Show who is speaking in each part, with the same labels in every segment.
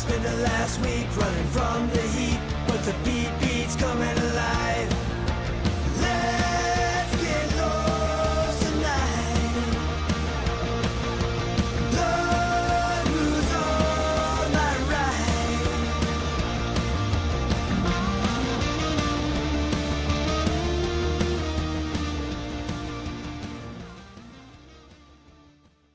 Speaker 1: Spent the last week running from the heat, but the beat's coming alive. Let's get lost tonight. Lord, who's on my right?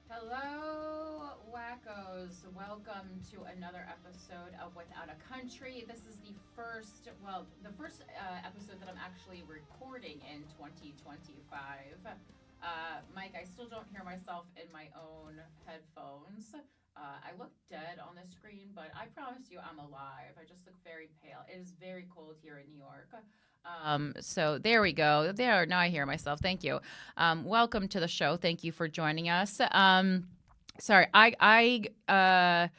Speaker 2: Hello, wackos. Welcome to another episode of Without a Country. This is the first episode that I'm actually recording in 2025. Mike, I still don't hear myself in my own headphones. I look dead on the screen, but I promise you I'm alive. I just look very pale. It is very cold here in New York. So there we go. There, now I hear myself. Thank you. Welcome to the show. Thank you for joining us. Sorry, I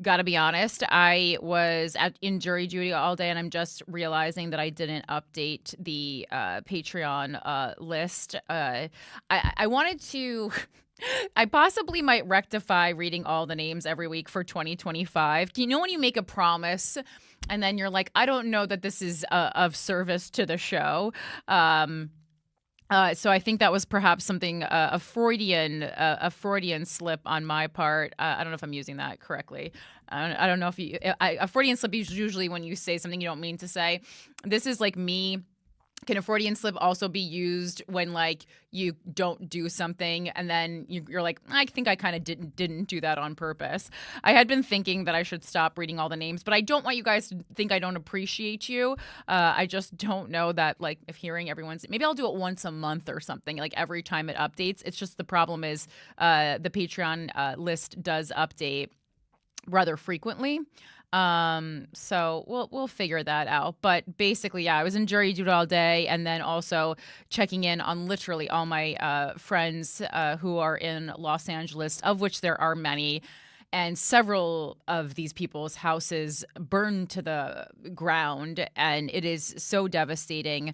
Speaker 2: gotta be honest. I was in jury duty all day, and I'm just realizing that I didn't update the Patreon list. I wanted to. I possibly might rectify reading all the names every week for 2025. Do you know when you make a promise and then you're like, I don't know that this is of service to the show? So I think that was perhaps something a Freudian slip on my part. I don't know if I'm using that correctly. I don't know if a Freudian slip is usually when you say something you don't mean to say. This is like me. Can a Freudian slip also be used when like you don't do something and then you're like, I think I kind of didn't do that on purpose. I had been thinking that I should stop reading all the names, but I don't want you guys to think I don't appreciate you. I just don't know that like if hearing everyone's, maybe I'll do it once a month or something, like every time it updates. It's just the problem is the Patreon list does update rather frequently. So we'll figure that out. But basically, yeah, I was in jury duty all day and then also checking in on literally all my friends who are in Los Angeles, of which there are many. And several of these people's houses burned to the ground. And it is so devastating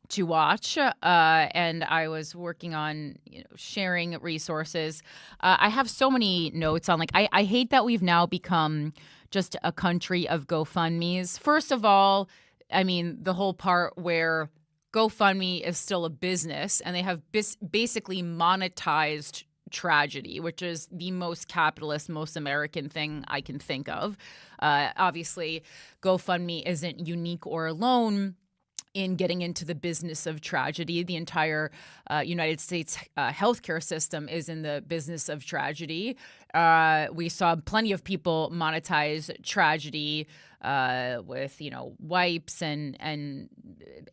Speaker 2: to watch. And I was working on sharing resources. I have so many notes on I hate that we've now become just a country of GoFundMes. First of all, I mean, the whole part where GoFundMe is still a business and they have basically monetized tragedy, which is the most capitalist, most American thing I can think of. Obviously, GoFundMe isn't unique or alone in getting into the business of tragedy. The entire United States healthcare system is in the business of tragedy. We saw plenty of people monetize tragedy with, wipes and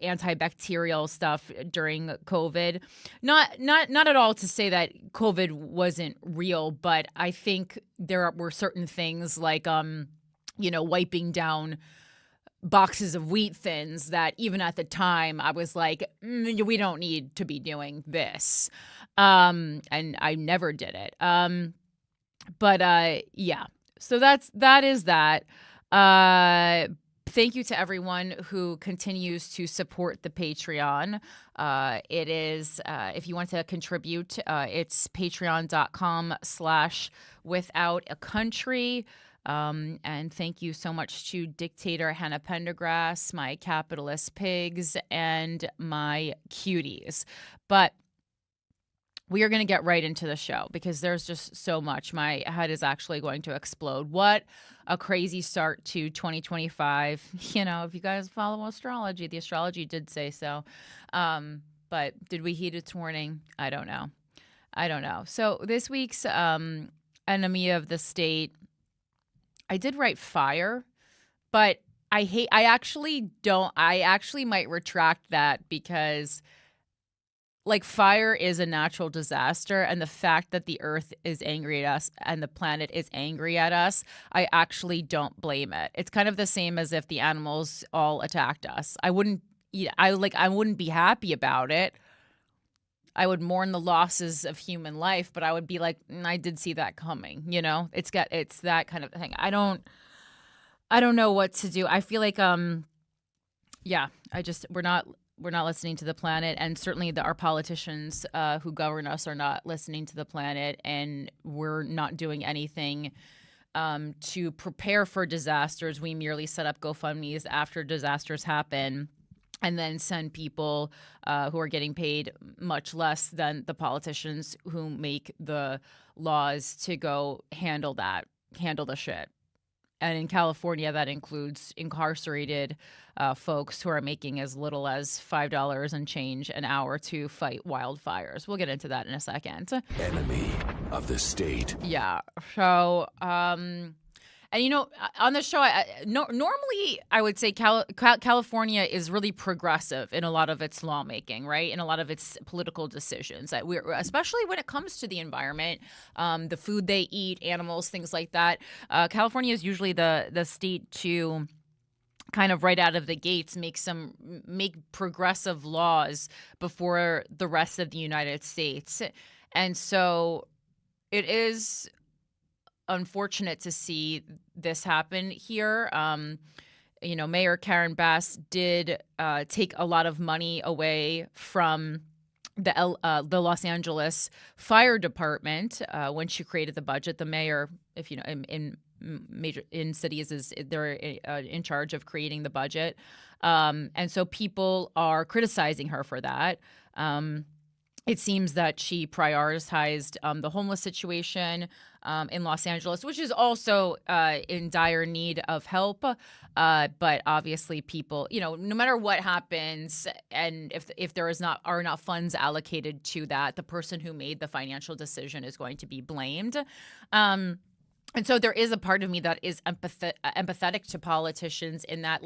Speaker 2: antibacterial stuff during COVID. Not at all to say that COVID wasn't real, but I think there were certain things like, wiping down boxes of wheat thins that even at the time I was like, we don't need to be doing this. And I never did it. Yeah, so that is that. Thank you to everyone who continues to support the Patreon. It is, if you want to contribute, it's patreon.com/withoutatcountry. And thank you so much to Dictator Hannah Pendergrass, my capitalist pigs, and my cuties. But we are going to get right into the show because there's just so much. My head is actually going to explode. What a crazy start to 2025. If you guys follow astrology, the astrology did say so. But did we heed its warning? I don't know. So this week's enemy of the state, I did write fire, but I actually might retract that because fire is a natural disaster, and the fact that the earth is angry at us and the planet is angry at us, I actually don't blame it. It's kind of the same as if the animals all attacked us. I wouldn't be happy about it. I would mourn the losses of human life, but I would be like, I did see that coming. It's that kind of thing. I don't know what to do. I feel like, we're not listening to the planet, and certainly our politicians who govern us are not listening to the planet, and we're not doing anything to prepare for disasters. We merely set up GoFundMes after disasters happen and then send people who are getting paid much less than the politicians who make the laws to go handle the shit. And in California, that includes incarcerated folks who are making as little as $5 and change an hour to fight wildfires. We'll get into that in a second.
Speaker 3: Enemy of the state.
Speaker 2: Yeah. So, and on the show, normally I would say California is really progressive in a lot of its lawmaking, right? In a lot of its political decisions, especially when it comes to the environment, the food they eat, animals, things like that. California is usually the state to kind of right out of the gates make progressive laws before the rest of the United States. And so it is unfortunate to see this happen here. Mayor Karen Bass did take a lot of money away from the Los Angeles Fire Department when she created the budget. The mayor, if you know, in cities, they're in charge of creating the budget, and so people are criticizing her for that. It seems that she prioritized the homeless situation in Los Angeles, which is also in dire need of help. But obviously people, no matter what happens, and if there are not funds allocated to that, the person who made the financial decision is going to be blamed. And so there is a part of me that is empathetic to politicians in that,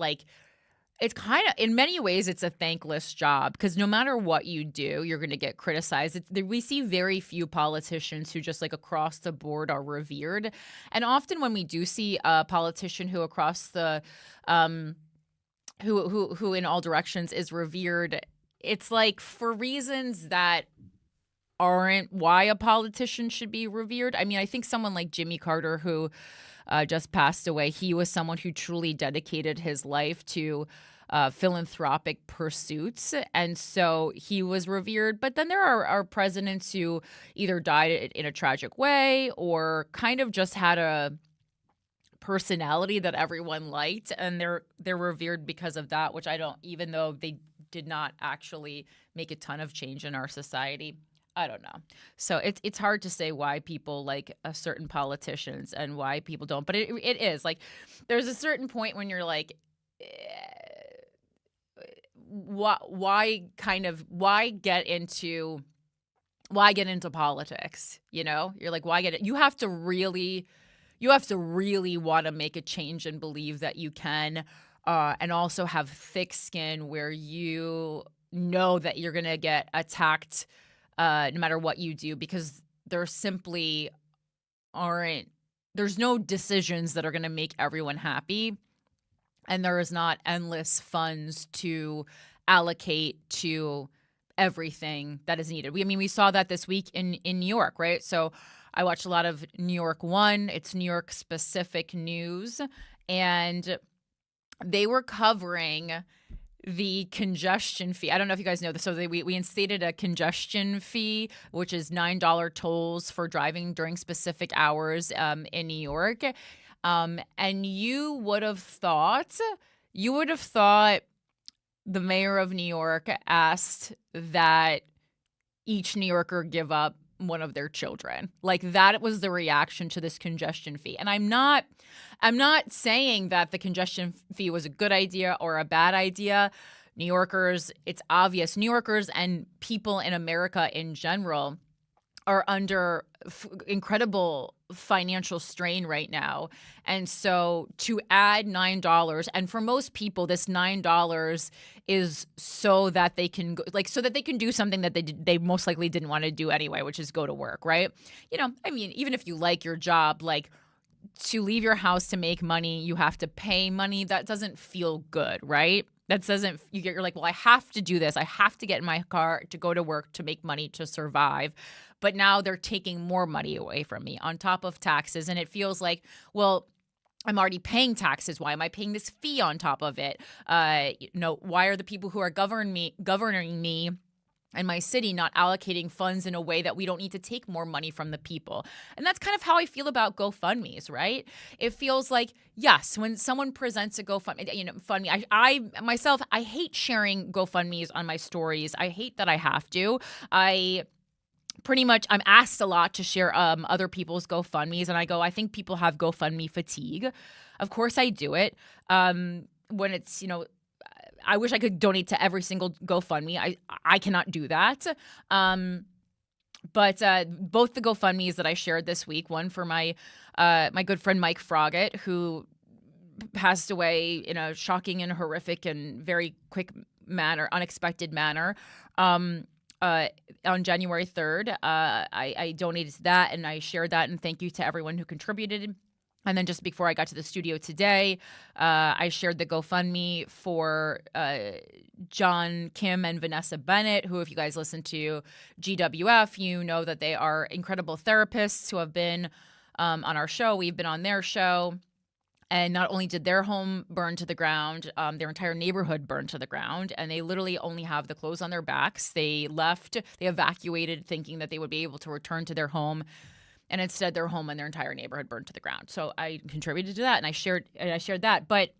Speaker 2: it's kind of, in many ways, it's a thankless job because no matter what you do, you're going to get criticized. We see very few politicians who just across the board are revered. And often when we do see a politician who across the, who in all directions is revered, it's for reasons that aren't why a politician should be revered. I mean, I think someone like Jimmy Carter, who just passed away, he was someone who truly dedicated his life to philanthropic pursuits. And so he was revered. But then there are presidents who either died in a tragic way or kind of just had a personality that everyone liked. And they're revered because of that, which I don't, even though they did not actually make a ton of change in our society. I don't know. So it's hard to say why people like certain politicians and why people don't. But it is there's a certain point when you're why get into politics? You're why get it? You have to really want to make a change and believe that you can, and also have thick skin where you know that you're gonna get attacked. No matter what you do, because there simply there's no decisions that are going to make everyone happy. And there is not endless funds to allocate to everything that is needed. We saw that this week in New York, right? So I watched a lot of New York One. It's New York specific news. And they were covering the congestion fee. I don't know if you guys know this. So we instated a congestion fee, which is $9 tolls for driving during specific hours in New York. And you would have thought the mayor of New York asked that each New Yorker give up one of their children. That was the reaction to this congestion fee. And I'm not saying that the congestion fee was a good idea or a bad idea. New Yorkers, it's obvious, New Yorkers and people in America in general are under incredible financial strain right now. And so to add $9, and for most people, this $9 is so that they can do something that they most likely didn't want to do anyway, which is go to work, right? Even if you like your job, to leave your house to make money, you have to pay money. That doesn't feel good, right? You're well, I have to do this. I have to get in my car to go to work to make money to survive. But now they're taking more money away from me on top of taxes. And it feels well, I'm already paying taxes. Why am I paying this fee on top of it? Why are the people who are governing me and my city not allocating funds in a way that we don't need to take more money from the people. And that's kind of how I feel about GoFundMes, right? It feels like, yes, when someone presents a GoFundMe, I myself, I hate sharing GoFundMes on my stories. I hate that I have to. I'm asked a lot to share other people's GoFundMes, and I think people have GoFundMe fatigue. Of course I do it. When it's, I wish I could donate to every single GoFundMe. I cannot do that. But both the GoFundMes that I shared this week, one for my good friend Mike Froggatt, who passed away in a shocking and horrific and very quick manner, unexpected manner, on January 3rd. I donated to that, and I shared that, and thank you to everyone who contributed. And then just before I got to the studio today, I shared the GoFundMe for John Kim and Vanessa Bennett, who, if you guys listen to GWF, you know that they are incredible therapists who have been on our show. We've been on their show. And not only did their home burn to the ground, their entire neighborhood burned to the ground, and they literally only have the clothes on their backs. They evacuated thinking that they would be able to return to their home. And instead, their home and their entire neighborhood burned to the ground. So I contributed to that, and I shared that. But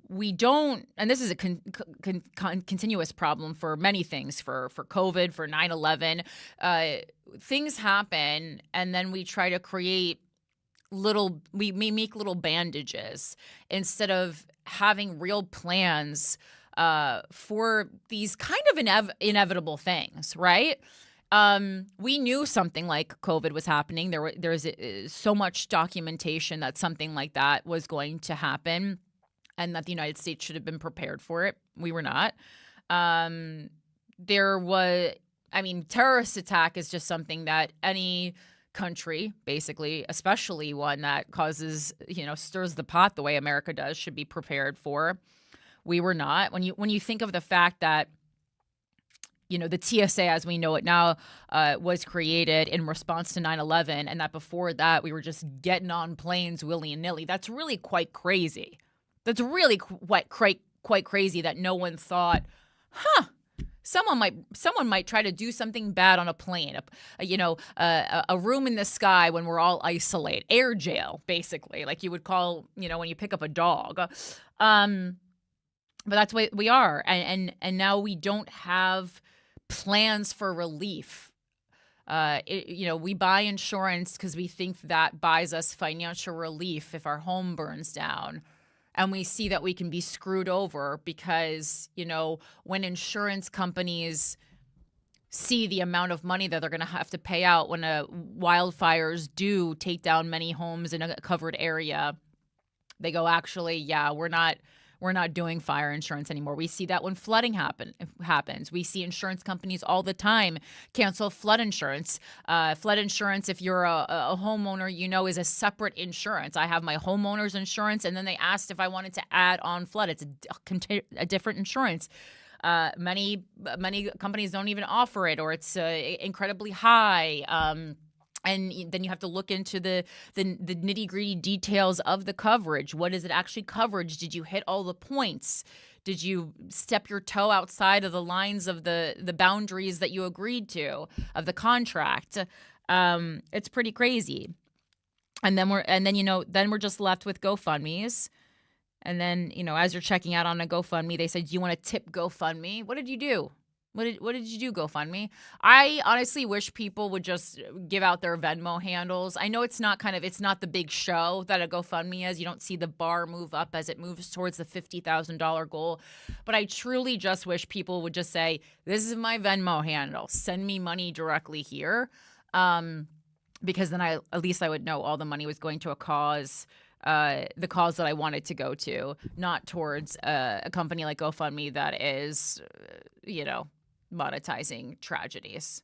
Speaker 2: we don't, and this is a continuous problem for many things, for COVID, for 9/11. Things happen, and then we try to create we make little bandages instead of having real plans for these kind of inevitable things, right? We knew something like COVID was happening. There's so much documentation that something like that was going to happen, and that the United States should have been prepared for it. We were not. Terrorist attack is just something that any country, basically, especially one that causes, stirs the pot the way America does, should be prepared for. We were not. When you think of the fact that, the TSA as we know it now was created in response to 9/11, and that before that we were just getting on planes willy-nilly, that's really quite crazy. That's really quite crazy that no one thought, someone might try to do something bad on a plane, a room in the sky when we're all isolated, air jail, basically, like you would call, when you pick up a dog. But that's what we are, and now we don't have plans for relief. We buy insurance because we think that buys us financial relief if our home burns down. And we see that we can be screwed over because, when insurance companies see the amount of money that they're going to have to pay out when wildfires do take down many homes in a covered area, they go, actually, yeah, we're not doing fire insurance anymore. We see that when flooding happens. We see insurance companies all the time cancel flood insurance. Flood insurance, if you're a homeowner, is a separate insurance. I have my homeowner's insurance, and then they asked if I wanted to add on flood. It's a different insurance. Many companies don't even offer it, or it's incredibly high. And then you have to look into the nitty-gritty details of the coverage. What is it actually coverage? Did you hit all the points? Did you step your toe outside of the lines of the boundaries that you agreed to of the contract? It's pretty crazy. And then we're just left with GoFundMes. And then, as you're checking out on a GoFundMe, they say, "Do you want to tip GoFundMe?" What did you do? What did you do, GoFundMe? I honestly wish people would just give out their Venmo handles. I know it's not the big show that a GoFundMe is. You don't see the bar move up as it moves towards the $50,000 goal. But I truly just wish people would just say, "This is my Venmo handle. Send me money directly here." Because then at least I would know all the money was going to a cause. The cause that I wanted to go to, not towards a company like GoFundMe that is, monetizing tragedies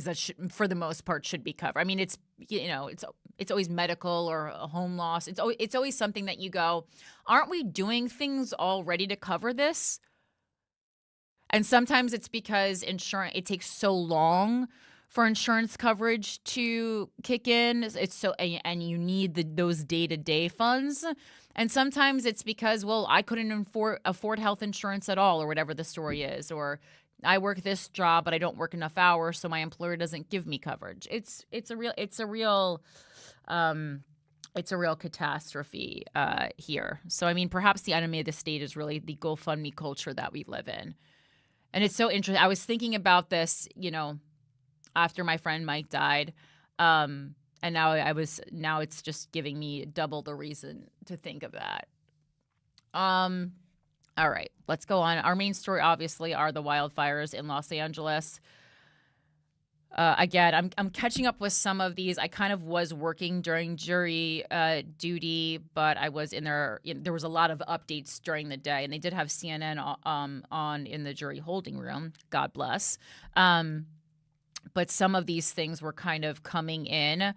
Speaker 2: that for the most part should be covered. I mean, it's always medical or a home loss. It's always something that you go, aren't we doing things already to cover this? And sometimes it's because insurance, it takes so long for insurance coverage to kick in. It's so, and you need those day-to-day funds. And sometimes it's because, well, I couldn't afford health insurance at all, or whatever the story is, or I work this job but I don't work enough hours, so my employer doesn't give me coverage. It's a real catastrophe here. So I mean, perhaps the enemy of the state is really the GoFundMe culture that we live in. And it's so interesting. I was thinking about this, after my friend Mike died, and now it's just giving me double the reason to think of that. All right, let's go on. Our main story, obviously, are the wildfires in Los Angeles. Again, I'm catching up with some of these. I kind of was working during jury duty, but I was in there. There was a lot of updates during the day, and they did have CNN on in the jury holding room. God bless. But some of these things were kind of coming in.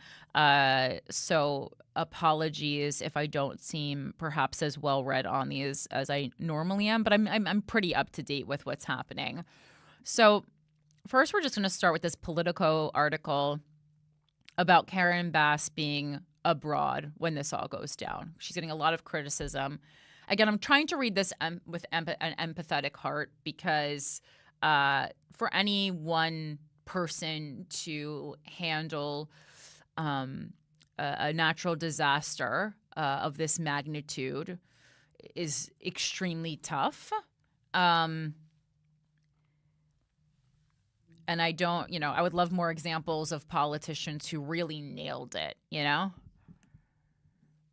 Speaker 2: So apologies if I don't seem perhaps as well read on these as I normally am, but I'm pretty up to date with what's happening. So first, we're just going to start with this Politico article about Karen Bass being abroad when this all goes down. She's getting a lot of criticism. Again, I'm trying to read this with an empathetic heart, because for any one person to handle a natural disaster of this magnitude is extremely tough. And I don't, I would love more examples of politicians who really nailed it,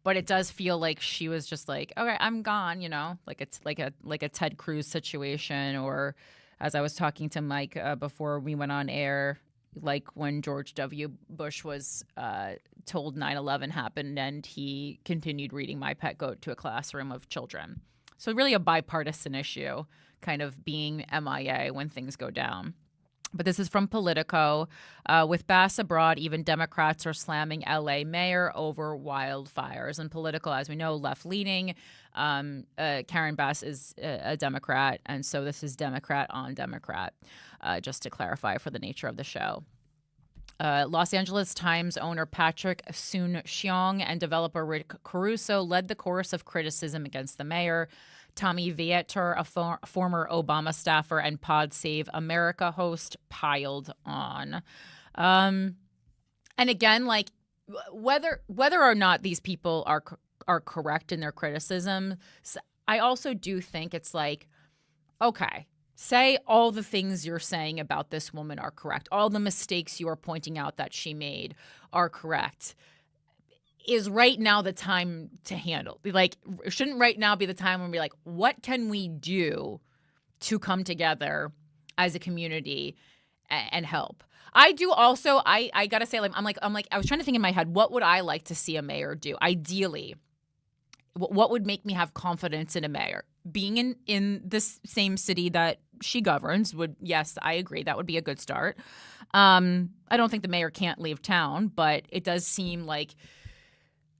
Speaker 2: But it does feel like she was just like, okay, I'm gone, like it's like a Ted Cruz situation, or as I was talking to Mike before we went on air, like when George W. Bush was told 9/11 happened and he continued reading My Pet Goat to a classroom of children. So really a bipartisan issue, kind of being MIA when things go down. But this is from Politico. With Bass abroad, even Democrats are slamming L.A. mayor over wildfires. And Politico, as we know, left-leaning. Karen Bass is a Democrat, and so this is Democrat on Democrat, just to clarify for the nature of the show. Los Angeles Times owner Patrick Soon-Shiong and developer Rick Caruso led the chorus of criticism against the mayor. Tommy Vietor, a former Obama staffer and Pod Save America host, piled on. And again, like whether or not these people are correct in their criticism, I also do think it's like, okay, say all the things you're saying about this woman are correct. All the mistakes you are pointing out that she made are correct. Is right now the time to handle? Like, shouldn't right now be the time when we're like, what can we do to come together as a community and help? I do also, I gotta say, I'm like, I was trying to think in my head, what would I like to see a mayor do? Ideally, what would make me have confidence in a mayor? Being in this same city that she governs would, yes, I agree, that would be a good start. I don't think the mayor can't leave town, but it does seem like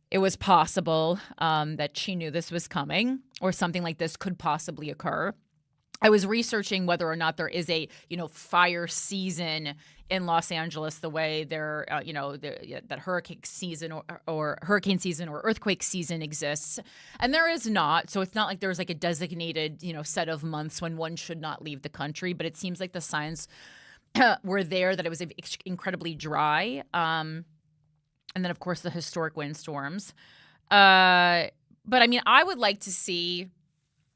Speaker 2: it was possible that she knew this was coming, or something like this could possibly occur. I was researching whether or not there is a, fire season in Los Angeles the way there, that hurricane season or hurricane season or earthquake season exists. And there is not. So it's not like there's like a designated, set of months when one should not leave the country. But it seems like the signs were there that it was incredibly dry. And then, of course, the historic windstorms. But, I mean, I would like to see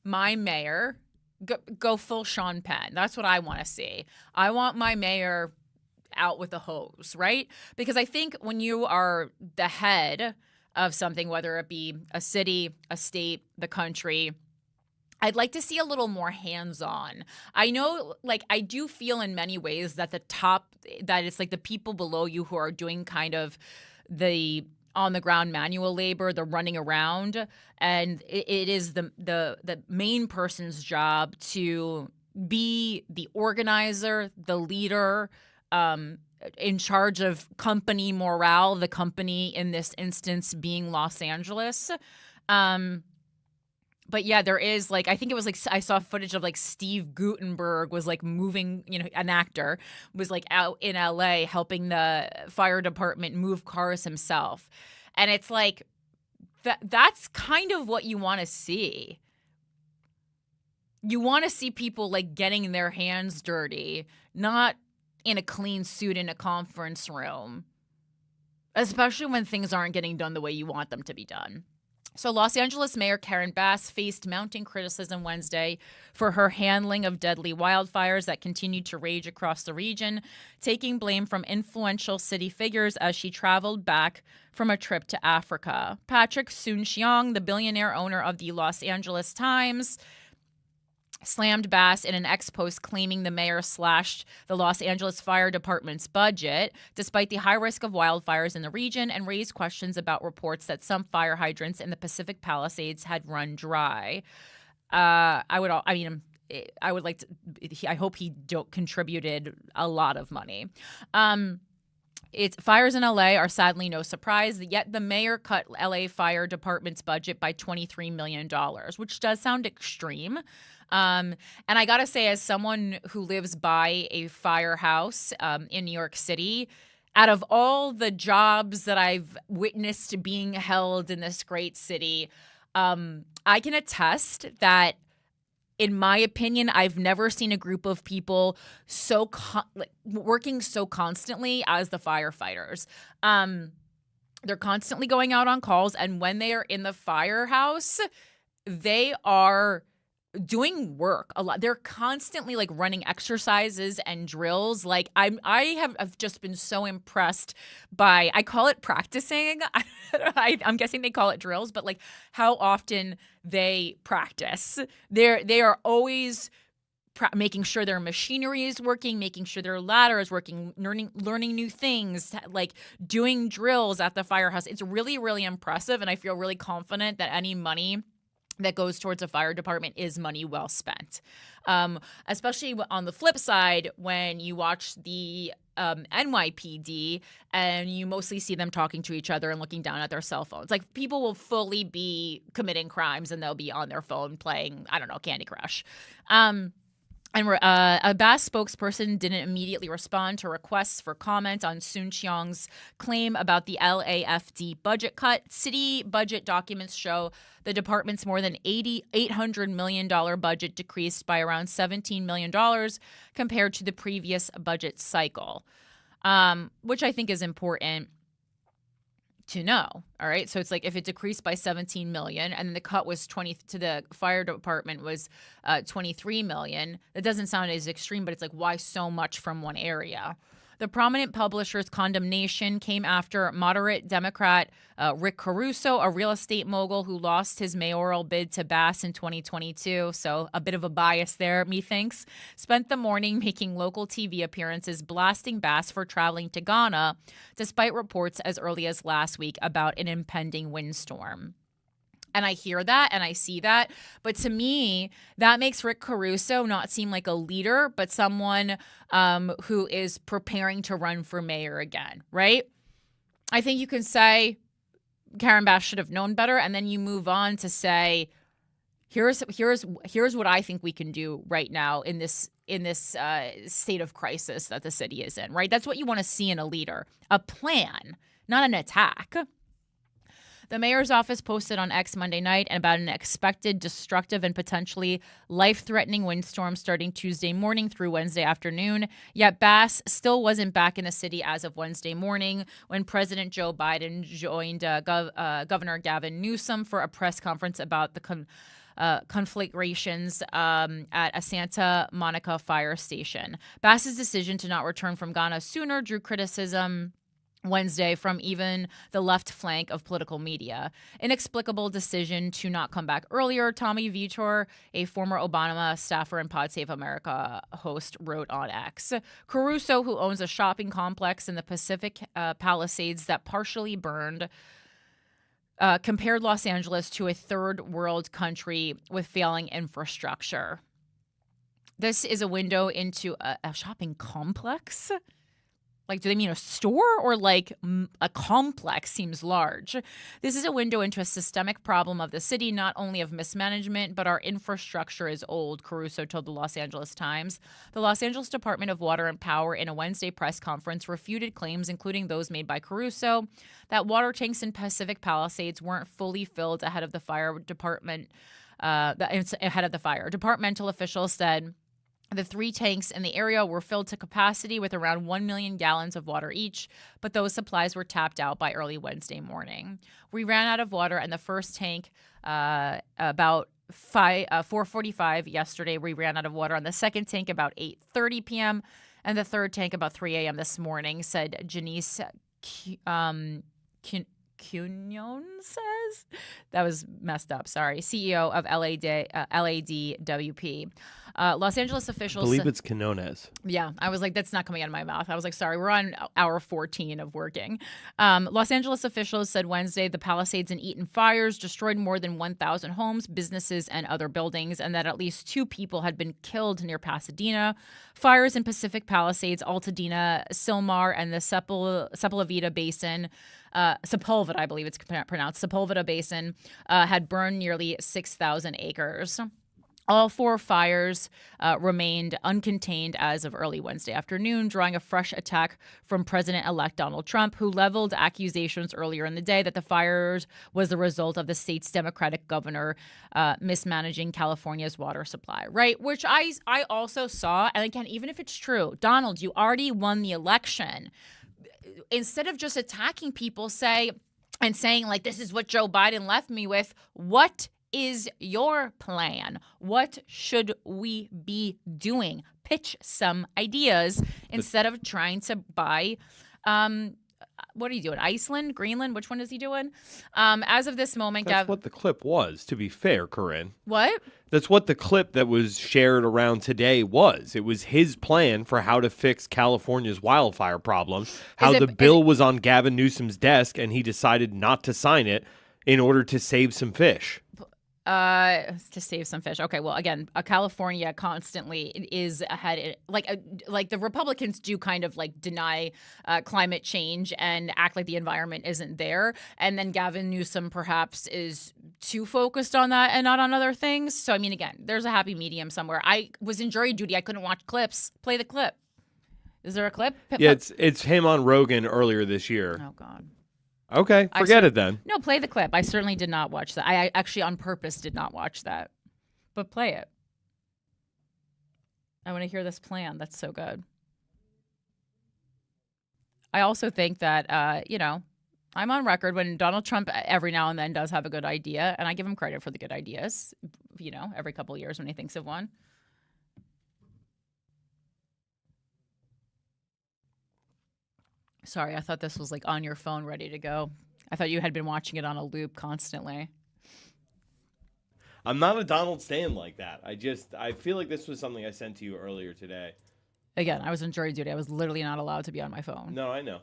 Speaker 2: my mayor go full Sean Penn. That's what I want to see. I want my mayor out with a hose, right? Because I think when you are the head of something, whether it be a city, a state, the country, I'd like to see a little more hands-on. I know, like, I do feel in many ways that that it's like the people below you who are doing kind of the on-the-ground manual labor, the running around, and it is the main person's job to be the organizer, the leader, in charge of company morale, the company in this instance being Los Angeles. But yeah, there is like, I think it was like, I saw footage of like Steve Guttenberg was like moving, an actor was like out in LA helping the fire department move cars himself. And it's like, that's kind of what you want to see. You want to see people like getting their hands dirty, not in a clean suit in a conference room, especially when things aren't getting done the way you want them to be done. So Los Angeles Mayor Karen Bass faced mounting criticism Wednesday for her handling of deadly wildfires that continued to rage across the region, taking blame from influential city figures as she traveled back from a trip to Africa. Patrick Soon-Shiong, the billionaire owner of the Los Angeles Times, slammed Bass in an ex-post claiming the mayor slashed the Los Angeles Fire Department's budget despite the high risk of wildfires in the region, and raised questions about reports that some fire hydrants in the Pacific Palisades had run dry. I hope he contributed a lot of money. Fires in LA are sadly no surprise, yet the mayor cut LA Fire Department's budget by $23 million, which does sound extreme. And I got to say, as someone who lives by a firehouse in New York City, out of all the jobs that I've witnessed being held in this great city, I can attest that, in my opinion, I've never seen a group of people working so constantly as the firefighters. They're constantly going out on calls, and when they are in the firehouse, they are doing work a lot. They're constantly like running exercises and drills. Like I have just been so impressed by, I call it practicing. I'm guessing they call it drills, but like how often they practice. They are always making sure their machinery is working, making sure their ladder is working, learning new things, like doing drills at the firehouse. It's really, really impressive, and I feel really confident that any money that goes towards a fire department is money well spent. Especially on the flip side, when you watch the NYPD and you mostly see them talking to each other and looking down at their cell phones. Like, people will fully be committing crimes and they'll be on their phone playing, I don't know, Candy Crush. And a Bass spokesperson didn't immediately respond to requests for comment on Soon-Shiong's claim about the LAFD budget cut. City budget documents show the department's more than $800 million budget decreased by around $17 million compared to the previous budget cycle, which I think is important to know. All right. So it's like, if it decreased by 17 million and then the cut was 20 to the fire department was 23 million, that doesn't sound as extreme, but it's like, why so much from one area? The prominent publisher's condemnation came after moderate Democrat Rick Caruso, a real estate mogul who lost his mayoral bid to Bass in 2022, so a bit of a bias there, methinks, spent the morning making local TV appearances blasting Bass for traveling to Ghana, despite reports as early as last week about an impending windstorm. And I hear that and I see that. But to me, that makes Rick Caruso not seem like a leader, but someone who is preparing to run for mayor again, right? I think you can say Karen Bass should have known better. And then you move on to say, here's what I think we can do right now in this state of crisis that the city is in, right? That's what you want to see in a leader, a plan, not an attack. The mayor's office posted on X Monday night about an expected destructive and potentially life-threatening windstorm starting Tuesday morning through Wednesday afternoon. Yet Bass still wasn't back in the city as of Wednesday morning when President Joe Biden joined Governor Gavin Newsom for a press conference about the conflagrations at a Santa Monica fire station. Bass's decision to not return from Ghana sooner drew criticism Wednesday from even the left flank of political media. Inexplicable decision to not come back earlier, Tommy Vitor, a former Obama staffer and Pod Save America host, wrote on X. Caruso, who owns a shopping complex in the Pacific Palisades that partially burned, compared Los Angeles to a third world country with failing infrastructure. This is a window into a shopping complex? Like, do they mean a store or like a complex seems large? This is a window into a systemic problem of the city, not only of mismanagement, but our infrastructure is old, Caruso told the Los Angeles Times. The Los Angeles Department of Water and Power, in a Wednesday press conference, refuted claims, including those made by Caruso, that water tanks in Pacific Palisades weren't fully filled ahead of the fire. Departmental officials said the 3 tanks in the area were filled to capacity with around 1 million gallons of water each, but those supplies were tapped out by early Wednesday morning. We ran out of water, and the first tank about 4:45 yesterday. We ran out of water on the second tank about 8:30 p.m., and the third tank about 3 a.m. this morning, said Janice Cunyon says. That was messed up. Sorry. CEO of LADWP. Los Angeles officials.
Speaker 4: I believe it's Quinones.
Speaker 2: Yeah. I was like, that's not coming out of my mouth. I was like, sorry, we're on hour 14 of working. Los Angeles officials said Wednesday the Palisades and Eaton fires destroyed more than 1,000 homes, businesses, and other buildings, and that at least 2 people had been killed near Pasadena. Fires in Pacific Palisades, Altadena, Sylmar, and the Sepulveda Basin, Sepulveda, I believe it's pronounced, Sepulveda Basin, had burned nearly 6,000 acres. All 4 fires remained uncontained as of early Wednesday afternoon, drawing a fresh attack from President-elect Donald Trump, who leveled accusations earlier in the day that the fires was the result of the state's Democratic governor mismanaging California's water supply, right? Which I also saw. And again, even if it's true, Donald, you already won the election. Instead of just attacking people, saying like, this is what Joe Biden left me with, what is your plan? What should we be doing? Pitch some ideas instead of trying to buy what are you doing? Iceland? Greenland? Which one is he doing? As of this moment,
Speaker 4: That's what the clip was, to be fair, Corinne.
Speaker 2: What?
Speaker 4: That's what the clip that was shared around today was. It was his plan for how to fix California's wildfire problem, how the bill was on Gavin Newsom's desk, and he decided not to sign it in order to save some fish.
Speaker 2: To save some fish. Okay, well, again, California constantly is ahead. Like the Republicans do kind of like deny climate change and act like the environment isn't there. And then Gavin Newsom perhaps is too focused on that and not on other things. So, I mean, again, there's a happy medium somewhere. I was in jury duty. I couldn't watch clips. Play the clip. Is there a clip?
Speaker 4: Yeah, it's him on Rogan earlier this year.
Speaker 2: Oh, God.
Speaker 4: Okay, forget it then.
Speaker 2: No, play the clip. I certainly did not watch that. I actually on purpose did not watch that. But play it. I want to hear this plan. That's so good. I also think that, I'm on record when Donald Trump every now and then does have a good idea, and I give him credit for the good ideas, every couple of years when he thinks of one. Sorry, I thought this was like on your phone ready to go. I thought you had been watching it on a loop constantly.
Speaker 4: I'm not a Donald Stan like that. I feel like this was something I sent to you earlier today.
Speaker 2: Again, I was in jury duty. I was literally not allowed to be on my phone.
Speaker 4: No, I know.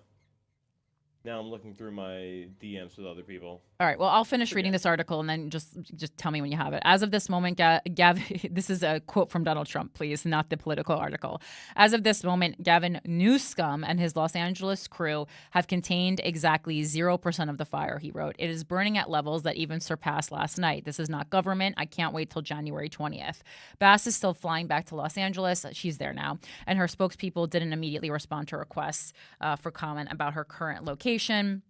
Speaker 4: Now I'm looking through my DMs with other people.
Speaker 2: All right. Well, I'll finish reading this article and then just tell me when you have it. As of this moment, this is a quote from Donald Trump, please, not the political article. As of this moment, Gavin Newsom and his Los Angeles crew have contained exactly 0% of the fire, he wrote. It is burning at levels that even surpassed last night. This is not government. I can't wait till January 20th. Bass is still flying back to Los Angeles. She's there now. And her spokespeople didn't immediately respond to requests for comment about her current location.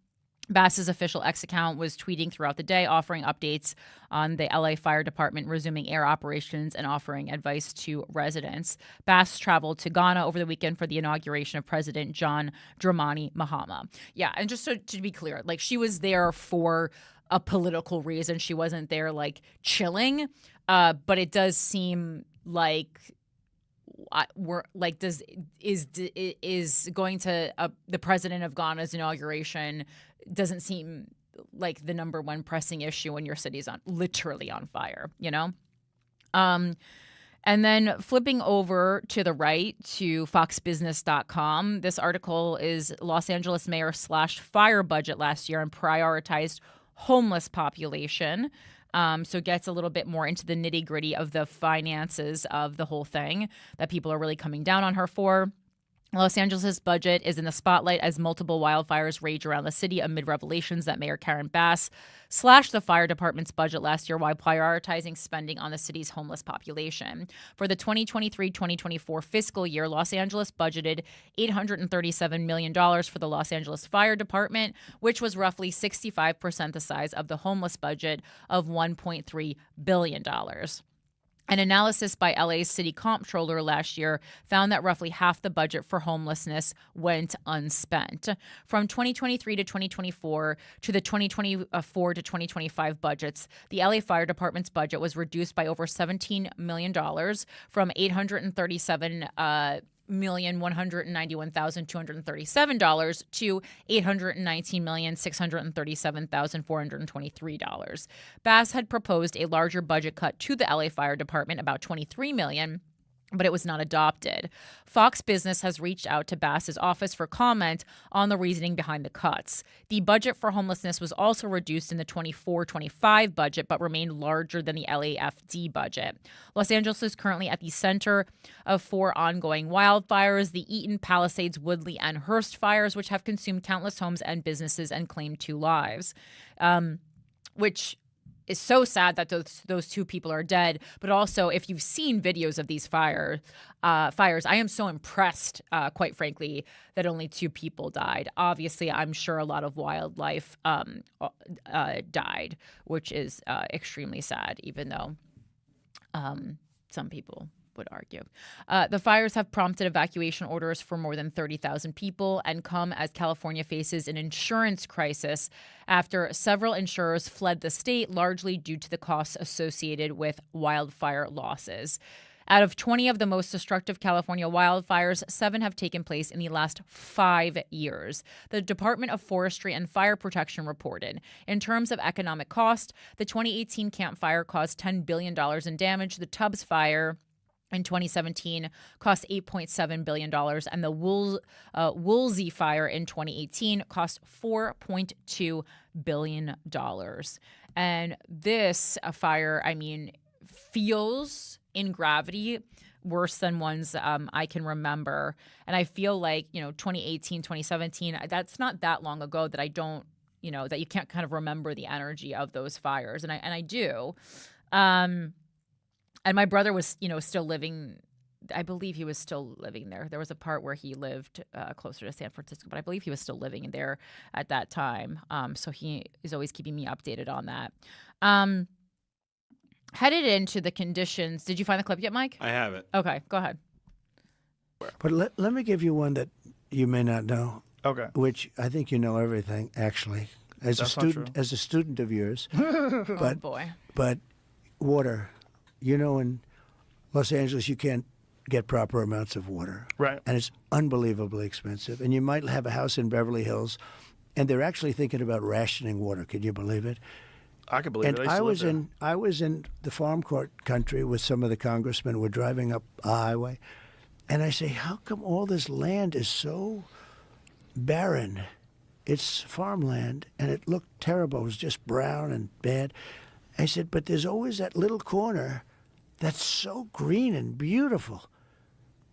Speaker 2: Bass's official X account was tweeting throughout the day, offering updates on the LA Fire Department resuming air operations and offering advice to residents. Bass traveled to Ghana over the weekend for the inauguration of President John Dramani Mahama. Yeah, and just so to be clear, like she was there for a political reason. She wasn't there like chilling, but it does seem like is going to the president of Ghana's inauguration doesn't seem like the number one pressing issue when your city's literally on fire, And then flipping over to the right to foxbusiness.com, this article is Los Angeles mayor slashed fire budget last year and prioritized homeless population. So it gets a little bit more into the nitty gritty of the finances of the whole thing that people are really coming down on her for. Los Angeles' budget is in the spotlight as multiple wildfires rage around the city amid revelations that Mayor Karen Bass slashed the fire department's budget last year while prioritizing spending on the city's homeless population. For the 2023-2024 fiscal year, Los Angeles budgeted $837 million for the Los Angeles Fire Department, which was roughly 65% the size of the homeless budget of $1.3 billion. An analysis by LA's city comptroller last year found that roughly half the budget for homelessness went unspent. From 2023 to 2024 to the 2024 to 2025 budgets, the LA Fire Department's budget was reduced by over $17 million from $837,191,237 to $819,637,423. Bass had proposed a larger budget cut to the LA Fire Department, about $23 million, but it was not adopted. Fox Business has reached out to Bass's office for comment on the reasoning behind the cuts. The budget for homelessness was also reduced in the 24-25 budget, but remained larger than the LAFD budget. Los Angeles is currently at the center of 4 ongoing wildfires, the Eaton, Palisades, Woodley, and Hearst fires, which have consumed countless homes and businesses and claimed 2 lives, which is so sad that those 2 people are dead. But also, if you've seen videos of these fires, I am so impressed, quite frankly, that only 2 people died. Obviously, I'm sure a lot of wildlife died, which is extremely sad, even though some people would argue. The fires have prompted evacuation orders for more than 30,000 people and come as California faces an insurance crisis after several insurers fled the state, largely due to the costs associated with wildfire losses. Out of 20 of the most destructive California wildfires, 7 have taken place in the last 5 years. The Department of Forestry and Fire Protection reported. In terms of economic cost, the 2018 Camp Fire caused $10 billion in damage. The Tubbs Fire in 2017 cost $8.7 billion, and the Woolsey Fire in 2018 cost $4.2 billion. And this fire, feels in gravity worse than ones I can remember. And I feel like, 2018, 2017, that's not that long ago that I don't, that you can't kind of remember the energy of those fires. And I do. And my brother was, still living, I believe he was still living there. There was a part where he lived closer to San Francisco, but I believe he was still living there at that time. So he is always keeping me updated on that. Headed into the conditions. Did you find the clip yet, Mike?
Speaker 4: I have it.
Speaker 2: Okay, go ahead.
Speaker 5: But let me give you one that you may not know.
Speaker 6: Okay.
Speaker 5: Which I think you know everything, actually, as
Speaker 6: That's
Speaker 5: a student of yours.
Speaker 2: Oh, boy.
Speaker 5: But water. In Los Angeles, you can't get proper amounts of water.
Speaker 6: Right.
Speaker 5: And it's unbelievably expensive. And you might have a house in Beverly Hills, and they're actually thinking about rationing water. Could you believe it?
Speaker 6: I could believe
Speaker 5: and
Speaker 6: it.
Speaker 5: I was in the farm court country with some of the congressmen. We're driving up a highway, and I say, how come all this land is so barren? It's farmland, and it looked terrible. It was just brown and bad. I said, but there's always that little corner that's so green and beautiful.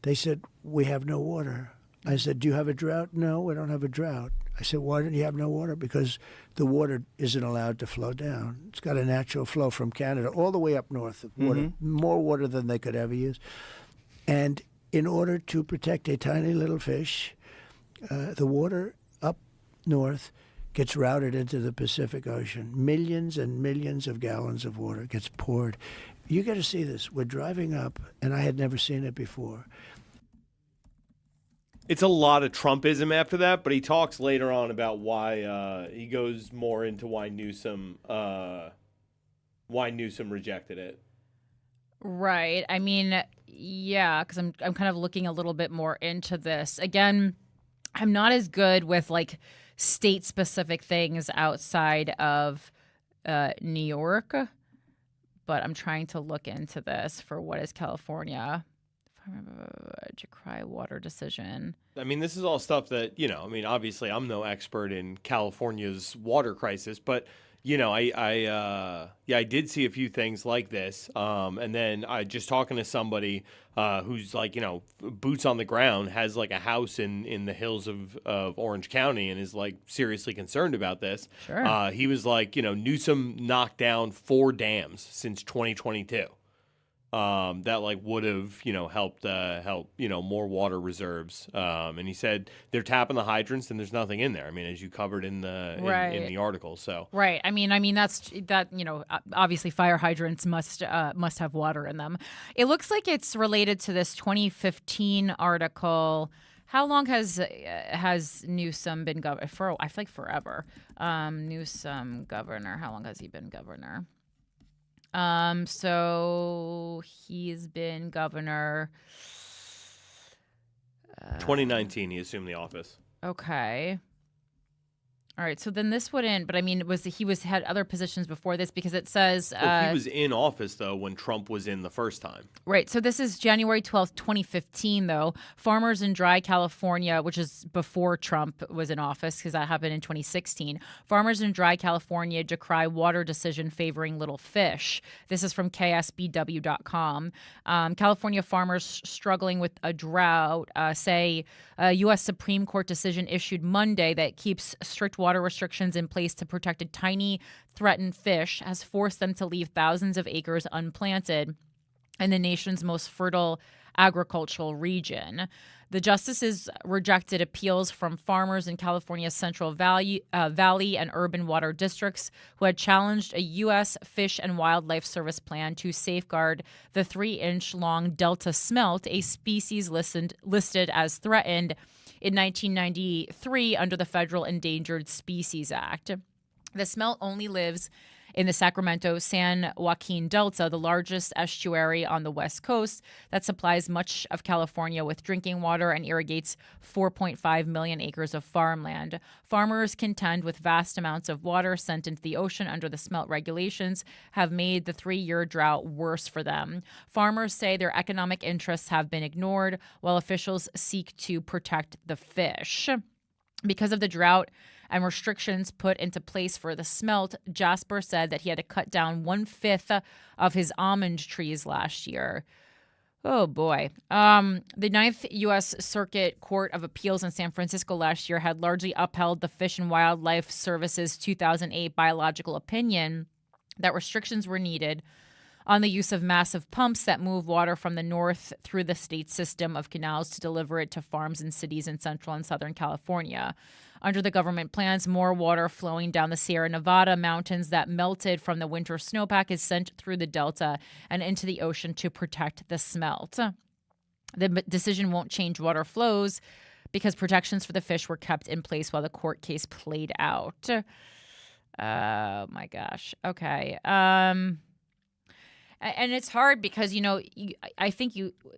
Speaker 5: They said, we have no water. I said, do you have a drought? No, we don't have a drought. I said, why don't you have no water? Because the water isn't allowed to flow down. It's got a natural flow from Canada all the way up north of water, more water than they could ever use. And in order to protect a tiny little fish, the water up north gets routed into the Pacific Ocean. Millions and millions of gallons of water gets poured. You got to see this. We're driving up, and I had never seen it before.
Speaker 4: It's a lot of Trumpism after that, but he talks later on about why he goes more into why Newsom rejected it.
Speaker 2: Right. Yeah, because I'm kind of looking a little bit more into this. Again, I'm not as good with state-specific things outside of New York, but I'm trying to look into this for what is California decry water decision.
Speaker 4: I mean, this is all stuff that, I mean, obviously I'm no expert in California's water crisis, but, I did see a few things like this. And then I just talking to somebody who's like, boots on the ground, has like a house in the hills of Orange County and is like seriously concerned about this.
Speaker 2: Sure.
Speaker 4: He was like, Newsom knocked down 4 dams since 2022. That like would have helped more water reserves. And he said they're tapping the hydrants and there's nothing in there. I mean, as you covered in the in the article. So
Speaker 2: right. I mean that's that obviously fire hydrants must have water in them. It looks like it's related to this 2015 article. How long has Newsom been governor? I feel like forever. Newsom governor. How long has he been governor? So he's been governor.
Speaker 4: 2019, he assumed the office.
Speaker 2: Okay. All right, so then this wouldn't, but I mean, had other positions before this because it says
Speaker 4: he was in office though when Trump was in the first time.
Speaker 2: Right. So this is January 12th, 2015 though. Farmers in Dry, California, which is before Trump was in office because that happened in 2016. Farmers in Dry, California decry water decision favoring little fish. This is from ksbw.com. California farmers struggling with a drought say a U.S. Supreme Court decision issued Monday that keeps strict water restrictions in place to protect a tiny threatened fish has forced them to leave thousands of acres unplanted in the nation's most fertile agricultural region. The justices rejected appeals from farmers in California's Central Valley and urban water districts who had challenged a U.S. Fish and Wildlife Service plan to safeguard the 3-inch-long Delta smelt, a species listed as threatened in 1993 under the Federal Endangered Species Act. The smelt only lives in the Sacramento-San Joaquin Delta, the largest estuary on the West Coast that supplies much of California with drinking water and irrigates 4.5 million acres of farmland. Farmers contend with vast amounts of water sent into the ocean under the smelt regulations have made the 3-year drought worse for them. Farmers say their economic interests have been ignored while officials seek to protect the fish. Because of the drought and restrictions put into place for the smelt, Jasper said that he had to cut down 1/5 of his almond trees last year. Oh, boy. The Ninth U.S. Circuit Court of Appeals in San Francisco last year had largely upheld the Fish and Wildlife Service's 2008 biological opinion that restrictions were needed on the use of massive pumps that move water from the north through the state system of canals to deliver it to farms and cities in central and southern California. Under the government plans, more water flowing down the Sierra Nevada mountains that melted from the winter snowpack is sent through the delta and into the ocean to protect the smelt. The decision won't change water flows because protections for the fish were kept in place while the court case played out. Oh, my gosh. Okay. And it's hard because, I think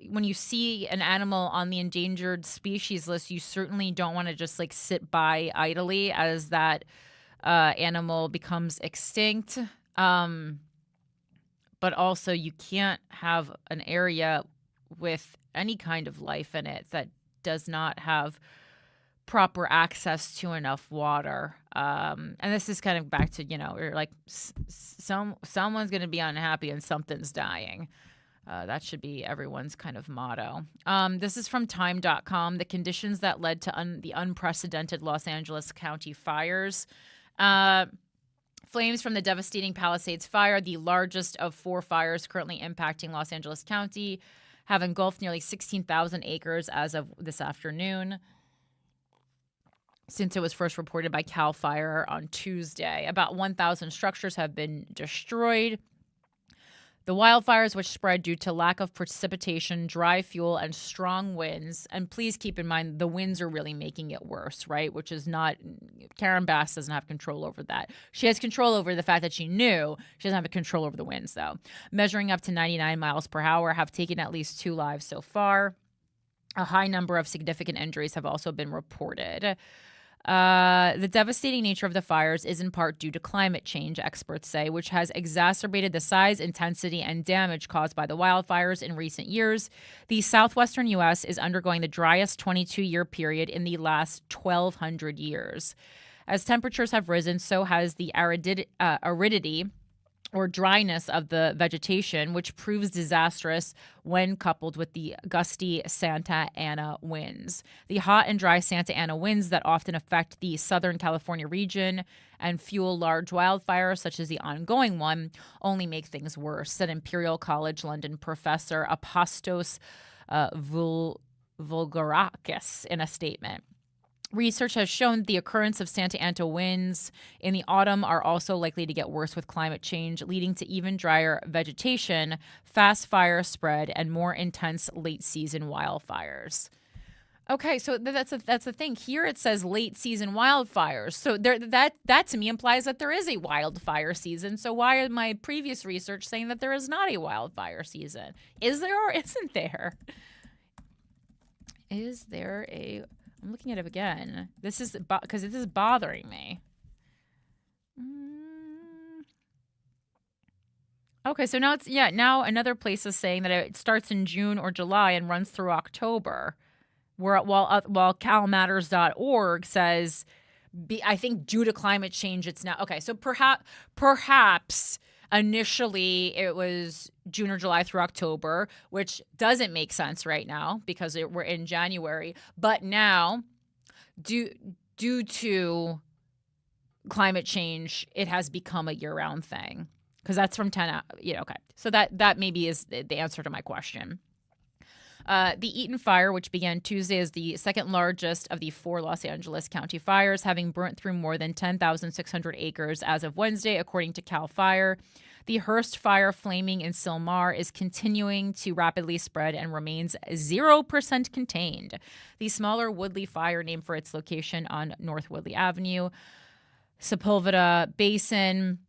Speaker 2: when you see an animal on the endangered species list, you certainly don't want to just like sit by idly as that animal becomes extinct. But also you can't have an area with any kind of life in it that does not have proper access to enough water. And this is kind of back to, you're like someone's going to be unhappy and something's dying. That should be everyone's kind of motto. This is from time.com. The conditions that led to the unprecedented Los Angeles County fires. Flames from the devastating Palisades fire, the largest of 4 fires currently impacting Los Angeles County, have engulfed nearly 16,000 acres as of this afternoon, since it was first reported by CAL FIRE on Tuesday. About 1,000 structures have been destroyed. The wildfires, which spread due to lack of precipitation, dry fuel, and strong winds, and please keep in mind the winds are really making it worse, right? Which is not, Karen Bass doesn't have control over that. She has control over the fact that she knew. She doesn't have control over the winds, though. Measuring up to 99 miles per hour, have taken at least 2 lives so far. A high number of significant injuries have also been reported. The devastating nature of the fires is in part due to climate change, experts say, which has exacerbated the size, intensity, and damage caused by the wildfires in recent years. The southwestern U.S. is undergoing the driest 22-year period in the last 1,200 years. As temperatures have risen, so has the aridity or dryness of the vegetation, which proves disastrous when coupled with the gusty Santa Ana winds. The hot and dry Santa Ana winds that often affect the Southern California region and fuel large wildfires, such as the ongoing one, only make things worse, said Imperial College London professor Apostos Vulgarakis in a statement. Research has shown the occurrence of Santa Ana winds in the autumn are also likely to get worse with climate change, leading to even drier vegetation, fast fire spread, and more intense late-season wildfires. Okay, so that's the thing. Here it says late-season wildfires. So that to me implies that there is a wildfire season. So why is my previous research saying that there is not a wildfire season? Is there or isn't there? Is there a... I'm looking at it again. This is because this is bothering me. Okay, so now now another place is saying that it starts in June or July and runs through October. While calmatters.org says, I think due to climate change, it's now okay. So perhaps initially it was June or July through October, which doesn't make sense right now because we're in January. But now, due to climate change, it has become a year-round thing because that's from 10. Okay. So that maybe is the answer to my question. The Eaton fire, which began Tuesday, is the second largest of the 4 Los Angeles County fires, having burnt through more than 10,600 acres as of Wednesday, according to CAL FIRE. The Hearst fire, flaming in Sylmar, is continuing to rapidly spread and remains 0% contained. The smaller Woodley fire, named for its location on North Woodley Avenue, Sepulveda Basin,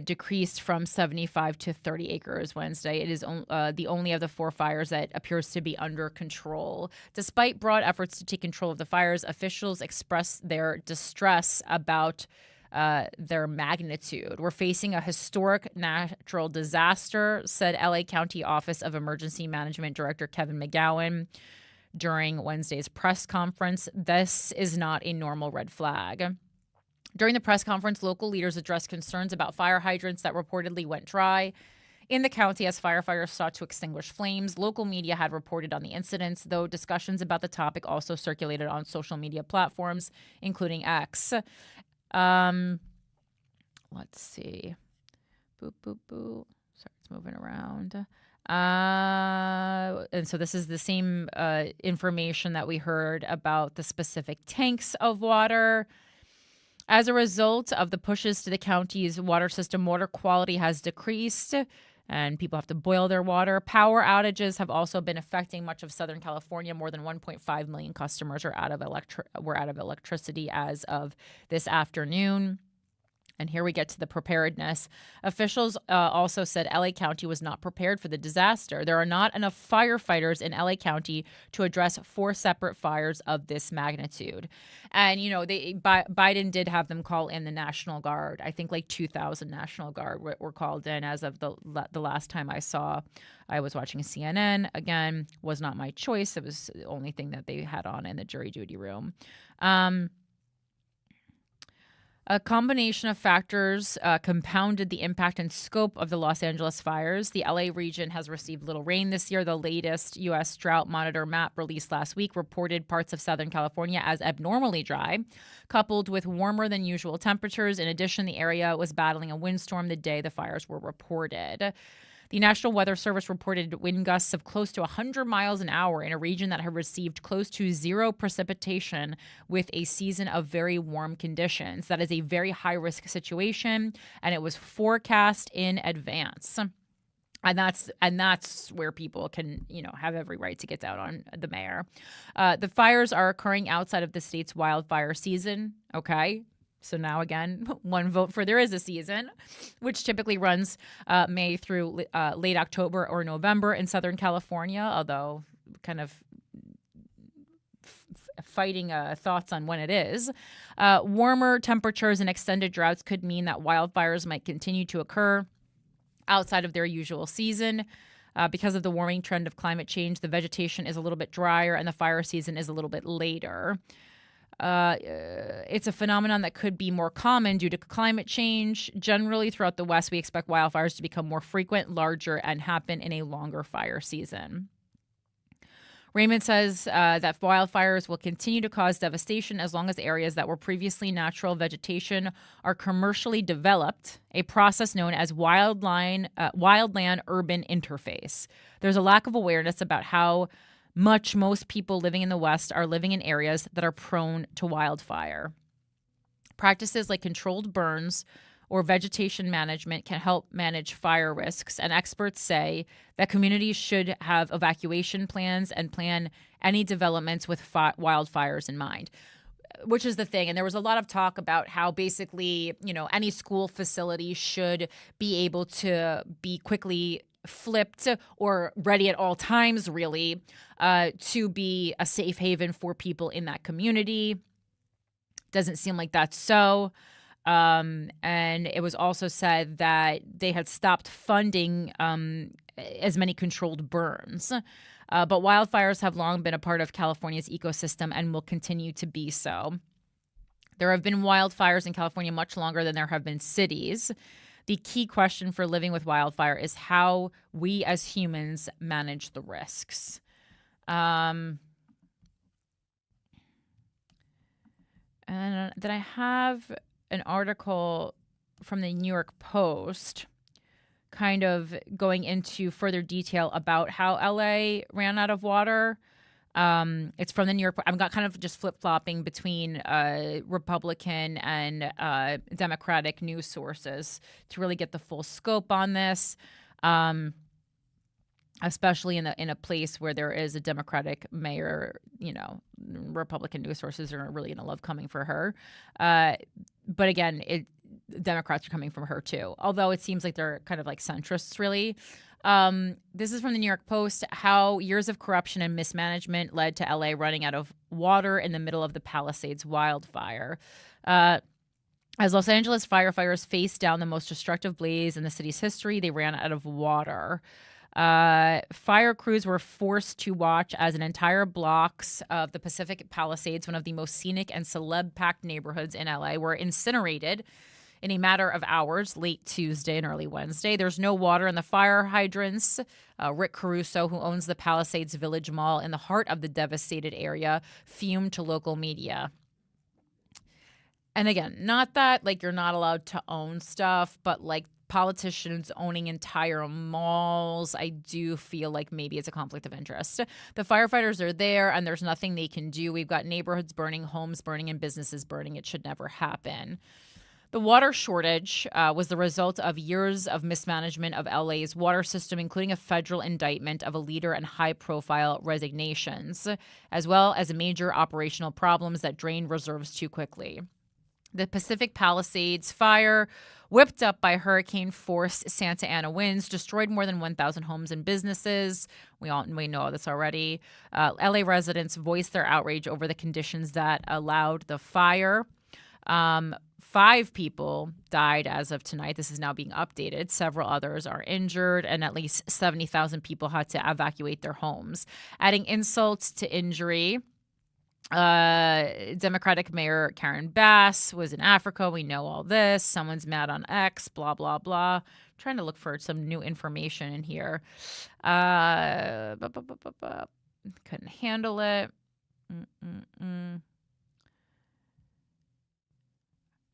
Speaker 2: decreased from 75 to 30 acres Wednesday. It is the only of the 4 fires that appears to be under control. Despite broad efforts to take control of the fires, officials expressed their distress about their magnitude. We're facing a historic natural disaster, said LA County Office of Emergency Management Director Kevin McGowan during Wednesday's press conference. This is not a normal red flag. During the press conference, local leaders addressed concerns about fire hydrants that reportedly went dry in the county as firefighters sought to extinguish flames. Local media had reported on the incidents, though discussions about the topic also circulated on social media platforms, including X. Let's see. Boop, boop, boop. Sorry, it's moving around. And so this is the same information that we heard about the specific tanks of water. As a result of the pushes to the county's water system, water quality has decreased and people have to boil their water. Power outages have also been affecting much of Southern California. More than 1.5 million customers were out of electricity as of this afternoon. And here we get to the preparedness. Officials also said LA County was not prepared for the disaster. There are not enough firefighters in LA County to address 4 separate fires of this magnitude. And, Biden did have them call in the National Guard. I think like 2,000 National Guard were called in as of the last time I saw. I was watching CNN. Again, was not my choice. It was the only thing that they had on in the jury duty room. A combination of factors compounded the impact and scope of the Los Angeles fires. The LA region has received little rain this year. The latest U.S. Drought Monitor map released last week reported parts of Southern California as abnormally dry, coupled with warmer than usual temperatures. In addition, the area was battling a windstorm the day the fires were reported. The National Weather Service reported wind gusts of close to 100 miles an hour in a region that had received close to 0 precipitation with a season of very warm conditions. That is a very high-risk situation, and it was forecast in advance. And that's where people can, have every right to get down on the mayor. The fires are occurring outside of the state's wildfire season, okay? So now, again, one vote for there is a season, which typically runs May through late October or November in Southern California, although kind of fighting thoughts on when it is. Warmer temperatures and extended droughts could mean that wildfires might continue to occur outside of their usual season. Because of the warming trend of climate change, the vegetation is a little bit drier and the fire season is a little bit later. It's a phenomenon that could be more common due to climate change. Generally, throughout the West, we expect wildfires to become more frequent, larger, and happen in a longer fire season. Raymond says that wildfires will continue to cause devastation as long as areas that were previously natural vegetation are commercially developed, a process known as wildland-urban interface. There's a lack of awareness about how much most people living in the West are living in areas that are prone to wildfire. Practices like controlled burns or vegetation management can help manage fire risks, and experts say that communities should have evacuation plans and plan any developments with wildfires in mind, which is the thing. And there was a lot of talk about how basically, any school facility should be able to be quickly flipped or ready at all times, really, to be a safe haven for people in that community. Doesn't seem like that's so. And it was also said that they had stopped funding as many controlled burns. But wildfires have long been a part of California's ecosystem and will continue to be so. There have been wildfires in California much longer than there have been cities. The key question for living with wildfire is how we as humans manage the risks. And then I have an article from the New York Post kind of going into further detail about how LA ran out of water. It's from the New York Post. I'm kind of just flip-flopping between Republican and Democratic news sources to really get the full scope on this, especially in a place where there is a Democratic mayor. Republican news sources are really going to love coming for her. But again, Democrats are coming from her too, although it seems like they're kind of like centrists, really. This is from the New York Post, how years of corruption and mismanagement led to LA running out of water in the middle of the Palisades wildfire. As Los Angeles firefighters faced down the most destructive blaze in the city's history, they ran out of water. Fire crews were forced to watch as an entire blocks of the Pacific Palisades, one of the most scenic and celeb-packed neighborhoods in LA, were incinerated in a matter of hours, late Tuesday and early Wednesday. There's no water in the fire hydrants. Rick Caruso, who owns the Palisades Village Mall in the heart of the devastated area, fumed to local media. And again, not that you're not allowed to own stuff, but politicians owning entire malls, I do feel like maybe it's a conflict of interest. The firefighters are there and there's nothing they can do. We've got neighborhoods burning, homes burning, and businesses burning. It should never happen. The water shortage was the result of years of mismanagement of LA's water system, including a federal indictment of a leader and high-profile resignations, as well as major operational problems that drained reserves too quickly. The Pacific Palisades fire, whipped up by hurricane-force Santa Ana winds, destroyed more than 1,000 homes and businesses. We know this already. LA residents voiced their outrage over the conditions that allowed the fire. 5 people died as of tonight. This is now being updated. Several others are injured, and at least 70,000 people had to evacuate their homes. Adding insults to injury, Democratic Mayor Karen Bass was in Africa. We know all this. Someone's mad on X, blah, blah, blah. Trying to look for some new information in here. Couldn't handle it.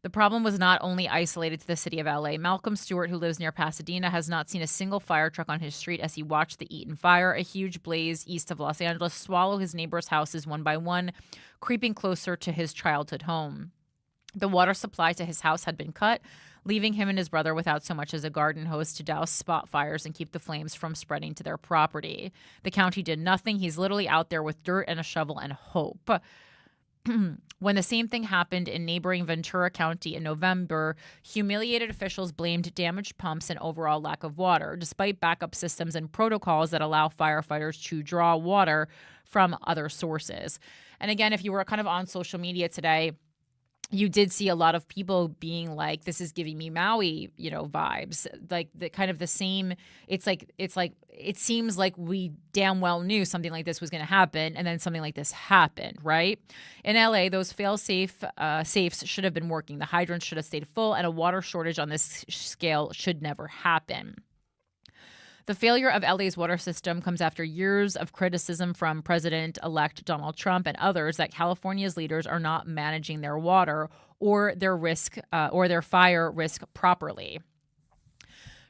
Speaker 2: The problem was not only isolated to the city of LA. Malcolm Stewart, who lives near Pasadena, has not seen a single fire truck on his street as he watched the Eaton fire, a huge blaze east of Los Angeles, swallow his neighbors' houses one by one, creeping closer to his childhood home. The water supply to his house had been cut, leaving him and his brother without so much as a garden hose to douse spot fires and keep the flames from spreading to their property. The county did nothing. He's literally out there with dirt and a shovel and hope. When the same thing happened in neighboring Ventura County in November, humiliated officials blamed damaged pumps and overall lack of water, despite backup systems and protocols that allow firefighters to draw water from other sources. And again, if you were kind of on social media today, you did see a lot of people being like, this is giving me Maui, vibes. Like the kind of the same, it's like it seems like we damn well knew something like this was going to happen, and then something like this happened, right? In LA, those fail-safe safes should have been working. The hydrants should have stayed full, and a water shortage on this scale should never happen. The failure of LA's water system comes after years of criticism from President-elect Donald Trump and others that California's leaders are not managing their water or their fire risk properly.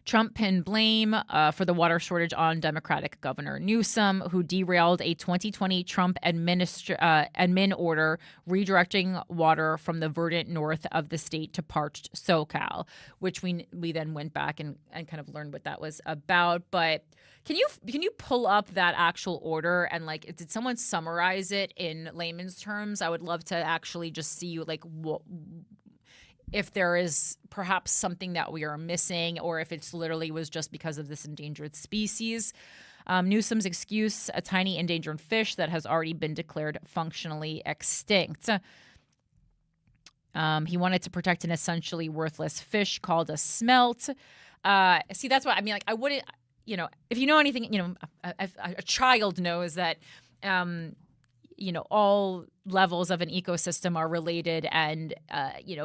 Speaker 2: Trump pinned blame for the water shortage on Democratic Governor Newsom, who derailed a 2020 Trump admin order redirecting water from the verdant north of the state to parched SoCal, which we then went back and kind of learned what that was about. But can you pull up that actual order and did someone summarize it in layman's terms? I would love to actually just see if there is perhaps something that we are missing, or if it's literally was just because of this endangered species. Newsom's excuse, a tiny endangered fish that has already been declared functionally extinct. He wanted to protect an essentially worthless fish called a smelt. See, that's what I mean. I wouldn't, if you know anything, a child knows that, all levels of an ecosystem are related, and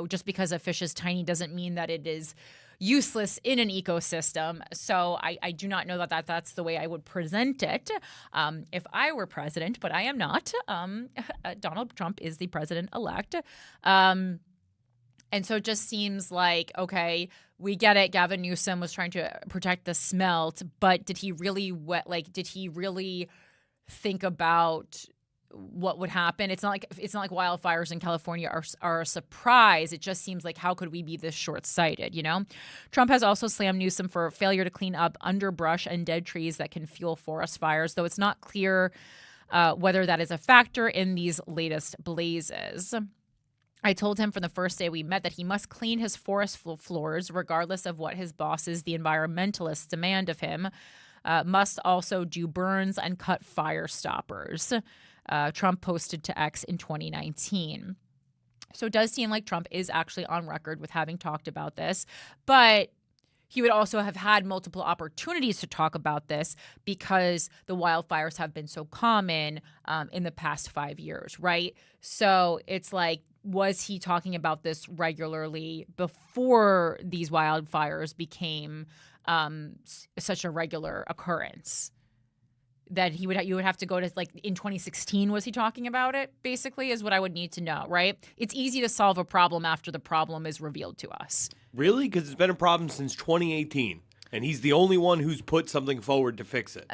Speaker 2: just because a fish is tiny doesn't mean that it is useless in an ecosystem. So I do not know that that's the way I would present it if I were president, but I am not. Donald Trump is the president-elect. And so it just seems like, okay, we get it. Gavin Newsom was trying to protect the smelt, but did he really think about what would happen? It's not like wildfires in California are a surprise. It just seems like, how could we be this short-sighted, Trump has also slammed Newsom for failure to clean up underbrush and dead trees that can fuel forest fires, though it's not clear whether that is a factor in these latest blazes. I told him from the first day we met that he must clean his forest floors regardless of what his bosses, the environmentalists, demand of him. Must also do burns and cut fire stoppers. Trump posted to X in 2019. So it does seem like Trump is actually on record with having talked about this, but he would also have had multiple opportunities to talk about this because the wildfires have been so common in the past 5 years, right? So it's like, was he talking about this regularly before these wildfires became such a regular occurrence? That you would have to go to in 2016, was he talking about it? Basically, is what I would need to know, right? It's easy to solve a problem after the problem is revealed to us.
Speaker 4: Really? Because it's been a problem since 2018. And he's the only one who's put something forward to fix it.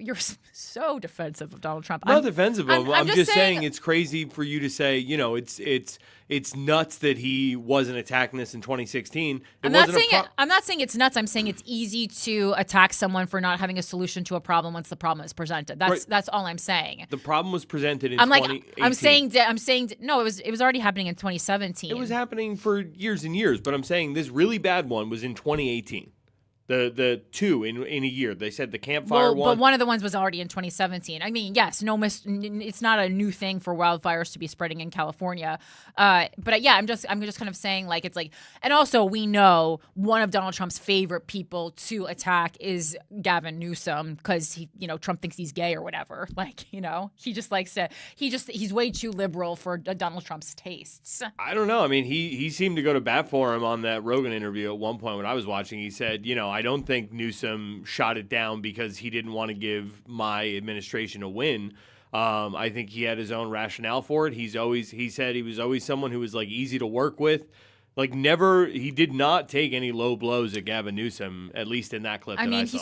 Speaker 2: You're so defensive of Donald Trump.
Speaker 4: I'm not defensive of him. I'm just saying it's crazy for you to say, it's nuts that he wasn't attacking this in 2016. I'm not
Speaker 2: saying it's nuts. I'm saying it's easy to attack someone for not having a solution to a problem once the problem is presented. That's all I'm saying.
Speaker 4: The problem was presented in 2018.
Speaker 2: I'm saying no, it was already happening in 2017.
Speaker 4: It was happening for years and years, but I'm saying this really bad one was in 2018. The two in a year. They said the campfire one.
Speaker 2: But one of the ones was already in 2017. I mean, yes, it's not a new thing for wildfires to be spreading in California. But yeah, I'm just kind of saying and also we know one of Donald Trump's favorite people to attack is Gavin Newsom because Trump thinks he's gay or whatever. He just likes to. He's way too liberal for Donald Trump's tastes.
Speaker 4: I don't know. I mean, he seemed to go to bat for him on that Rogan interview at one point when I was watching. He said, I don't think Newsom shot it down because he didn't want to give my administration a win. I think he had his own rationale for it. He said he was always someone who was easy to work with. He did not take any low blows at Gavin Newsom, at least in that clip that I saw.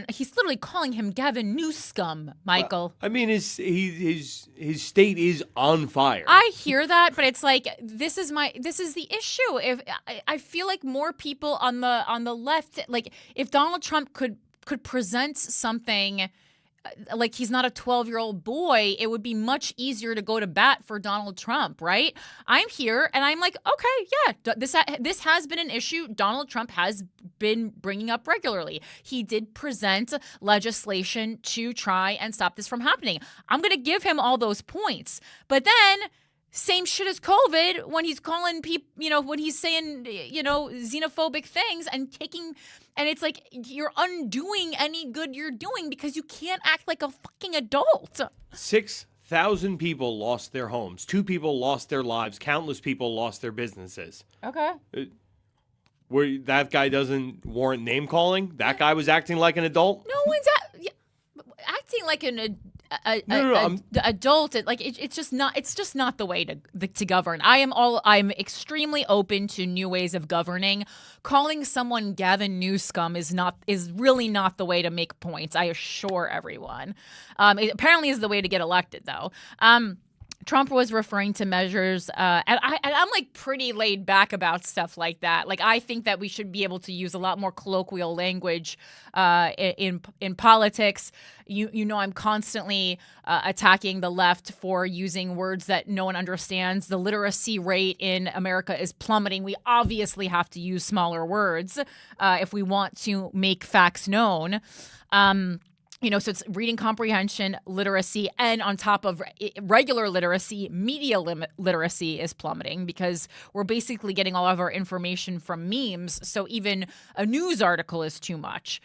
Speaker 2: He's literally calling him Gavin Newscum, Michael.
Speaker 4: I mean, his state is on fire.
Speaker 2: I hear that, but it's this is the issue. If I feel like more people on the left, if Donald Trump could present something he's not a 12-year-old boy, it would be much easier to go to bat for Donald Trump, right? I'm here and I'm okay, yeah, this has been an issue. Donald Trump has been bringing up regularly. He did present legislation to try and stop this from happening. I'm going to give him all those points. But then same shit as COVID when he's calling people, when he's saying, xenophobic things and it's like you're undoing any good you're doing because you can't act like a fucking adult.
Speaker 4: 6,000 people lost their homes. 2 people lost their lives. Countless people lost their businesses.
Speaker 2: Okay.
Speaker 4: Where that guy doesn't warrant name calling? That guy was acting like an adult?
Speaker 2: No one's acting like an
Speaker 4: No,
Speaker 2: adult. It's just not the way to govern. I'm extremely open to new ways of governing. Calling someone Gavin Newsom is really not the way to make points. I assure everyone. It apparently is the way to get elected, though. Trump was referring to measures, and I'm like pretty laid back about stuff like that. Like I think that we should be able to use a lot more colloquial language in politics. I'm constantly attacking the left for using words that no one understands. The literacy rate in America is plummeting. We obviously have to use smaller words if we want to make facts known. So it's reading comprehension, literacy, and on top of regular literacy, media literacy is plummeting because we're basically getting all of our information from memes. So even a news article is too much.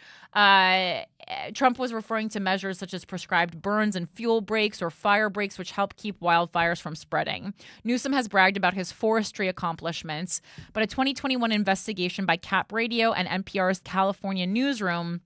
Speaker 2: Trump was referring to measures such as prescribed burns and fuel breaks or fire breaks, which help keep wildfires from spreading. Newsom has bragged about his forestry accomplishments, but a 2021 investigation by Cap Radio and NPR's California newsroom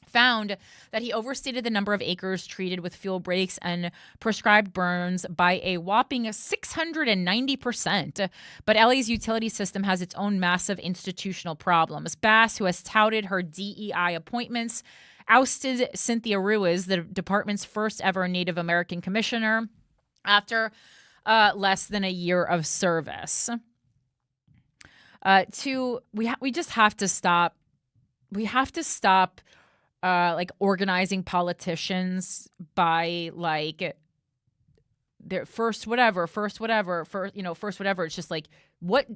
Speaker 2: found that he overstated the number of acres treated with fuel breaks and prescribed burns by a whopping 690%. But LA's utility system has its own massive institutional problems. Bass, who has touted her DEI appointments, ousted Cynthia Ruiz, the department's first ever Native American commissioner, after less than a year of service. We just have to stop. We have to stop organizing politicians by their first whatever. It's just like what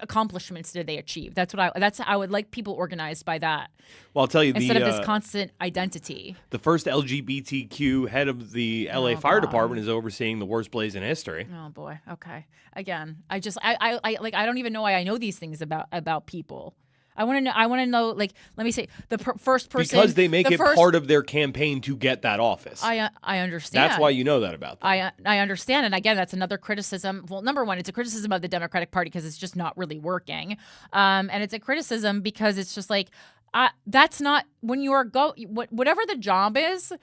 Speaker 2: accomplishments did they achieve? I would like people organized by that.
Speaker 4: Well, I'll tell you,
Speaker 2: instead of this constant identity.
Speaker 4: The first LGBTQ head of the LA Fire Department is overseeing the worst blaze in history.
Speaker 2: Oh boy. Okay. Again, I don't even know why I know these things about people. I want to know. Let me say the first person
Speaker 4: because they make it part of their campaign to get that office.
Speaker 2: I understand.
Speaker 4: That's why you know that about them.
Speaker 2: I understand, and again, that's another criticism. Well, number one, it's a criticism of the Democratic Party because it's just not really working, and it's a criticism because it's just like that's not when you are whatever the job is.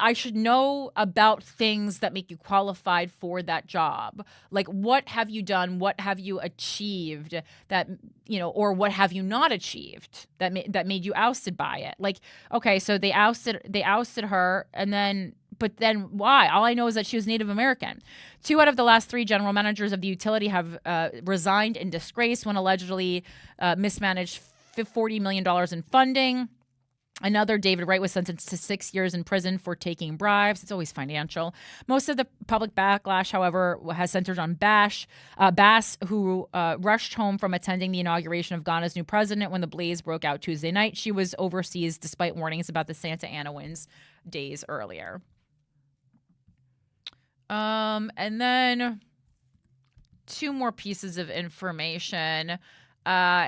Speaker 2: I should know about things that make you qualified for that job. Like, what have you done? What have you achieved that, or what have you not achieved that made you ousted by it? Like, okay, so they ousted her but then why? All I know is that she was Native American. 2 out of the last 3 general managers of the utility have resigned in disgrace when allegedly mismanaged $40 million in funding. Another, David Wright, was sentenced to 6 years in prison for taking bribes. It's always financial. Most of the public backlash, however, has centered on Bass, who rushed home from attending the inauguration of Ghana's new president when the blaze broke out Tuesday night. She was overseas despite warnings about the Santa Ana winds days earlier. And then 2 more pieces of information.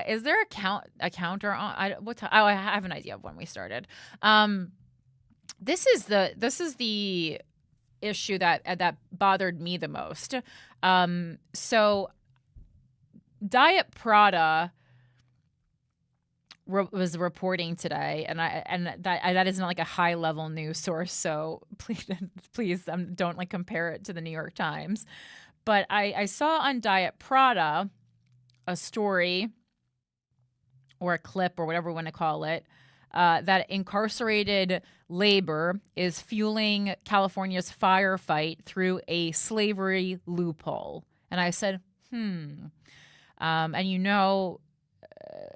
Speaker 2: Is there a counter on? I have an idea of when we started. This is the issue that bothered me the most. So, Diet Prada was reporting today, and that isn't like a high level news source. So please don't compare it to the New York Times. But I saw on Diet Prada a story or a clip or whatever we want to call it, that incarcerated labor is fueling California's firefight through a slavery loophole. And I said, and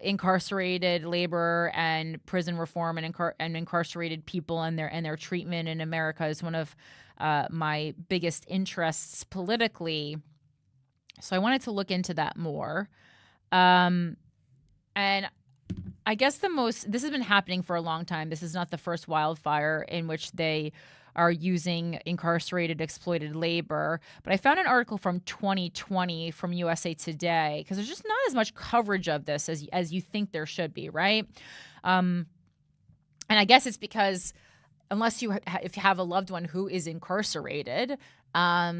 Speaker 2: incarcerated labor and prison reform and incarcerated people and their treatment in America is one of my biggest interests politically. So I wanted to look into that more. And I guess this has been happening for a long time. This is not the first wildfire in which they are using incarcerated, exploited labor. But I found an article from 2020 from USA Today, because there's just not as much coverage of this as you think there should be, right? And I guess it's because unless if you have a loved one who is incarcerated, a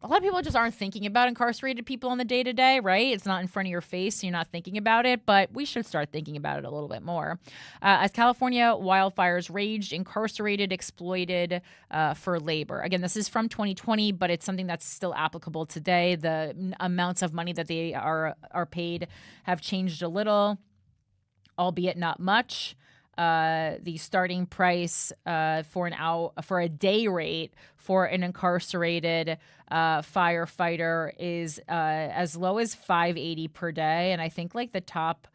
Speaker 2: lot of people just aren't thinking about incarcerated people on the day-to-day, right? It's not in front of your face, so you're not thinking about it, but we should start thinking about it a little bit more. As California wildfires raged, incarcerated, exploited for labor. Again, this is from 2020, but it's something that's still applicable today. The amounts of money that they are paid have changed a little, albeit not much. The starting price for a day rate for an incarcerated firefighter is as low as $5.80 per day, and I think like the top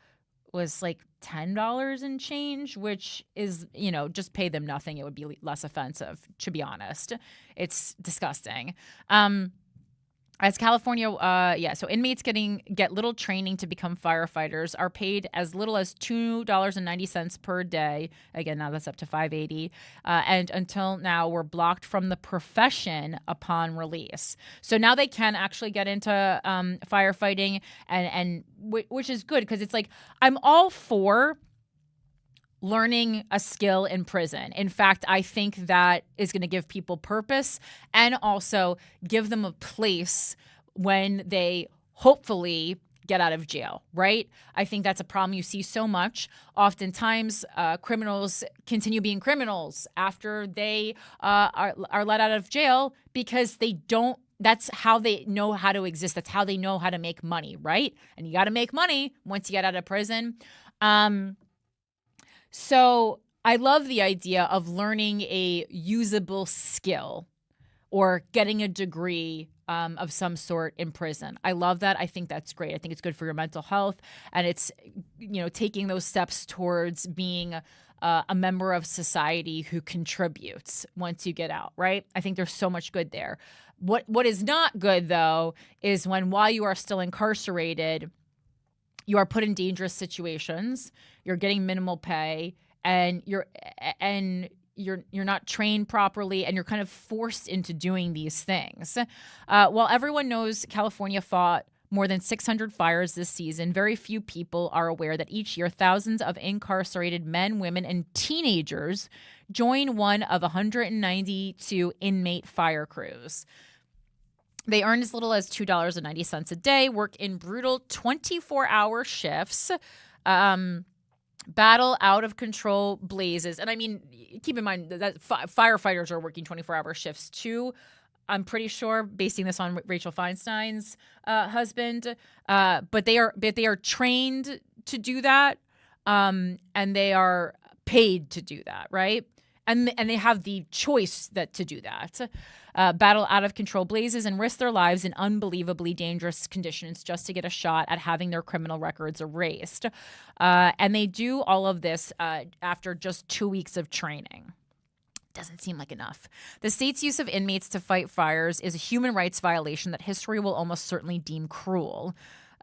Speaker 2: was like $10 and change, which is, just pay them nothing. It would be less offensive, to be honest. It's disgusting. As California, so inmates get little training to become firefighters are paid as little as $2.90 per day. Again, now that's up to $5.80. And until now, were blocked from the profession upon release. So now they can actually get into firefighting, and which is good, because it's like, I'm all for learning a skill in prison. In fact, I think that is going to give people purpose and also give them a place when they hopefully get out of jail, right? I think that's a problem you see so much. Oftentimes, criminals continue being criminals after they are let out of jail because they don't. That's how they know how to exist. That's how they know how to make money, right? And you got to make money once you get out of prison. So I love the idea of learning a usable skill or getting a degree of some sort in prison. I love that. I think that's great. I think it's good for your mental health, and it's, taking those steps towards being a member of society who contributes once you get out, right? I think there's so much good there. What is not good, though, is while you are still incarcerated, you are put in dangerous situations, you're getting minimal pay, and you're not trained properly, and you're kind of forced into doing these things. While everyone knows California fought more than 600 fires this season, very few people are aware that each year thousands of incarcerated men, women, and teenagers join one of 192 inmate fire crews. They earn as little as $2.90 a day, work in brutal 24-hour shifts, battle out-of-control blazes. And I mean, keep in mind that firefighters are working 24-hour shifts too. I'm pretty sure, basing this on Rachel Feinstein's husband, but they are trained to do that, and they are paid to do that, right? And they have the choice to do that. Battle out of control blazes and risk their lives in unbelievably dangerous conditions just to get a shot at having their criminal records erased. And they do all of this after just 2 weeks of training. Doesn't seem like enough. The state's use of inmates to fight fires is a human rights violation that history will almost certainly deem cruel.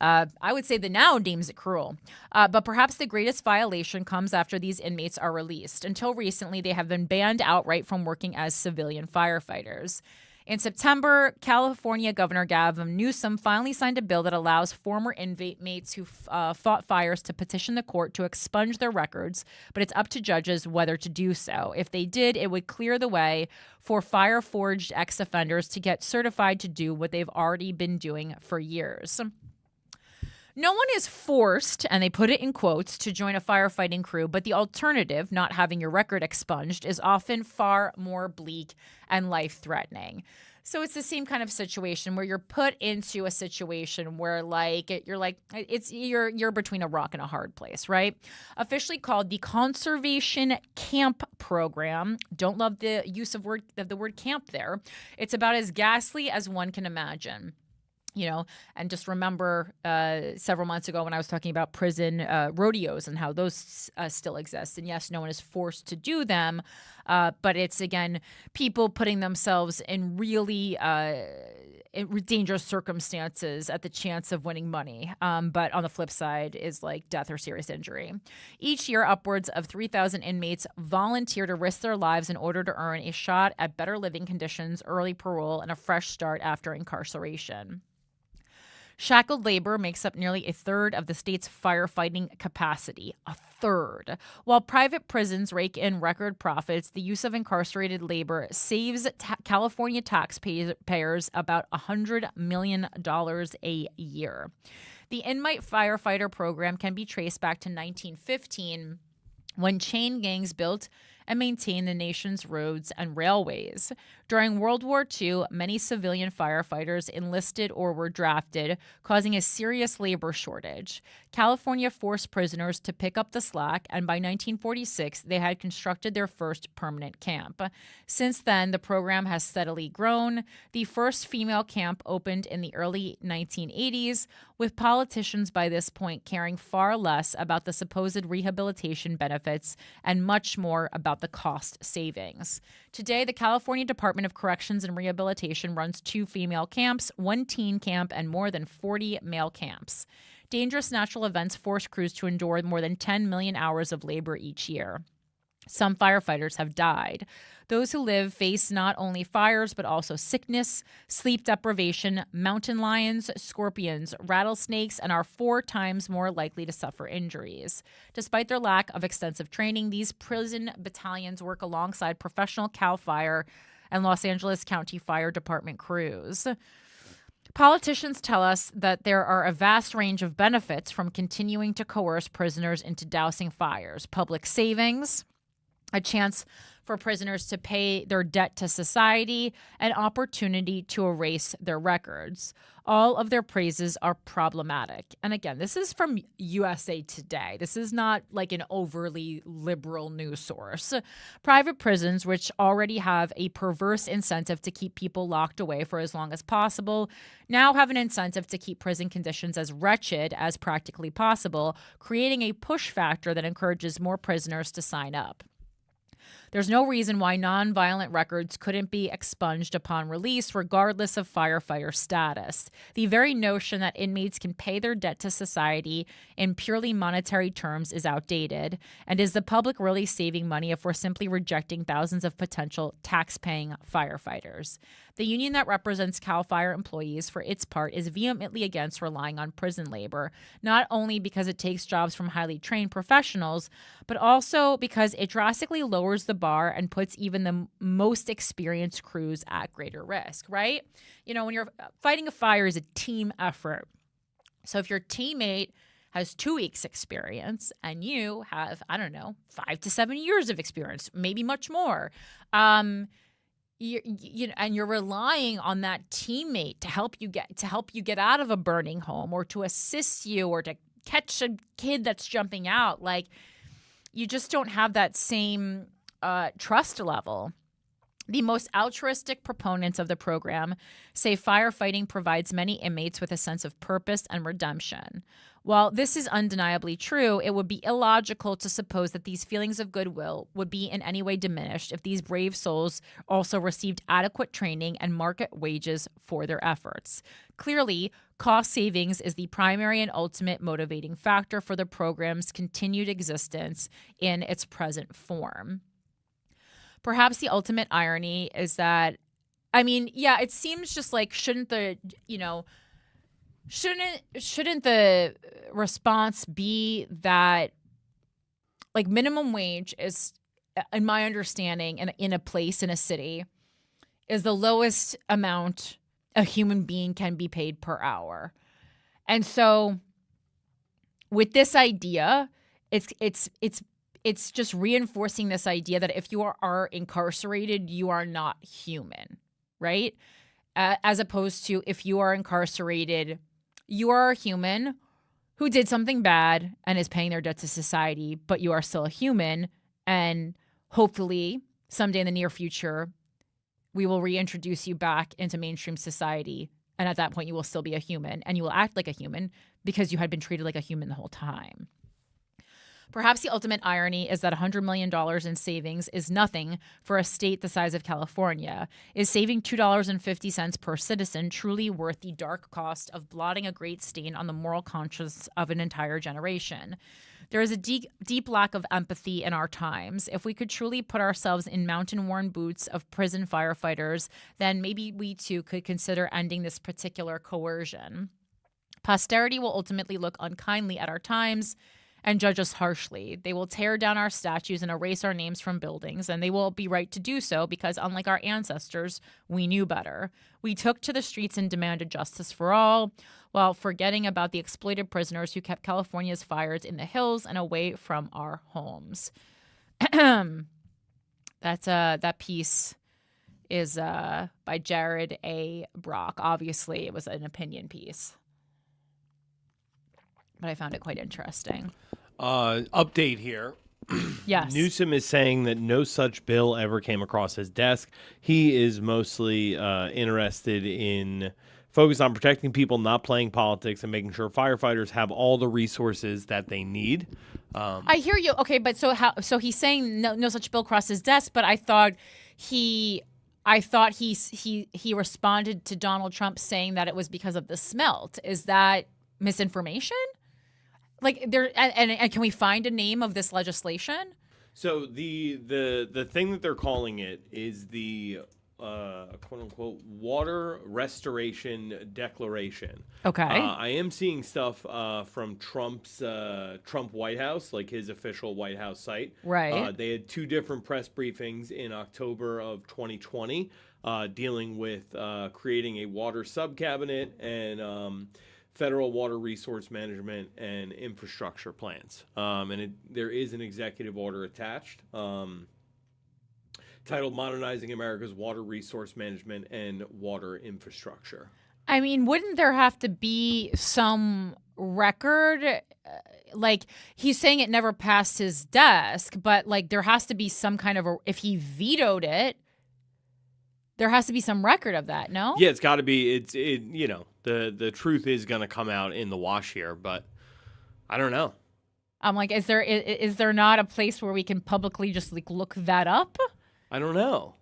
Speaker 2: I would say the now deems it cruel. But perhaps the greatest violation comes after these inmates are released. Until recently, they have been banned outright from working as civilian firefighters. In September, California Governor Gavin Newsom finally signed a bill that allows former inmates who fought fires to petition the court to expunge their records, but it's up to judges whether to do so. If they did, it would clear the way for fire-forged ex-offenders to get certified to do what they've already been doing for years. No one is forced, and they put it in quotes, to join a firefighting crew, but the alternative, not having your record expunged, is often far more bleak and life-threatening. So it's the same kind of situation where you're put into a situation where you're between a rock and a hard place, right? Officially called the Conservation Camp Program. Don't love the use of the word camp there. It's about as ghastly as one can imagine. And just remember several months ago when I was talking about prison rodeos and how those still exist. And yes, no one is forced to do them, but it's, again, people putting themselves in really dangerous circumstances at the chance of winning money. But on the flip side is like death or serious injury. Each year, upwards of 3,000 inmates volunteer to risk their lives in order to earn a shot at better living conditions, early parole, and a fresh start after incarceration. Shackled labor makes up nearly a third of the state's firefighting capacity. A third. While private prisons rake in record profits, the use of incarcerated labor saves California taxpayers about $100 million a year. The inmate firefighter program can be traced back to 1915, when chain gangs built and maintained the nation's roads and railways. During World War II, many civilian firefighters enlisted or were drafted, causing a serious labor shortage. California forced prisoners to pick up the slack, and by 1946, they had constructed their first permanent camp. Since then, the program has steadily grown. The first female camp opened in the early 1980s, with politicians by this point caring far less about the supposed rehabilitation benefits and much more about the cost savings. Today, the California Department of Corrections and Rehabilitation runs 2 female camps, 1 teen camp, and more than 40 male camps. Dangerous natural events force crews to endure more than 10 million hours of labor each year. Some firefighters have died. Those who live face not only fires, but also sickness, sleep deprivation, mountain lions, scorpions, rattlesnakes, and are 4 times more likely to suffer injuries. Despite their lack of extensive training, these prison battalions work alongside professional CAL FIRE and Los Angeles County Fire Department crews. Politicians tell us that there are a vast range of benefits from continuing to coerce prisoners into dousing fires: public savings, a chance for prisoners to pay their debt to society, an opportunity to erase their records. All of their praises are problematic. And again, this is from USA Today. This is not like an overly liberal news source. Private prisons, which already have a perverse incentive to keep people locked away for as long as possible, now have an incentive to keep prison conditions as wretched as practically possible, creating a push factor that encourages more prisoners to sign up. There's no reason why nonviolent records couldn't be expunged upon release, regardless of firefighter status. The very notion that inmates can pay their debt to society in purely monetary terms is outdated. And is the public really saving money if we're simply rejecting thousands of potential tax-paying firefighters? The union that represents CAL FIRE employees, for its part, is vehemently against relying on prison labor, not only because it takes jobs from highly trained professionals, but also because it drastically lowers the bar and puts even the most experienced crews at greater risk, right? When you're fighting a fire is a team effort. So if your teammate has 2 weeks experience and you have, 5 to 7 years of experience, maybe much more, and you're relying on that teammate to help you get out of a burning home, or to assist you, or to catch a kid that's jumping out, like, you just don't have that same trust level. The most altruistic proponents of the program say firefighting provides many inmates with a sense of purpose and redemption. While this is undeniably true, it would be illogical to suppose that these feelings of goodwill would be in any way diminished if these brave souls also received adequate training and market wages for their efforts. Clearly, cost savings is the primary and ultimate motivating factor for the program's continued existence in its present form. Perhaps the ultimate irony is that, it seems just like shouldn't the response be that, like, minimum wage is, in my understanding, in a city, is the lowest amount a human being can be paid per hour. And so with this idea, it's just reinforcing this idea that if you are incarcerated, you are not human, right? As opposed to, if you are incarcerated, you are a human who did something bad and is paying their debt to society, but you are still a human. And hopefully someday in the near future, we will reintroduce you back into mainstream society And at that point, you will still be a human and you will act like a human because you had been treated like a human the whole time. Perhaps the ultimate irony is that $100 million in savings is nothing for a state the size of California. Is saving $2.50 per citizen truly worth the dark cost of blotting a great stain on the moral conscience of an entire generation? There is a deep lack of empathy in our times. If we could truly put ourselves in mountain-worn boots of prison firefighters, then maybe we too could consider ending this particular coercion. Posterity will ultimately look unkindly at our times and judge us harshly. They will tear down our statues and erase our names from buildings, and they will be right to do so because, unlike our ancestors, we knew better. We took to the streets and demanded justice for all, while forgetting about the exploited prisoners who kept California's fires in the hills and away from our homes. That piece is by Jared A. Brock. Obviously, it was an opinion piece, but I found it quite interesting.
Speaker 4: Update here.
Speaker 2: Yes.
Speaker 4: Newsom is saying that no such bill ever came across his desk. He is mostly interested in focus on protecting people, not playing politics, and making sure firefighters have all the resources that they need.
Speaker 2: I hear you. Okay, but so he's saying no such bill crossed his desk, but I thought he responded to Donald Trump saying that it was because of the smelt. Is that misinformation? Like there and can we find a name of this legislation?
Speaker 4: So the thing that they're calling it is the quote unquote water restoration declaration.
Speaker 2: Okay.
Speaker 4: I am seeing stuff from Trump's Trump White House, like his official White House site.
Speaker 2: Right.
Speaker 4: They had two different press briefings in October of 2020 dealing with creating a water sub-cabinet and federal water resource management and infrastructure plans. There is an executive order attached titled Modernizing America's Water Resource Management and Water Infrastructure.
Speaker 2: I mean, wouldn't there have to be some record? Like, he's saying it never passed his desk, but like there has to be some kind of if he vetoed it, there has to be some record of that, no?
Speaker 4: Yeah, it's got to be. The truth is going to come out in the wash here, but I don't know.
Speaker 2: I'm like, is there not a place where we can publicly just like look that up?
Speaker 4: I don't know.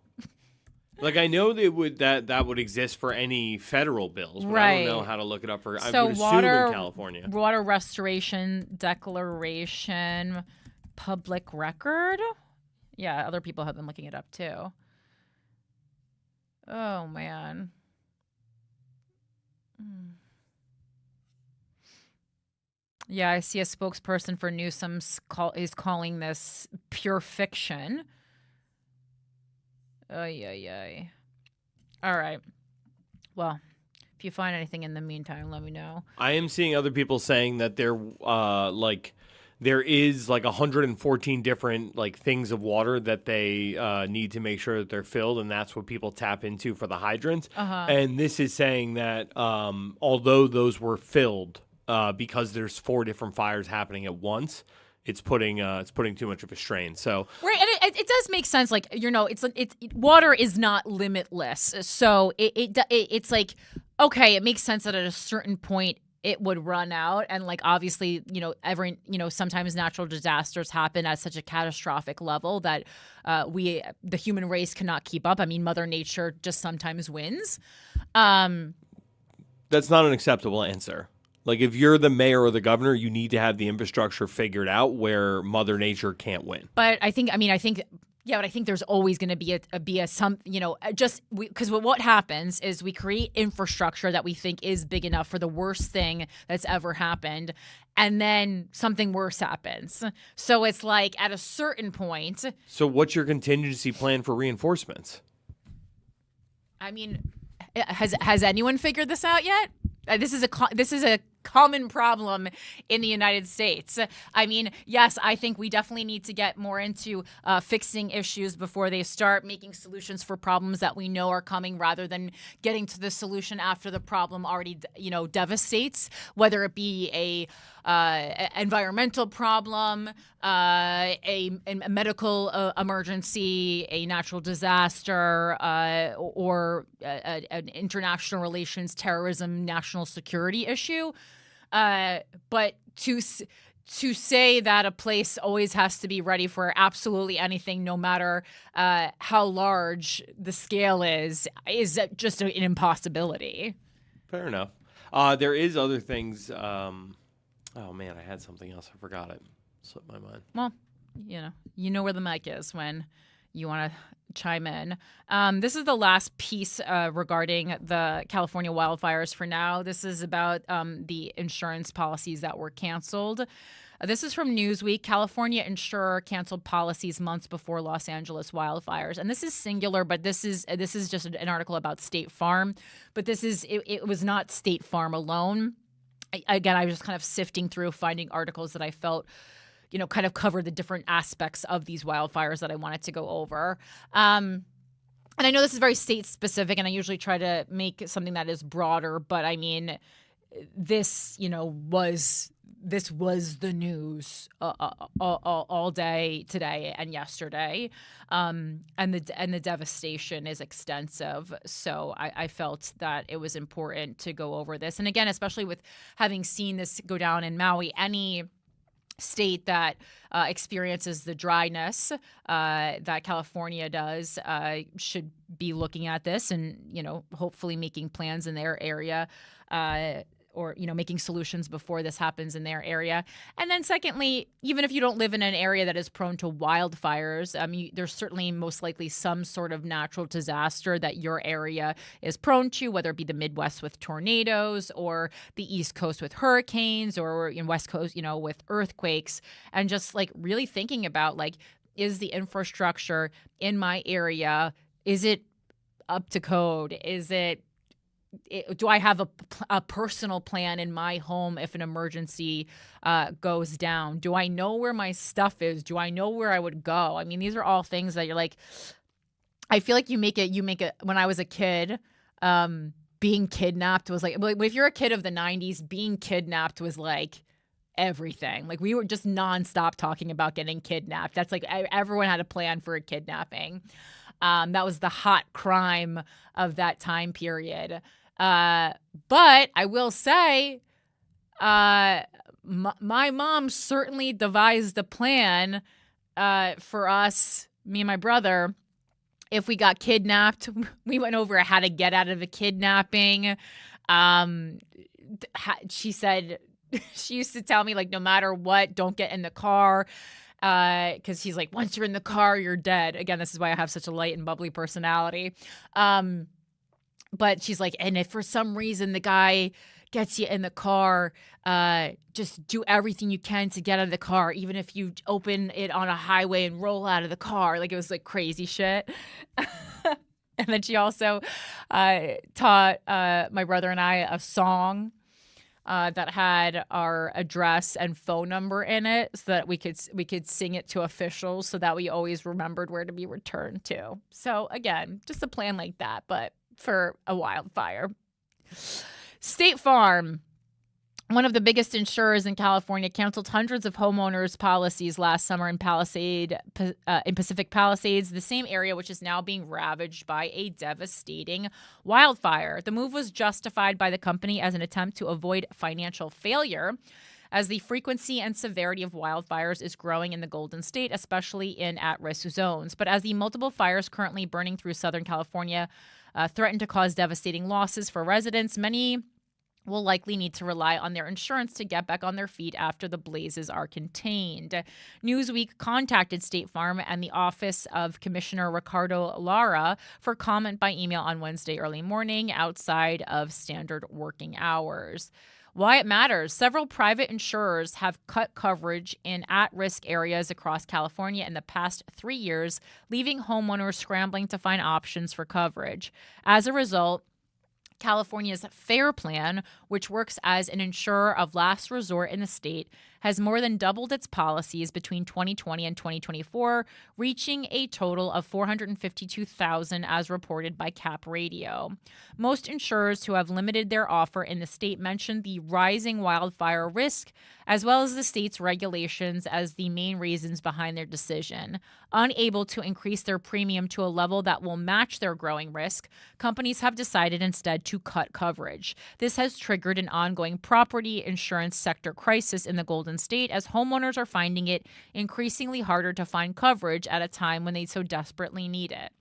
Speaker 4: Like, I know that would exist for any federal bills, but I don't know how to look it up for. I would assume in California.
Speaker 2: Water restoration declaration, public record. Yeah, other people have been looking it up too. Oh man. Yeah, I see a spokesperson for Newsom is calling this pure fiction. Ay. All right. Well, if you find anything in the meantime, let me know.
Speaker 4: I am seeing other people saying that there is like 114 different like things of water that they need to make sure that they're filled, and that's what people tap into for the hydrants. And this is saying that although those were filled because there's 4 different fires happening at once, it's putting too much of a strain. So
Speaker 2: right, and it does make sense. Like water is not limitless. So it's like okay, it makes sense that at a certain point it would run out, and like obviously sometimes natural disasters happen at such a catastrophic level that the human race cannot keep up. I mean, Mother Nature just sometimes wins.
Speaker 4: That's not an acceptable answer. Like, if you're the mayor or the governor, you need to have the infrastructure figured out where Mother Nature can't win.
Speaker 2: But I think there's always going to be because what happens is we create infrastructure that we think is big enough for the worst thing that's ever happened, and then something worse happens. So it's like at a certain point.
Speaker 4: So what's your contingency plan for reinforcements?
Speaker 2: I mean, has anyone figured this out yet? This is a common problem in the United States. I mean, yes, I think we definitely need to get more into fixing issues before they start making solutions for problems that we know are coming, rather than getting to the solution after the problem already, devastates, whether it be a environmental problem, a medical emergency, a natural disaster, or an international relations, terrorism, national security issue. But to say that a place always has to be ready for absolutely anything, no matter how large the scale is just an impossibility.
Speaker 4: Fair enough. There is other things. Oh man, I had something else. I forgot it. Slipped my mind.
Speaker 2: Well, you know where the mic is when you want to chime in. This is the last piece regarding the California wildfires for now. This is about the insurance policies that were canceled. This is from Newsweek. California insurer canceled policies months before Los Angeles wildfires. And this is singular, but this is just an article about State Farm. But it was not State Farm alone. Again, I was just kind of sifting through, finding articles that I felt kind of cover the different aspects of these wildfires that I wanted to go over. And I know this is very state specific, and I usually try to make something that is broader, but I mean, this was the news all day today and yesterday, and the devastation is extensive. So I felt that it was important to go over this, and again, especially with having seen this go down in Maui, any state that experiences the dryness that California does should be looking at this and hopefully making plans in their area. Or making solutions before this happens in their area. And then secondly, even if you don't live in an area that is prone to wildfires, there's certainly most likely some sort of natural disaster that your area is prone to, whether it be the Midwest with tornadoes or the East Coast with hurricanes or in West Coast, with earthquakes. And just like really thinking about is the infrastructure in my area, is it up to code? Do I have a personal plan in my home if an emergency goes down? Do I know where my stuff is? Do I know where I would go? I mean, these are all things that you're like, I feel like you make it. When I was a kid, being kidnapped was like, if you're a kid of the 90s, being kidnapped was like everything. Like we were just nonstop talking about getting kidnapped. That's like everyone had a plan for a kidnapping. That was the hot crime of that time period. But I will say, my mom certainly devised a plan for us, me and my brother. If we got kidnapped, we went over how to get out of a kidnapping. She said, she used to tell me, no matter what, don't get in the car. Because he's like, once you're in the car, you're dead. Again, this is why I have such a light and bubbly personality. But she's like, and if for some reason the guy gets you in the car, just do everything you can to get out of the car, even if you open it on a highway and roll out of the car. Like it was like crazy shit. And then she also taught my brother and I a song that had our address and phone number in it, so that we could sing it to officials, so that we always remembered where to be returned to. So again, just a plan like that, but for a wildfire. State Farm, one of the biggest insurers in California, canceled hundreds of homeowners' policies last summer in Pacific Palisades, the same area which is now being ravaged by a devastating wildfire. The move was justified by the company as an attempt to avoid financial failure, as the frequency and severity of wildfires is growing in the Golden State, especially in at-risk zones. But as the multiple fires currently burning through Southern California threaten to cause devastating losses for residents, many will likely need to rely on their insurance to get back on their feet after the blazes are contained. Newsweek contacted State Farm and the office of Commissioner Ricardo Lara for comment by email on Wednesday early morning outside of standard working hours. Why it matters. Several private insurers have cut coverage in at-risk areas across California in the past 3 years, leaving homeowners scrambling to find options for coverage. As a result, California's FAIR plan, which works as an insurer of last resort in the state, has more than doubled its policies between 2020 and 2024, reaching a total of 452,000 as reported by Cap Radio. Most insurers who have limited their offer in the state mentioned the rising wildfire risk as well as the state's regulations as the main reasons behind their decision. Unable to increase their premium to a level that will match their growing risk, companies have decided instead to cut coverage. This has triggered an ongoing property insurance sector crisis in the Golden State as homeowners are finding it increasingly harder to find coverage at a time when they so desperately need it.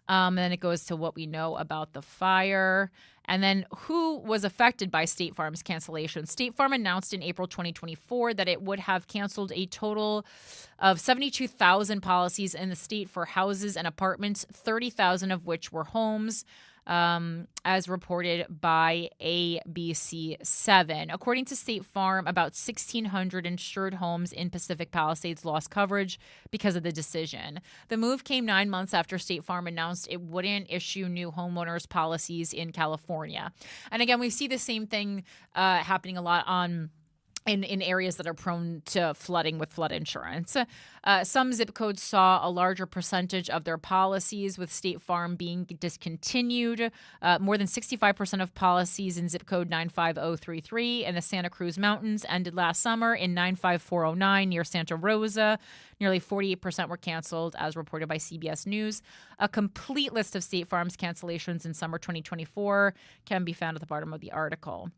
Speaker 2: And then it goes to what we know about the fire. And then who was affected by State Farm's cancellation. State Farm announced in April 2024 that it would have canceled a total of 72,000 policies in the state for houses and apartments, 30,000 of which were homes. As reported by ABC7. According to State Farm, about 1,600 insured homes in Pacific Palisades lost coverage because of the decision. The move came 9 months after State Farm announced it wouldn't issue new homeowners policies in California. And again, we see the same thing happening a lot in areas that are prone to flooding with flood insurance. Some zip codes saw a larger percentage of their policies with State Farm being discontinued. More than 65% of policies in zip code 95033 in the Santa Cruz Mountains ended last summer. In 95409 near Santa Rosa, nearly 48% were canceled, as reported by CBS News. A complete list of State Farm's cancellations in summer 2024 can be found at the bottom of the article.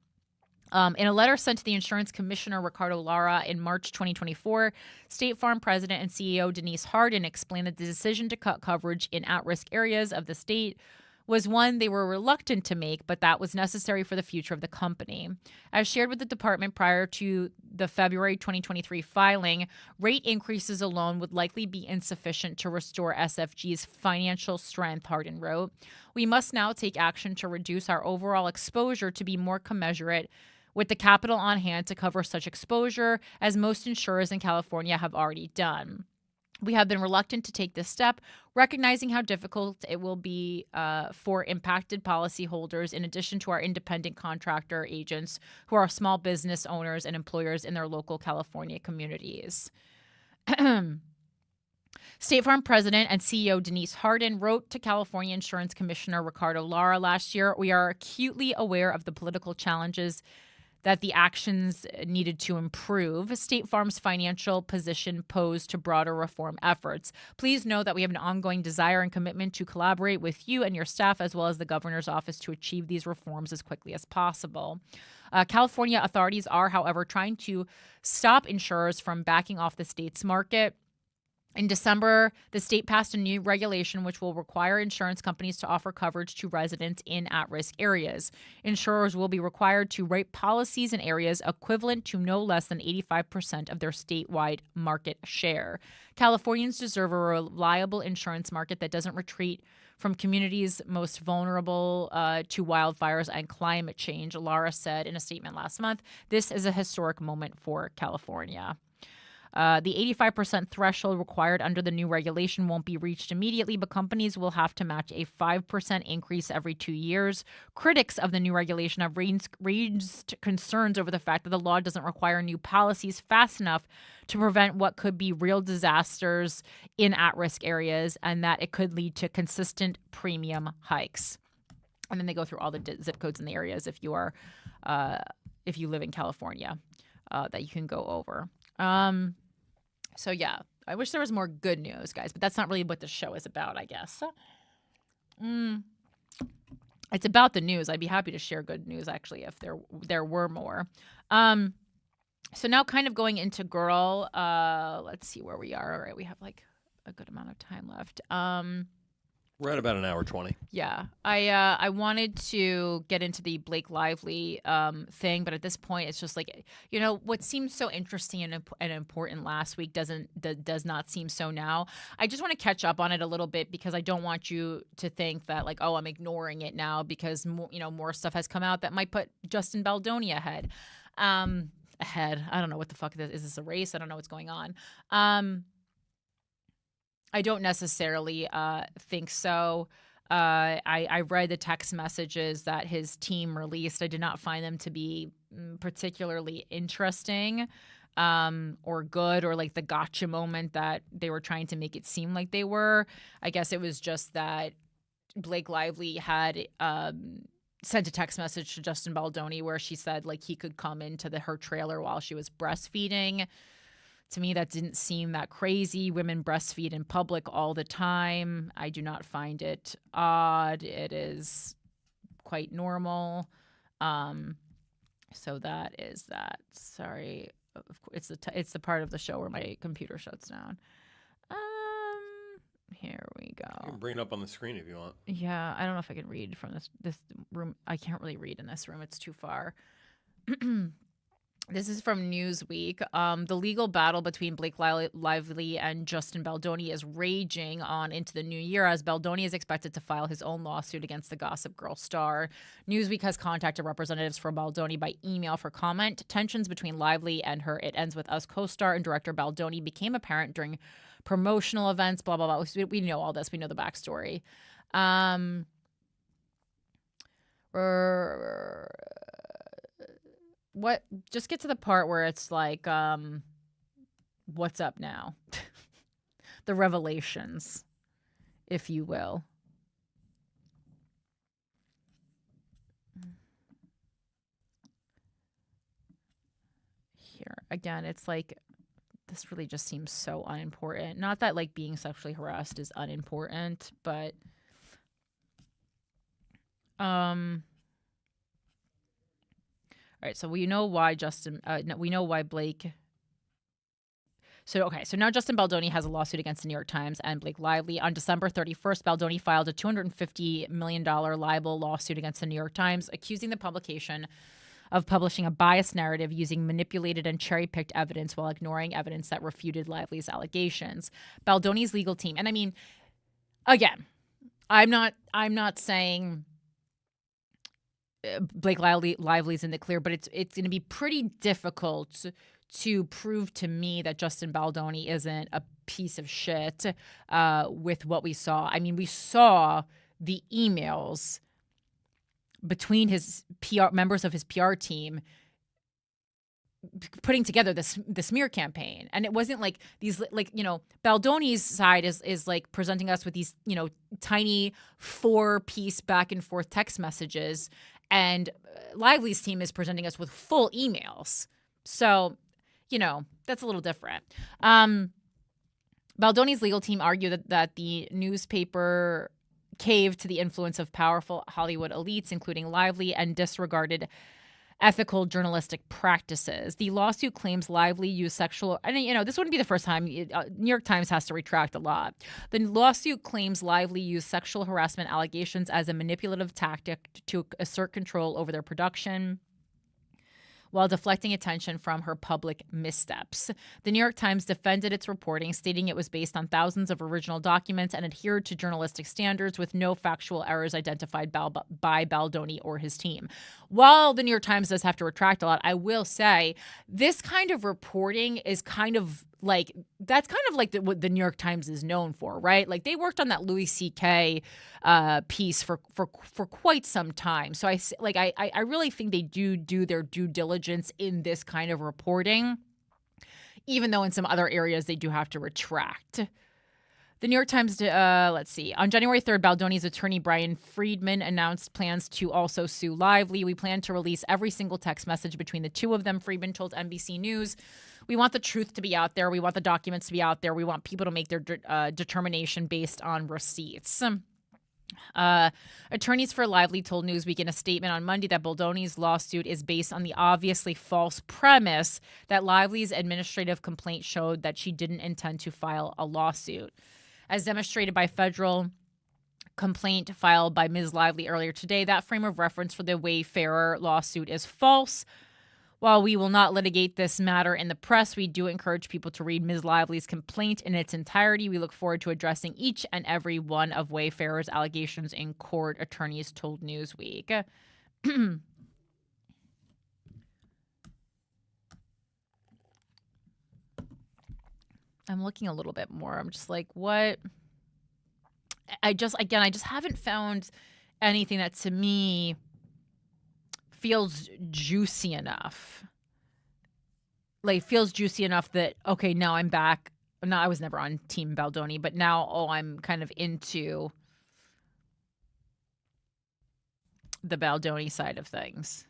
Speaker 2: In a letter sent to the insurance commissioner, Ricardo Lara, in March 2024, State Farm president and CEO Denise Hardin explained that the decision to cut coverage in at-risk areas of the state was one they were reluctant to make, but that was necessary for the future of the company. As shared with the department prior to the February 2023 filing, rate increases alone would likely be insufficient to restore SFG's financial strength, Hardin wrote. We must now take action to reduce our overall exposure to be more commensurate with the capital on hand to cover such exposure, as most insurers in California have already done. We have been reluctant to take this step, recognizing how difficult it will be for impacted policyholders, in addition to our independent contractor agents who are small business owners and employers in their local California communities. State Farm President and CEO Denise Hardin wrote to California Insurance Commissioner Ricardo Lara last year, "We are acutely aware of the political challenges that the actions needed to improve State Farm's financial position posed to broader reform efforts. Please know that we have an ongoing desire and commitment to collaborate with you and your staff as well as the governor's office to achieve these reforms as quickly as possible." California authorities are, however, trying to stop insurers from backing off the state's market. In December, the state passed a new regulation which will require insurance companies to offer coverage to residents in at-risk areas. Insurers will be required to write policies in areas equivalent to no less than 85% of their statewide market share. Californians deserve a reliable insurance market that doesn't retreat from communities most vulnerable to wildfires and climate change, Lara said in a statement last month. This is a historic moment for California. The 85% threshold required under the new regulation won't be reached immediately, but companies will have to match a 5% increase every 2 years. Critics of the new regulation have raised concerns over the fact that the law doesn't require new policies fast enough to prevent what could be real disasters in at-risk areas, and that it could lead to consistent premium hikes. And then they go through all the zip codes in the areas if you live in California that you can go over. So yeah, I wish there was more good news, guys, but that's not really what the show is about, I guess. It's about the news. I'd be happy to share good news, actually, if there were more. So now kind of going into girl, let's see where we are. All right, we have like a good amount of time left.
Speaker 4: We're at about an hour 20.
Speaker 2: Yeah. I wanted to get into the Blake Lively thing, but at this point it's just like, what seemed so interesting and important last week does not seem so now. I just want to catch up on it a little bit because I don't want you to think that like, oh, I'm ignoring it now because more stuff has come out that might put Justin Baldoni ahead. I don't know what the fuck is this, a race? I don't know what's going on. I don't necessarily think so. I read the text messages that his team released. I did not find them to be particularly interesting or good, or like the gotcha moment that they were trying to make it seem like they were. I guess it was just that Blake Lively had sent a text message to Justin Baldoni where she said like he could come into her trailer while she was breastfeeding. To me, that didn't seem that crazy. Women breastfeed in public all the time. I do not find it odd. It is quite normal. So that is that. Sorry, it's the part of the show where my computer shuts down. Here we go.
Speaker 4: You can bring it up on the screen if you want.
Speaker 2: Yeah, I don't know if I can read from this room. I can't really read in this room. It's too far. This is from Newsweek. The legal battle between Blake Lively and Justin Baldoni is raging on into the new year as Baldoni is expected to file his own lawsuit against the Gossip Girl star. Newsweek has contacted representatives from Baldoni by email for comment. Tensions between Lively and her It Ends With Us co-star and director Baldoni became apparent during promotional events, blah, blah, blah. We know all this. We know the backstory. Just get to the part where it's like, what's up now? The revelations, if you will. Here, again, it's like, this really just seems so unimportant. Not that like being sexually harassed is unimportant, but all right, so we know why Blake. So now Justin Baldoni has a lawsuit against the New York Times and Blake Lively. On December 31st, Baldoni filed a $250 million libel lawsuit against the New York Times, accusing the publication of publishing a biased narrative using manipulated and cherry-picked evidence while ignoring evidence that refuted Lively's allegations. Baldoni's legal team, and I mean, again, I'm not saying Blake Lively's in the clear, but it's going to be pretty difficult to prove to me that Justin Baldoni isn't a piece of shit with what we saw. I mean, we saw the emails between his members of his PR team putting together the smear campaign. And it wasn't like these, like, Baldoni's side is like presenting us with these, tiny 4-piece back and forth text messages. And Lively's team is presenting us with full emails. So, that's a little different. Baldoni's legal team argued that the newspaper caved to the influence of powerful Hollywood elites, including Lively, and disregarded ethical journalistic practices. The lawsuit claims Lively used sexual, and this wouldn't be the first time. New York Times has to retract a lot. The lawsuit claims Lively used sexual harassment allegations as a manipulative tactic to assert control over their production, while deflecting attention from her public missteps. The New York Times defended its reporting, stating it was based on thousands of original documents and adhered to journalistic standards with no factual errors identified by Baldoni or his team. While the New York Times does have to retract a lot, I will say this kind of reporting is kind of like, that's kind of like what the New York Times is known for, right? Like, they worked on that Louis C.K. Piece for quite some time. So I really think they do their due diligence in this kind of reporting, even though in some other areas they do have to retract. The New York Times, let's see. On January 3rd, Baldoni's attorney, Brian Friedman, announced plans to also sue Lively. We plan to release every single text message between the two of them, Friedman told NBC News. We want the truth to be out there. We want the documents to be out there. We want people to make their determination based on receipts. Attorneys for Lively told Newsweek in a statement on Monday that Baldoni's lawsuit is based on the obviously false premise that Lively's administrative complaint showed that she didn't intend to file a lawsuit. As demonstrated by federal complaint filed by Ms. Lively earlier today, that frame of reference for the Wayfarer lawsuit is false. While we will not litigate this matter in the press, we do encourage people to read Ms. Lively's complaint in its entirety. We look forward to addressing each and every one of Wayfarer's allegations in court, attorneys told Newsweek. I'm looking a little bit more. I'm just like, what? I just haven't found anything that to me feels juicy enough. Like feels juicy enough that, okay, now I'm back. No, I was never on Team Baldoni, but now, I'm kind of into the Baldoni side of things.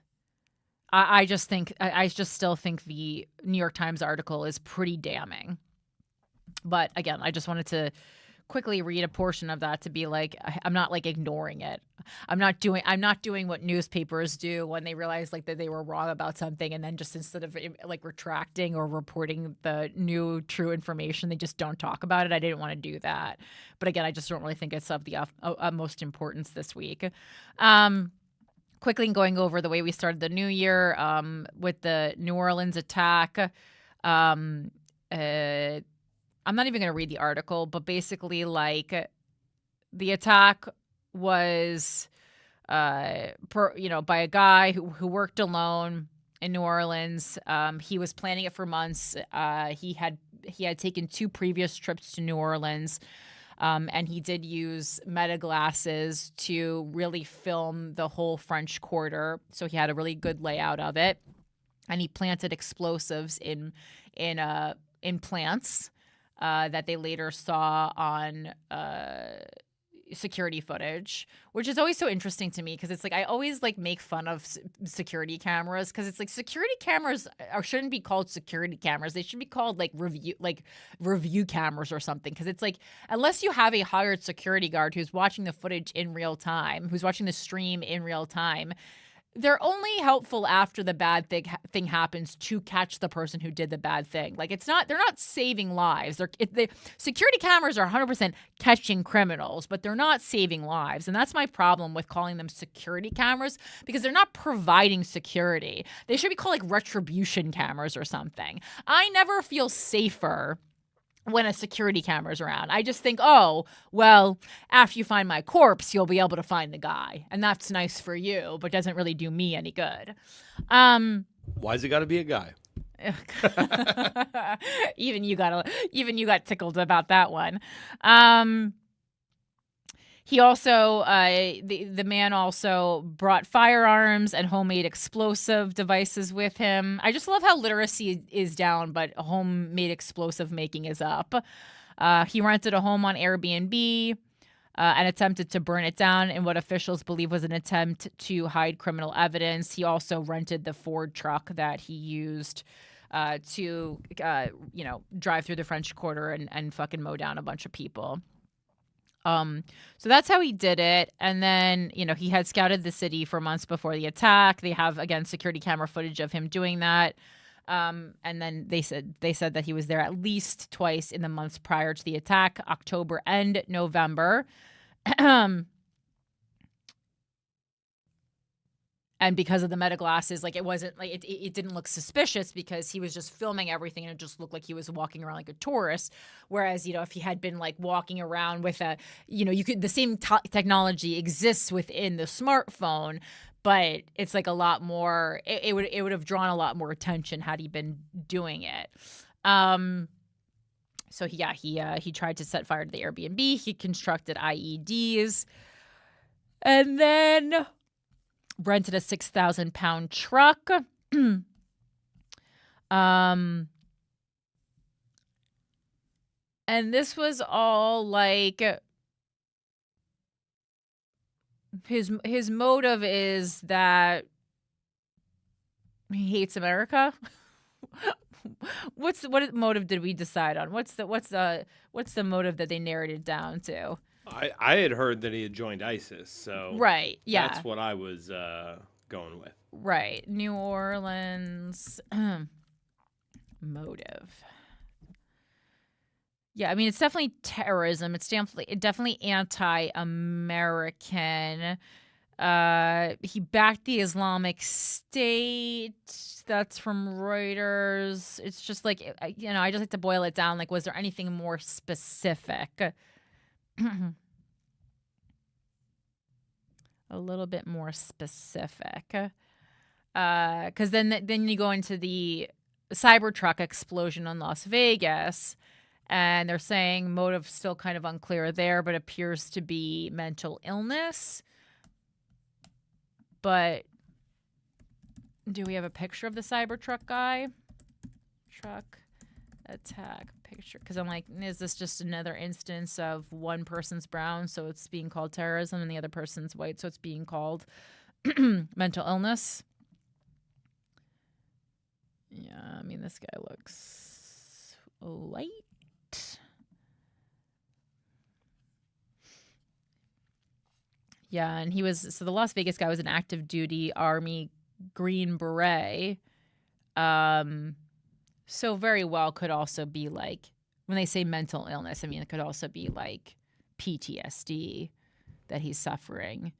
Speaker 2: I just still think the New York Times article is pretty damning. But again, I just wanted to quickly read a portion of that to be like, I'm not like ignoring it. I'm not doing what newspapers do when they realize like that they were wrong about something, and then just instead of like retracting or reporting the new true information, they just don't talk about it. I didn't want to do that. But again, I just don't really think it's of the utmost importance this week. Quickly going over the way we started the new year with the New Orleans attack. I'm not even going to read the article, but basically, like, the attack was, by a guy who worked alone in New Orleans. He was planning it for months. He had taken 2 previous trips to New Orleans, and he did use meta glasses to really film the whole French Quarter. So he had a really good layout of it, and he planted explosives in plants. That they later saw on security footage, which is always so interesting to me because it's like I always like make fun of security cameras because it's like security cameras shouldn't be called security cameras. They should be called like review cameras or something, because it's like unless you have a hired security guard who's watching the footage in real time, who's watching the stream in real time, they're only helpful after the bad thing happens to catch the person who did the bad thing. Like they're not saving lives. The security cameras are 100% catching criminals, but they're not saving lives. And that's my problem with calling them security cameras, because they're not providing security. They should be called like retribution cameras or something. I never feel safer when a security camera's around. I just think, oh, well, after you find my corpse, you'll be able to find the guy. And that's nice for you, but doesn't really do me any good.
Speaker 4: Why's it got to be a guy?
Speaker 2: Even you got tickled about that one. He also, the man also brought firearms and homemade explosive devices with him. I just love how literacy is down, but homemade explosive making is up. He rented a home on Airbnb and attempted to burn it down in what officials believe was an attempt to hide criminal evidence. He also rented the Ford truck that he used to drive through the French Quarter and fucking mow down a bunch of people. So that's how he did it. And then, he had scouted the city for months before the attack. They have, again, security camera footage of him doing that. And then they said that he was there at least twice in the months prior to the attack, October and November. And because of the meta glasses, like it wasn't like it didn't look suspicious because he was just filming everything and it just looked like he was walking around like a tourist. Whereas, if he had been like walking around with the same technology exists within the smartphone, but it's like a lot more, it would have drawn a lot more attention had he been doing it. So he tried to set fire to the Airbnb. He constructed IEDs and then rented a 6,000-pound truck. And this was all like his motive is that he hates America. What motive did we decide on? What's the motive that they narrowed it down to?
Speaker 4: I had heard that he had joined ISIS, so
Speaker 2: right, yeah,
Speaker 4: that's what I was going with.
Speaker 2: Right, New Orleans motive. Yeah, I mean it's definitely terrorism. It's definitely anti-American. He backed the Islamic State. That's from Reuters. It's just like I just like to boil it down. Like, was there anything more specific? A little bit more specific, because then you go into the Cybertruck explosion in Las Vegas, And they're saying motive still kind of unclear there, but appears to be mental illness. But do we have a picture of the Cybertruck guy? Truck attack picture. Because I'm like, is this just another instance of one person's brown, so it's being called terrorism, and the other person's white, so it's being called mental illness? Yeah, I mean, this guy looks light. Yeah, and so the Las Vegas guy was an active duty Army Green Beret. So very well could also be like, when they say mental illness, I mean, it could also be like PTSD that he's suffering.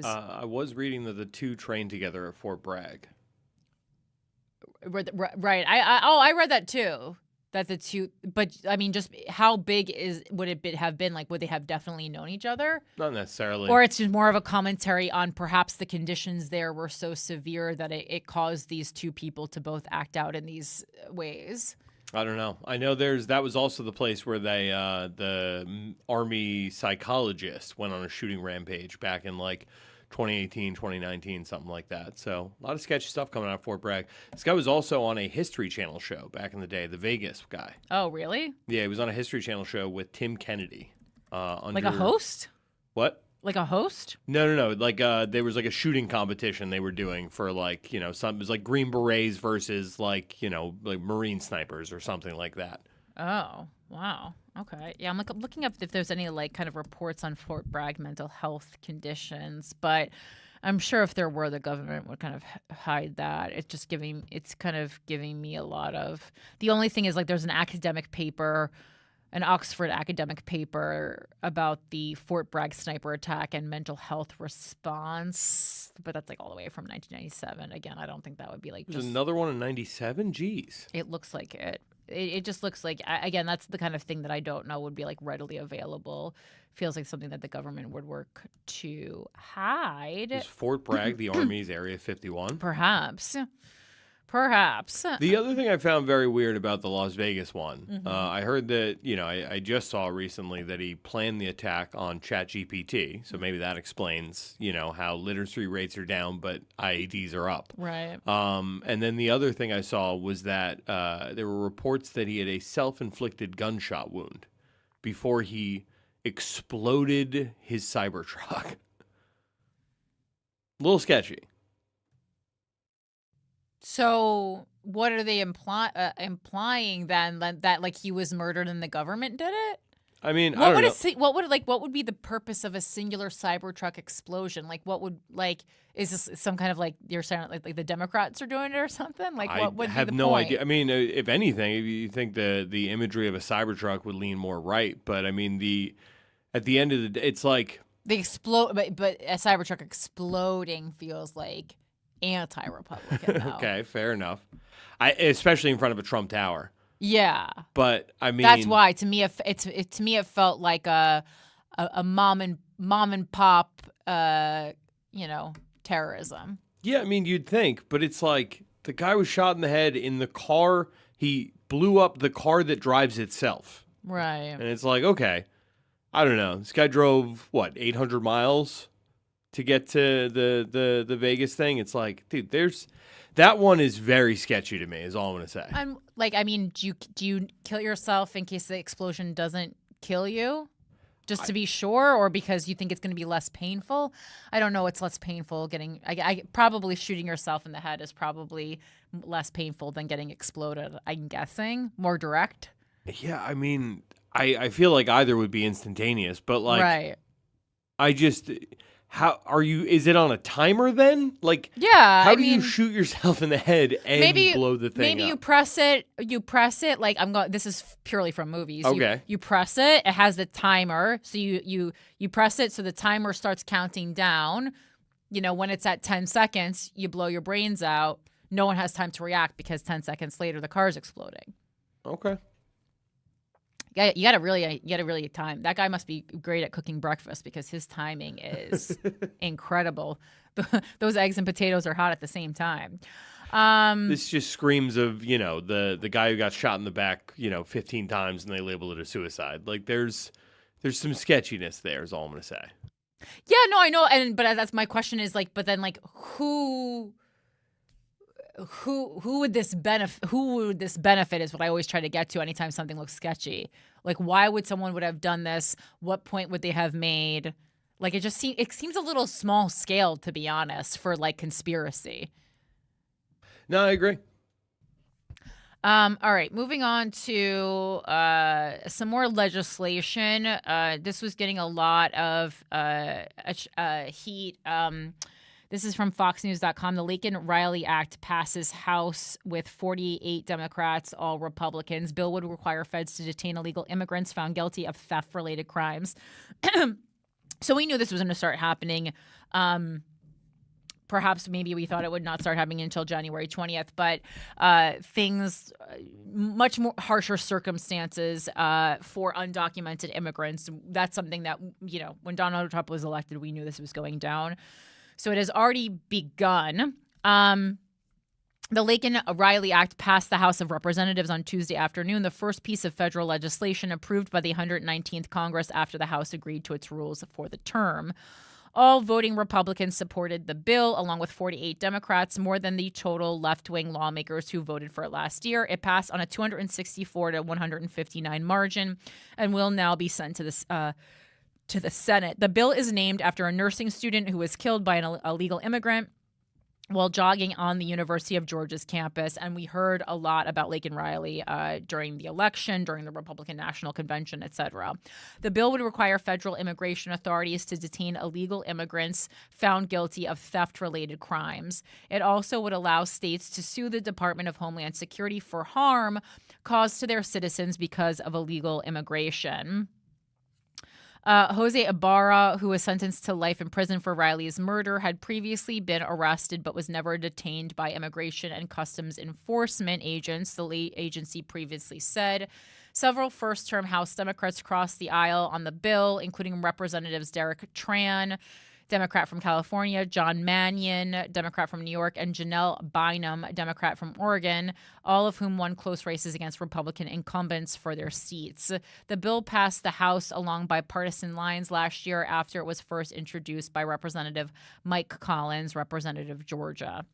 Speaker 4: I was reading that the two trained together at Fort Bragg.
Speaker 2: Right. I read that too. That the two, but I mean, just how big would it have been? Like, would they have definitely known each other?
Speaker 4: Not necessarily.
Speaker 2: Or it's just more of a commentary on perhaps the conditions there were so severe that it caused these two people to both act out in these ways.
Speaker 4: I don't know. I know that was also the place where the Army psychologist went on a shooting rampage back in like 2018, 2019, something like that. So a lot of sketchy stuff coming out of Fort Bragg. This guy was also on a History Channel show back in the day, the Vegas guy.
Speaker 2: Oh, really?
Speaker 4: Yeah, he was on a History Channel show with Tim Kennedy.
Speaker 2: Like a host?
Speaker 4: What?
Speaker 2: Like a host?
Speaker 4: No. Like there was like a shooting competition they were doing for like, it was like Green Berets versus like, like Marine snipers or something like that.
Speaker 2: Oh, wow. Okay. Yeah, I'm looking up if there's any like kind of reports on Fort Bragg mental health conditions, but I'm sure if there were, the government would kind of hide that. It's kind of giving me a lot of. The only thing is like there's an academic paper, an Oxford academic paper about the Fort Bragg sniper attack and mental health response, but that's like all the way from 1997. Again, I don't think that would be like.
Speaker 4: There's another one in 97. Jeez.
Speaker 2: It looks like it. It just looks like, again, that's the kind of thing that I don't know would be like readily available. Feels like something that the government would work to hide.
Speaker 4: Is Fort Bragg the Army's Area 51?
Speaker 2: Perhaps.
Speaker 4: The other thing I found very weird about the Las Vegas one, I heard that, I just saw recently that he planned the attack on ChatGPT. So maybe that explains, how literacy rates are down, but IEDs are up.
Speaker 2: Right.
Speaker 4: And then the other thing I saw was that there were reports that he had a self-inflicted gunshot wound before he exploded his Cybertruck. A little sketchy.
Speaker 2: So what are they implying then that like he was murdered and the government did it?
Speaker 4: I mean, I don't know.
Speaker 2: What would be the purpose of a singular Cybertruck explosion? Like, what would is this some kind of like you're saying like the Democrats are doing it or something? Like, what would
Speaker 4: I have
Speaker 2: be the
Speaker 4: no
Speaker 2: point?
Speaker 4: idea. I mean, if anything, you think the imagery of a Cybertruck would lean more right, but I mean at the end of the day, it's like
Speaker 2: They explode, but a Cybertruck exploding feels like anti-Republican.
Speaker 4: okay, fair enough. Especially in front of a Trump Tower.
Speaker 2: Yeah,
Speaker 4: but I mean
Speaker 2: that's why to me it felt like a mom and pop terrorism.
Speaker 4: Yeah, I mean you'd think, but it's like the guy was shot in the head in the car. He blew up the car that drives itself.
Speaker 2: Right.
Speaker 4: And it's like, okay, I don't know. This guy drove 800 miles to get to the Vegas thing. It's like, dude, that one is very sketchy to me, is all I'm gonna say.
Speaker 2: I'm like, I mean, do you kill yourself in case the explosion doesn't kill you? Just to be sure, or because you think it's going to be less painful? I don't know what's less painful. I probably shooting yourself in the head is probably less painful than getting exploded, I'm guessing. More direct.
Speaker 4: Yeah, I mean, I feel like either would be instantaneous, but like,
Speaker 2: right.
Speaker 4: I just... How are you? Is it on a timer then? Like,
Speaker 2: yeah.
Speaker 4: How do you shoot yourself in the head and blow the thing
Speaker 2: maybe
Speaker 4: up?
Speaker 2: you press it. Like I'm going. This is purely from movies.
Speaker 4: Okay.
Speaker 2: You press it. It has the timer. So you press it. So the timer starts counting down. When it's at 10 seconds, you blow your brains out. No one has time to react because 10 seconds later the car's exploding.
Speaker 4: Okay.
Speaker 2: Yeah, you gotta really time. That guy must be great at cooking breakfast because his timing is incredible. Those eggs and potatoes are hot at the same time.
Speaker 4: This just screams of, the guy who got shot in the back, 15 times and they labeled it a suicide. Like there's some sketchiness there is all I'm going to say.
Speaker 2: Yeah, no, I know. But that's my question is like, but then like who would this benefit is what I always try to get to anytime something looks sketchy. Like why would someone would have done this? What point would they have made? Like it seems a little small scale, to be honest, for like conspiracy.
Speaker 4: No, I agree.
Speaker 2: All right, moving on to some more legislation. This was getting a lot of heat. This is from FoxNews.com. The Laken Riley Act passes House with 48 Democrats, all Republicans. Bill would require feds to detain illegal immigrants found guilty of theft-related crimes. So we knew this was going to start happening. Perhaps maybe we thought it would not start happening until January 20th, but much more harsher circumstances for undocumented immigrants. That's something that, when Donald Trump was elected, we knew this was going down. So it has already begun. The Laken Riley Act passed the House of Representatives on Tuesday afternoon, the first piece of federal legislation approved by the 119th Congress after the House agreed to its rules for the term. All voting Republicans supported the bill, along with 48 Democrats, more than the total left-wing lawmakers who voted for it last year. It passed on a 264 to 159 margin and will now be sent to the Senate. The bill is named after a nursing student who was killed by an illegal immigrant while jogging on the University of Georgia's campus. And we heard a lot about Laken Riley during the election, during the Republican National Convention, et cetera. The bill would require federal immigration authorities to detain illegal immigrants found guilty of theft-related crimes. It also would allow states to sue the Department of Homeland Security for harm caused to their citizens because of illegal immigration. Jose Ibarra, who was sentenced to life in prison for Riley's murder, had previously been arrested but was never detained by Immigration and Customs Enforcement agents, the agency previously said. Several first-term House Democrats crossed the aisle on the bill, including Representatives Derek Tran, Democrat from California, John Mannion, Democrat from New York, and Janelle Bynum, Democrat from Oregon, all of whom won close races against Republican incumbents for their seats. The bill passed the House along bipartisan lines last year after it was first introduced by Representative Mike Collins, Representative of Georgia.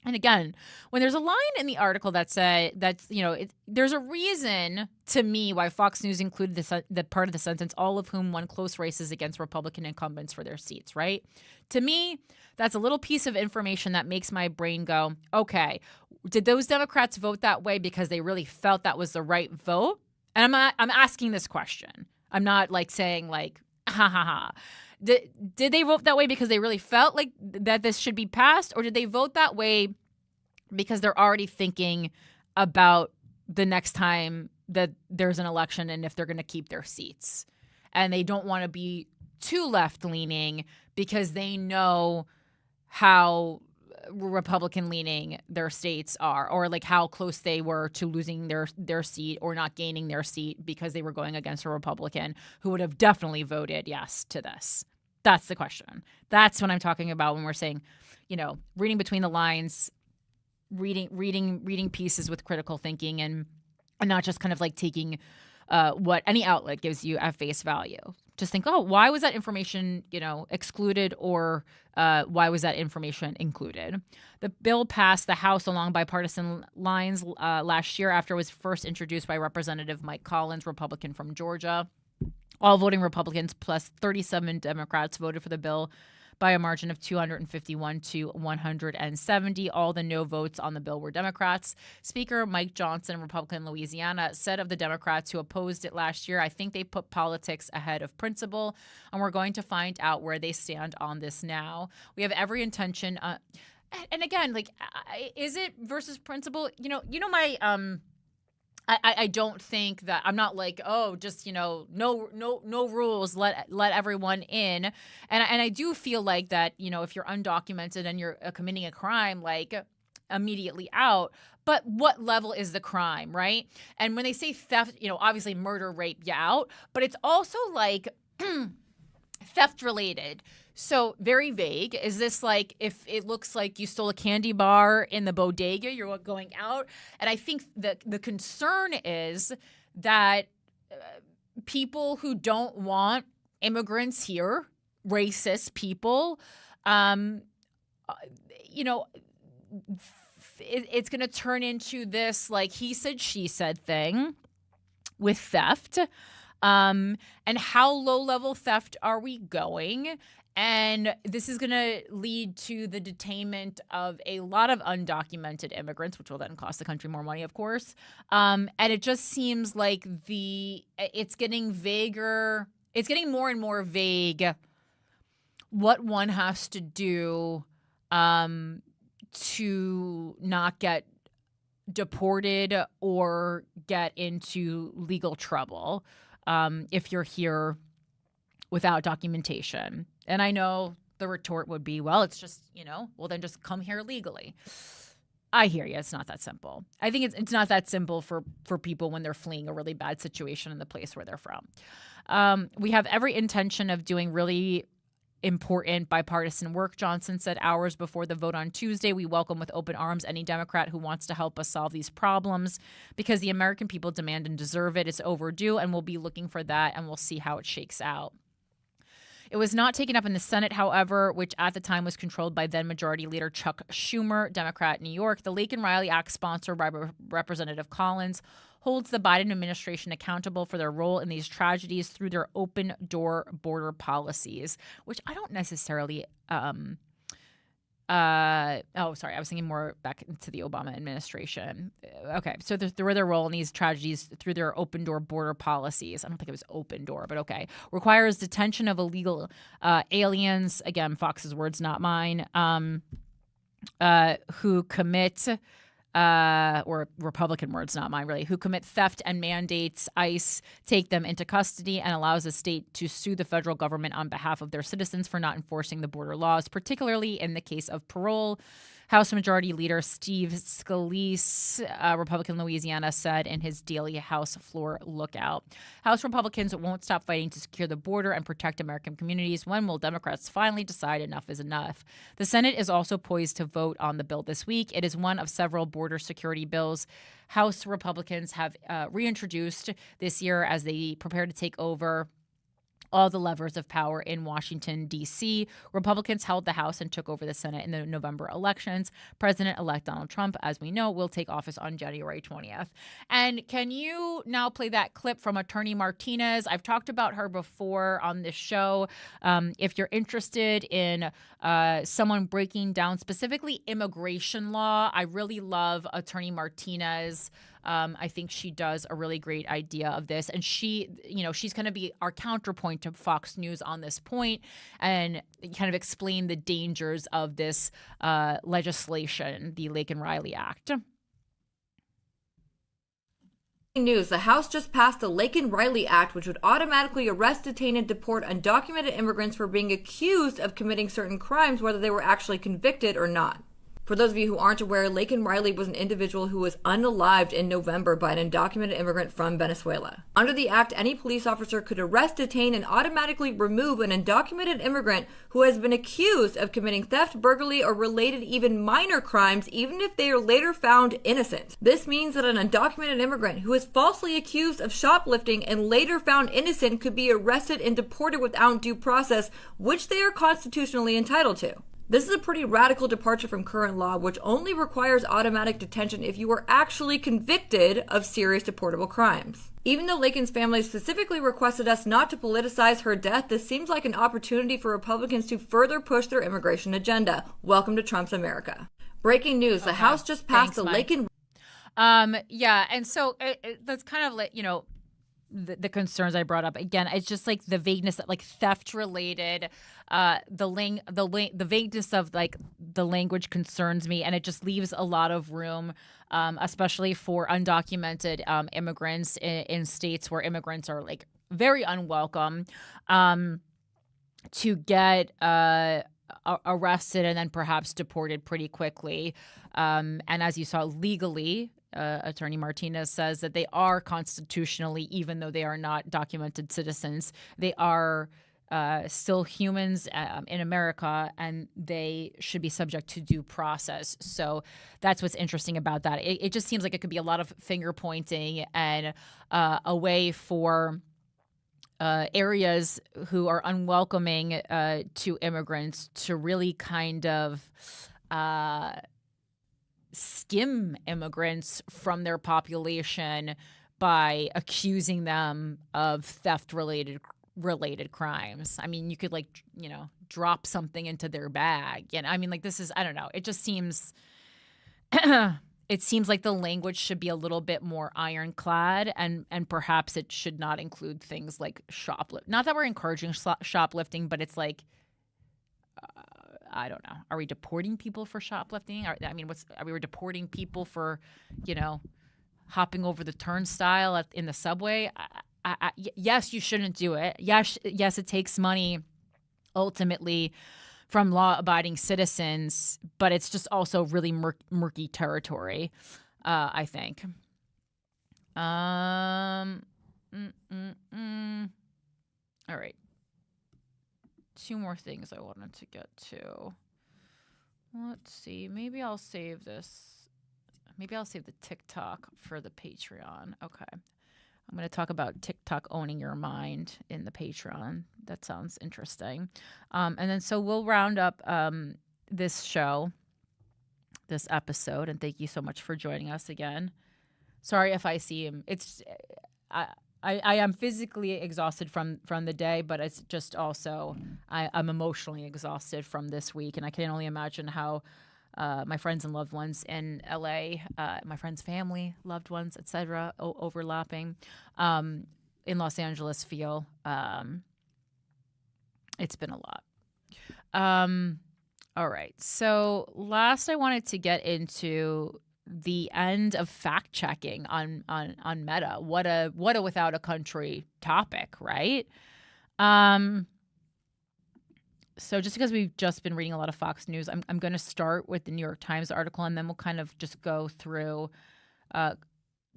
Speaker 2: And again, when there's a line in the article that there's a reason to me why Fox News included the part of the sentence, all of whom won close races against Republican incumbents for their seats, right? To me, that's a little piece of information that makes my brain go, okay, did those Democrats vote that way because they really felt that was the right vote? And I'm asking this question. I'm not like saying like, ha ha ha. Did they vote that way because they really felt like that this should be passed, or did they vote that way because they're already thinking about the next time that there's an election and if they're going to keep their seats, and they don't want to be too left-leaning because they know how Republican-leaning their states are, or like how close they were to losing their seat or not gaining their seat because they were going against a Republican who would have definitely voted yes to this. That's the question. That's what I'm talking about when we're saying, reading between the lines, reading pieces with critical thinking, and not just kind of like taking what any outlet gives you at face value. Just think, why was that information, excluded, or why was that information included? The bill passed the House along bipartisan lines last year after it was first introduced by Representative Mike Collins, Republican from Georgia. All voting Republicans plus 37 Democrats voted for the bill by a margin of 251 to 170. All the no votes on the bill were Democrats. Speaker Mike Johnson, Republican Louisiana, said of the Democrats who opposed it last year, I think they put politics ahead of principle, and we're going to find out where they stand on this now. We have every intention. And again, like, is it versus principle? My I don't think that I'm not like, just, no rules, let everyone in. And I do feel like that, if you're undocumented and you're committing a crime, like immediately out. But what level is the crime, right? And when they say theft, obviously murder, rape, you out. But it's also like theft related. So very vague. Is this like if it looks like you stole a candy bar in the bodega, you're going out? And I think the concern is that people who don't want immigrants here, racist people, it's going to turn into this like he said, she said thing with theft. And how low-level theft are we going? And this is going to lead to the detainment of a lot of undocumented immigrants, which will then cost the country more money, of course. And it just seems like it's getting vaguer. It's getting more and more vague what one has to do to not get deported or get into legal trouble if you're here without documentation. And I know the retort would be, well, it's just, well, then just come here legally. I hear you. It's not that simple. I think it's not that simple for people when they're fleeing a really bad situation in the place where they're from. We have every intention of doing really important bipartisan work, Johnson said hours before the vote on Tuesday. We welcome with open arms any Democrat who wants to help us solve these problems because the American people demand and deserve it. It's overdue, and we'll be looking for that, and we'll see how it shakes out. It was not taken up in the Senate, however, which at the time was controlled by then Majority Leader Chuck Schumer, Democrat, New York. The Laken Riley Act, sponsored by Representative Collins, holds the Biden administration accountable for their role in these tragedies through their open-door border policies, which I don't necessarily I was thinking more back into the Obama administration. Okay, so through their role in these tragedies through their open-door border policies. I don't think it was open door, but okay. Requires detention of illegal aliens, again, Fox's words, not mine, who commit or Republican words, not mine, really, who commit theft and mandates ICE take them into custody and allows the state to sue the federal government on behalf of their citizens for not enforcing the border laws, particularly in the case of parole. House Majority Leader Steve Scalise, Republican Louisiana, said in his daily House floor lookout. House Republicans won't stop fighting to secure the border and protect American communities. When will Democrats finally decide enough is enough? The Senate is also poised to vote on the bill this week. It is one of several border security bills House Republicans have reintroduced this year as they prepare to take over all the levers of power in Washington, D.C. Republicans held the House and took over the Senate in the November elections. President-elect Donald Trump, as we know, will take office on January 20th. And can you now play that clip from Attorney Martinez? I've talked about her before on this show. If you're interested in someone breaking down specifically immigration law, I really love Attorney Martinez. I think she does a really great idea of this. And she's going to be our counterpoint to Fox News on this point and kind of explain the dangers of this legislation, the Laken Riley Act.
Speaker 6: News. The House just passed the Laken Riley Act, which would automatically arrest, detain, and deport undocumented immigrants for being accused of committing certain crimes, whether they were actually convicted or not. For those of you who aren't aware, Laken Riley was an individual who was unalived in November by an undocumented immigrant from Venezuela. Under the act, any police officer could arrest, detain, and automatically remove an undocumented immigrant who has been accused of committing theft, burglary, or related even minor crimes, even if they are later found innocent. This means that an undocumented immigrant who is falsely accused of shoplifting and later found innocent could be arrested and deported without due process, which they are constitutionally entitled to. This is a pretty radical departure from current law, which only requires automatic detention if you are actually convicted of serious deportable crimes. Even though Laken's family specifically requested us not to politicize her death, this seems like an opportunity for Republicans to further push their immigration agenda. Welcome to Trump's America. Breaking news, the House just passed the Laken...
Speaker 2: Yeah, and so that's kind of like, the concerns I brought up. Again, it's just like the vagueness that like theft related, the vagueness of like the language concerns me, and it just leaves a lot of room, especially for undocumented immigrants in states where immigrants are like very unwelcome, to get arrested and then perhaps deported pretty quickly. And as you saw, legally, Attorney Martinez says that they are constitutionally, even though they are not documented citizens, they are still humans in America, and they should be subject to due process. So that's what's interesting about that. It just seems like it could be a lot of finger pointing and a way for areas who are unwelcoming to immigrants to really kind of skim immigrants from their population by accusing them of theft-related crimes. I mean, you could drop something into their bag. And I mean, this is, I don't know. It just seems it seems like the language should be a little bit more ironclad, and perhaps it should not include things like shoplifting. Not that we're encouraging shoplifting, but it's like, I don't know. Are we deporting people for shoplifting? Are we deporting people for, hopping over the turnstile in the subway? Yes, you shouldn't do it. Yes, it takes money ultimately from law-abiding citizens, but it's just also really murky territory, I think. All right. 2 more things I wanted to get to. Let's see. Maybe I'll save this. Maybe I'll save the TikTok for the Patreon. Okay. I'm going to talk about TikTok owning your mind in the Patreon. That sounds interesting. And then so we'll round up this show, this episode, and thank you so much for joining us again. Sorry if I seem I am physically exhausted from the day, but it's just also I'm emotionally exhausted from this week, and I can only imagine how my friends and loved ones in LA, my friends' family, loved ones, etc., overlapping in Los Angeles feel. It's been a lot. All right. So last I wanted to get into the end of fact checking on Meta. What a without a country topic, right? So just because we've just been reading a lot of Fox News, I'm going to start with the New York Times article, and then we'll kind of just go through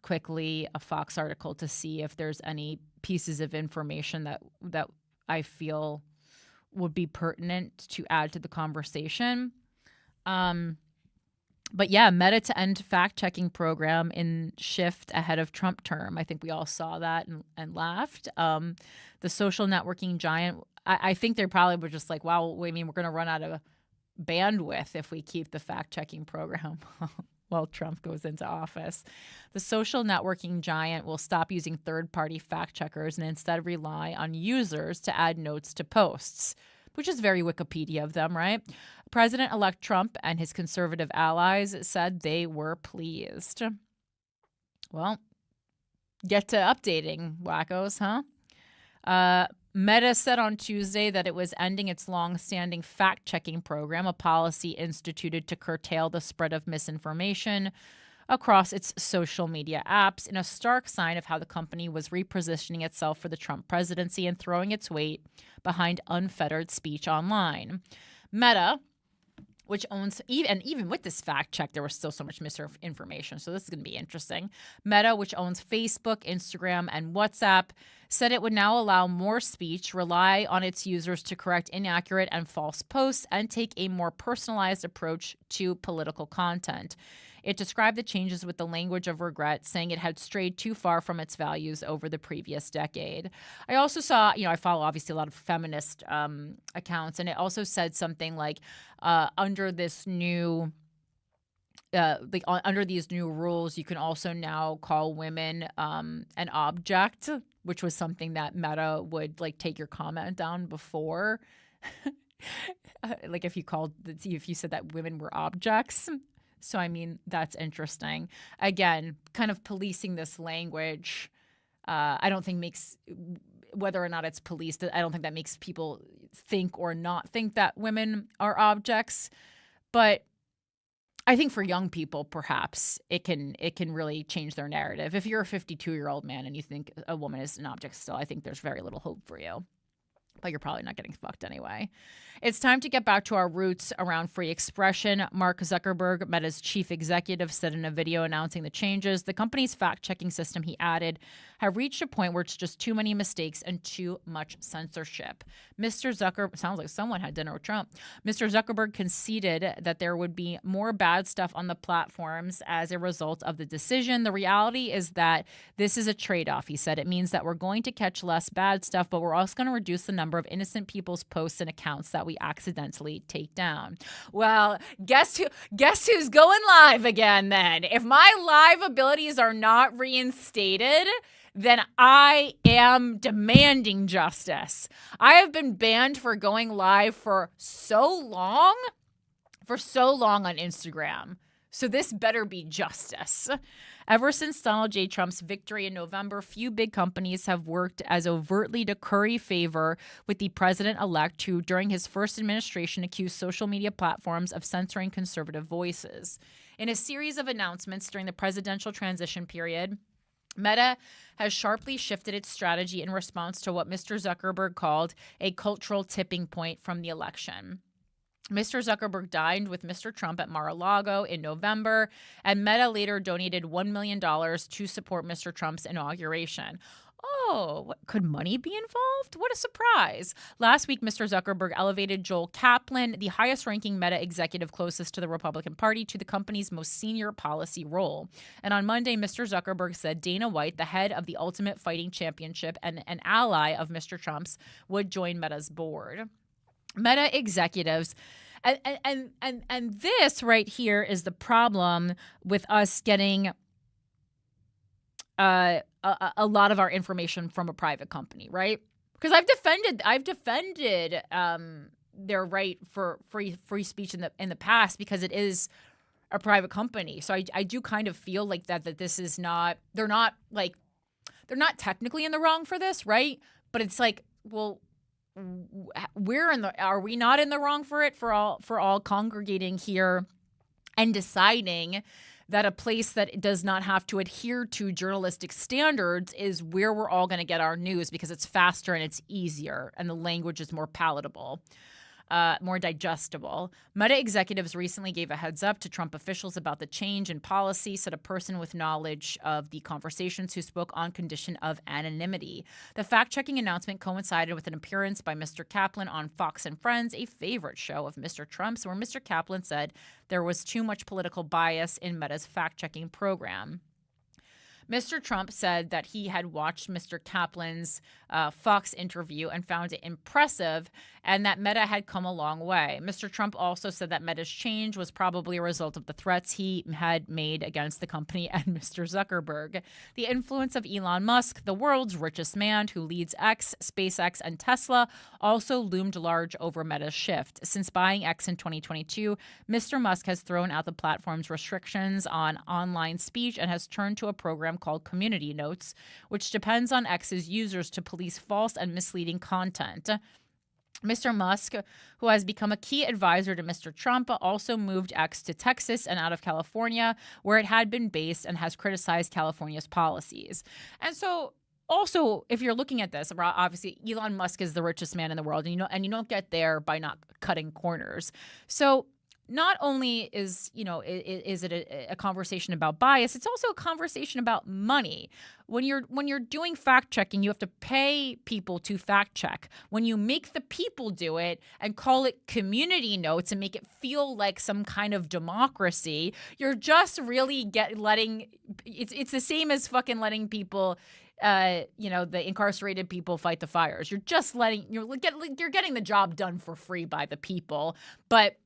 Speaker 2: quickly a Fox article to see if there's any pieces of information that I feel would be pertinent to add to the conversation. But yeah, Meta to end fact-checking program in shift ahead of Trump term. I think we all saw that and laughed. The social networking giant, I think they probably were just like, wow, I mean, we're going to run out of bandwidth if we keep the fact-checking program while Trump goes into office. The social networking giant will stop using third-party fact-checkers and instead rely on users to add notes to posts, which is very Wikipedia of them, right? President-elect Trump and his conservative allies said they were pleased. Well, get to updating, wackos, huh? Meta said on Tuesday that it was ending its long-standing fact-checking program, a policy instituted to curtail the spread of misinformation across its social media apps, in a stark sign of how the company was repositioning itself for the Trump presidency and throwing its weight behind unfettered speech online. Meta, which owns, even with this fact check, there was still so much misinformation. So this is going to be interesting. Meta, which owns Facebook, Instagram, and WhatsApp, said it would now allow more speech, rely on its users to correct inaccurate and false posts, and take a more personalized approach to political content. It described the changes with the language of regret, saying it had strayed too far from its values over the previous decade. I also saw, I follow obviously a lot of feminist accounts, and it also said something like, under this new, under these new rules, you can also now call women an object, which was something that Meta would take your comment down before. If you said that women were objects. So, I mean, that's interesting. Again, kind of policing this language, I don't think makes, whether or not it's policed, I don't think that makes people think or not think that women are objects. But I think for young people, perhaps it can really change their narrative. If you're a 52-year-old man and you think a woman is an object still, I think there's very little hope for you. but you're probably not getting fucked anyway. It's time to get back to our roots around free expression. Mark Zuckerberg, Meta's chief executive, said in a video announcing the changes. The company's fact-checking system, he added, have reached a point where it's just too many mistakes and too much censorship. Mr. Zuckerberg, sounds like someone had dinner with Trump. Mr. Zuckerberg conceded that there would be more bad stuff on the platforms as a result of the decision. The reality is that this is a trade-off, he said. It means that we're going to catch less bad stuff, but we're also going to reduce the number of innocent people's posts and accounts that we accidentally take down. Well, guess who's going live again then? If my live abilities are not reinstated, then I am demanding justice. I have been banned for going live for so long on Instagram. So this better be justice. Ever since Donald J. Trump's victory in November, few big companies have worked as overtly to curry favor with the president-elect, who, during his first administration, accused social media platforms of censoring conservative voices. In a series of announcements during the presidential transition period, Meta has sharply shifted its strategy in response to what Mr. Zuckerberg called a cultural tipping point from the election. Mr. Zuckerberg dined with Mr. Trump at Mar-a-Lago in November, and Meta later donated $1 million to support Mr. Trump's inauguration. Oh, could money be involved? What a surprise. Last week, Mr. Zuckerberg elevated Joel Kaplan, the highest-ranking Meta executive closest to the Republican Party, to the company's most senior policy role. And on Monday, Mr. Zuckerberg said Dana White, the head of the Ultimate Fighting Championship and an ally of Mr. Trump's, would join Meta's board. Meta executives, and this right here is the problem with us getting a lot of our information from a private company, right? Because I've defended their right for free speech in the past, because it is a private company. So I do kind of feel like that this is not, they're not technically in the wrong for this, right? But it's like, well, are we not in the wrong for it, for all congregating here and deciding that a place that does not have to adhere to journalistic standards is where we're all going to get our news, because it's faster and it's easier and the language is more palatable, more digestible. Meta executives recently gave a heads up to Trump officials about the change in policy, said a person with knowledge of the conversations who spoke on condition of anonymity. The fact-checking announcement coincided with an appearance by Mr. Kaplan on Fox and Friends, a favorite show of Mr. Trump's, where Mr. Kaplan said there was too much political bias in Meta's fact-checking program. Mr. Trump said that he had watched Mr. Kaplan's Fox interview and found it impressive, and that Meta had come a long way. Mr. Trump also said that Meta's change was probably a result of the threats he had made against the company and Mr. Zuckerberg. The influence of Elon Musk, the world's richest man who leads X, SpaceX, and Tesla, also loomed large over Meta's shift. Since buying X in 2022, Mr. Musk has thrown out the platform's restrictions on online speech and has turned to a program called Community Notes, which depends on X's users to police false and misleading content. Mr. Musk, who has become a key advisor to Mr. Trump, also moved X to Texas and out of California, where it had been based, and has criticized California's policies. And so, also, if you're looking at this, obviously Elon Musk is the richest man in the world, and you don't get there by not cutting corners. So not only is it a conversation about bias, it's also a conversation about money. When you're doing fact checking, you have to pay people to fact check. When you make the people do it and call it community notes and make it feel like some kind of democracy, you're just really letting it's the same as fucking letting people the incarcerated people fight the fires. You're just you're getting the job done for free by the people, but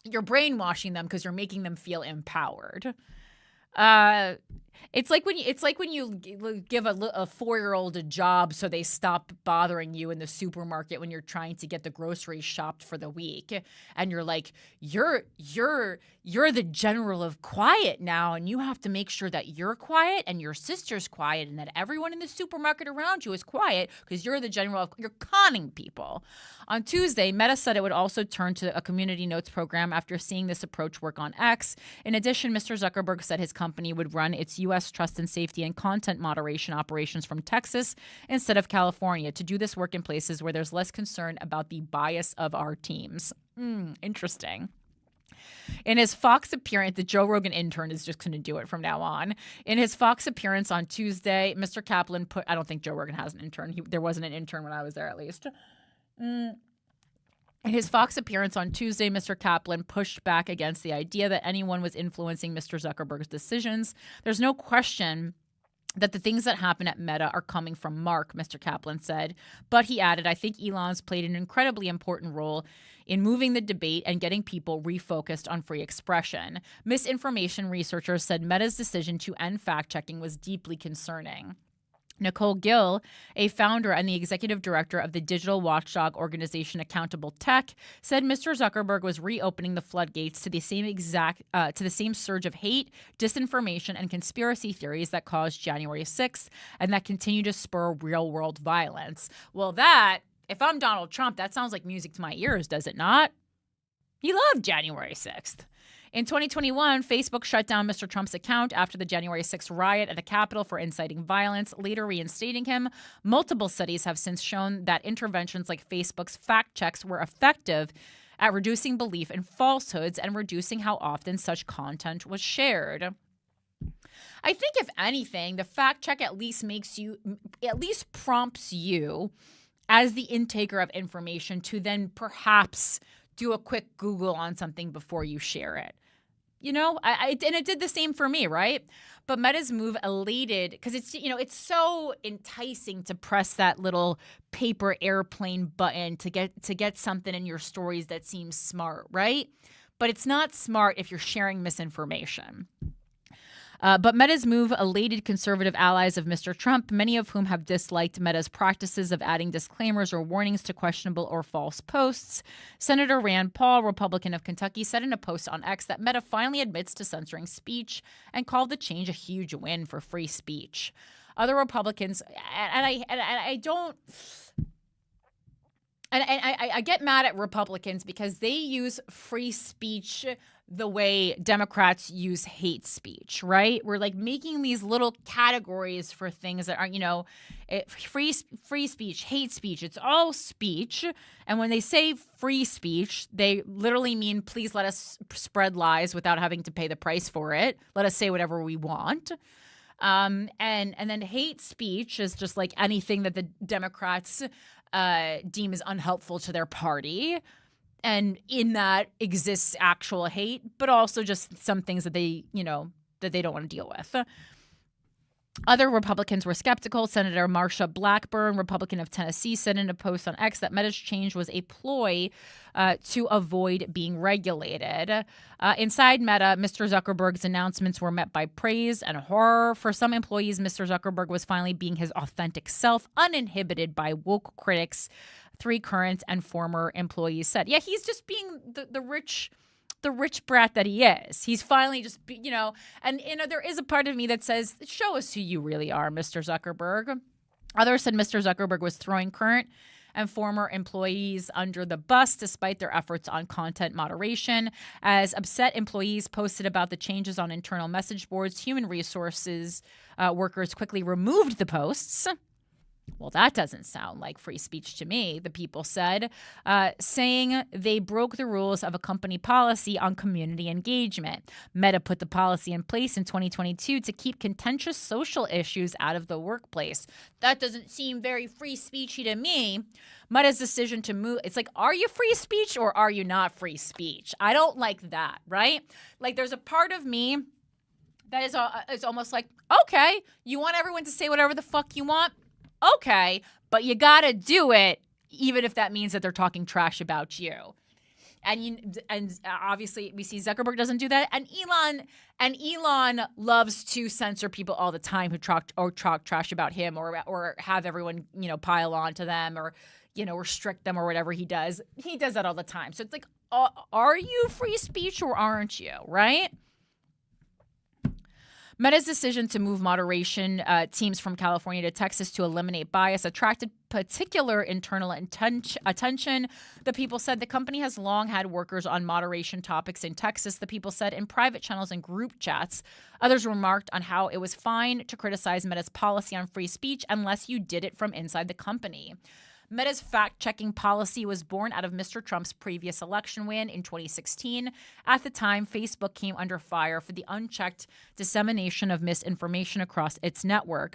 Speaker 2: you're brainwashing them because you're making them feel empowered. It's like when you give a 4-year-old a job so they stop bothering you in the supermarket when you're trying to get the groceries shopped for the week, and you're like, you're the general of quiet now, and you have to make sure that you're quiet and your sister's quiet and that everyone in the supermarket around you is quiet because you're the general. You're conning people. On Tuesday, Meta said it would also turn to a community notes program after seeing this approach work on X. In addition, Mr. Zuckerberg said his company would run its U.S. trust and safety and content moderation operations from Texas instead of California to do this work in places where there's less concern about the bias of our teams. Interesting. In his Fox appearance, the Joe Rogan intern is just going to do it from now on. In his Fox appearance on Tuesday, Mr. Kaplan I don't think Joe Rogan has an intern. There wasn't an intern when I was there, at least. In his Fox appearance on Tuesday, Mr. Kaplan pushed back against the idea that anyone was influencing Mr. Zuckerberg's decisions. There's no question that the things that happen at Meta are coming from Mark, Mr. Kaplan said. But he added, I think Elon's played an incredibly important role in moving the debate and getting people refocused on free expression. Misinformation researchers said Meta's decision to end fact-checking was deeply concerning. Nicole Gill, a founder and the executive director of the digital watchdog organization Accountable Tech, said Mr. Zuckerberg was reopening the floodgates to the same surge of hate, disinformation, and conspiracy theories that caused January 6th and that continue to spur real-world violence. Well, if I'm Donald Trump, that sounds like music to my ears, does it not? He loved January 6th. In 2021, Facebook shut down Mr. Trump's account after the January 6th riot at the Capitol for inciting violence, later reinstating him. Multiple studies have since shown that interventions like Facebook's fact checks were effective at reducing belief in falsehoods and reducing how often such content was shared. I think, if anything, the fact check at least prompts you as the intaker of information to then perhaps do a quick Google on something before you share it. You know, and it did the same for me, right? But Meta's move elated because it's so enticing to press that little paper airplane button to get something in your stories that seems smart, right? But it's not smart if you're sharing misinformation. But Meta's move elated conservative allies of Mr. Trump, many of whom have disliked Meta's practices of adding disclaimers or warnings to questionable or false posts. Senator Rand Paul, Republican of Kentucky, said in a post on X that Meta finally admits to censoring speech and called the change a huge win for free speech. Other Republicans, I get mad at Republicans because they use free speech the way Democrats use hate speech, right? We're like making these little categories for things that aren't, free speech, hate speech. It's all speech. And when they say free speech, they literally mean please let us spread lies without having to pay the price for it. Let us say whatever we want. And then hate speech is just like anything that the Democrats deem as unhelpful to their party. And in that exists actual hate, but also just some things that they don't want to deal with. Other Republicans were skeptical. Senator Marsha Blackburn, Republican of Tennessee, said in a post on X that Meta's change was a ploy to avoid being regulated. Inside Meta, Mr. Zuckerberg's announcements were met by praise and horror. For some employees, Mr. Zuckerberg was finally being his authentic self, uninhibited by woke critics, 3 current and former employees said. Yeah, he's just being the rich brat that he is. He's finally just, there is a part of me that says, show us who you really are, Mr. Zuckerberg. Others said Mr. Zuckerberg was throwing current and former employees under the bus despite their efforts on content moderation. As upset employees posted about the changes on internal message boards, human resources workers quickly removed the posts. Well, that doesn't sound like free speech to me, the people said, saying they broke the rules of a company policy on community engagement. Meta put the policy in place in 2022 to keep contentious social issues out of the workplace. That doesn't seem very free speechy to me. Meta's decision to move, it's like, are you free speech or are you not free speech? I don't like that, right? Like, there's a part of me that is almost like, okay, you want everyone to say whatever the fuck you want? Okay, but you gotta do it, even if that means that they're talking trash about you. And obviously we see Zuckerberg doesn't do that, and Elon loves to censor people all the time who talk trash about him or have everyone pile on to them or restrict them or whatever he does. He does that all the time. So it's like, are you free speech or aren't you? Right? Meta's decision to move moderation teams from California to Texas to eliminate bias attracted particular internal attention. The People said the company has long had workers on moderation topics in Texas, the People said in private channels and group chats. Others remarked on how it was fine to criticize Meta's policy on free speech unless you did it from inside the company. Meta's fact-checking policy was born out of Mr. Trump's previous election win in 2016. At the time, Facebook came under fire for the unchecked dissemination of misinformation across its network,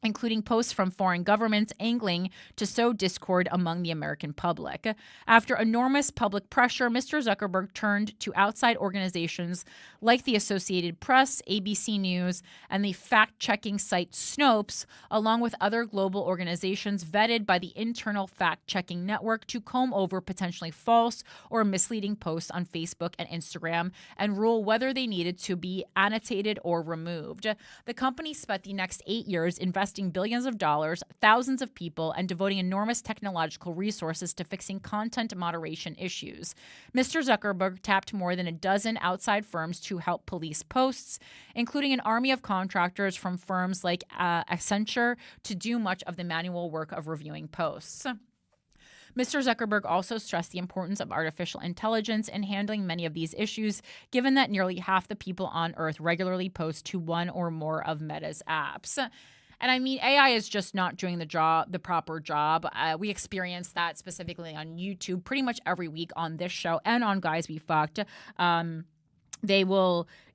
Speaker 2: including posts from foreign governments angling to sow discord among the American public. After enormous public pressure, Mr. Zuckerberg turned to outside organizations like the Associated Press, ABC News, and the fact-checking site Snopes, along with other global organizations vetted by the internal fact-checking network to comb over potentially false or misleading posts on Facebook and Instagram and rule whether they needed to be annotated or removed. The company spent the next 8 years investing billions of dollars, thousands of people, and devoting enormous technological resources to fixing content moderation issues. Mr. Zuckerberg tapped more than a dozen outside firms to help police posts, including an army of contractors from firms like Accenture to do much of the manual work of reviewing posts. Mr. Zuckerberg also stressed the importance of artificial intelligence in handling many of these issues, given that nearly half the people on Earth regularly post to one or more of Meta's apps. And I mean, AI is just not doing the proper job. We experience that specifically on YouTube pretty much every week on this show and on Guys We Fucked.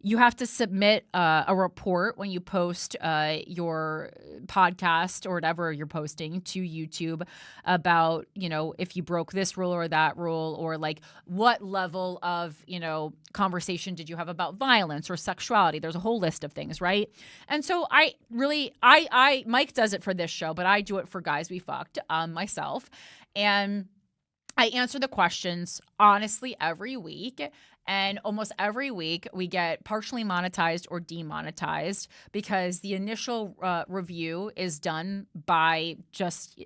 Speaker 2: You have to submit a report when you post your podcast or whatever you're posting to YouTube about, if you broke this rule or that rule, or like what level of, conversation did you have about violence or sexuality. There's a whole list of things, right? And so Mike does it for this show, but I do it for Guys We Fucked myself. And I answer the questions honestly every week. And almost every week we get partially monetized or demonetized because the initial review is done by just,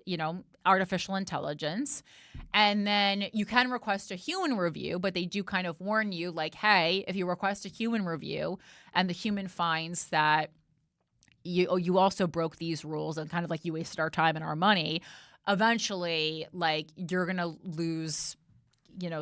Speaker 2: artificial intelligence. And then you can request a human review, but they do kind of warn you like, hey, if you request a human review and the human finds that you also broke these rules and kind of like you wasted our time and our money, eventually like you're going to lose,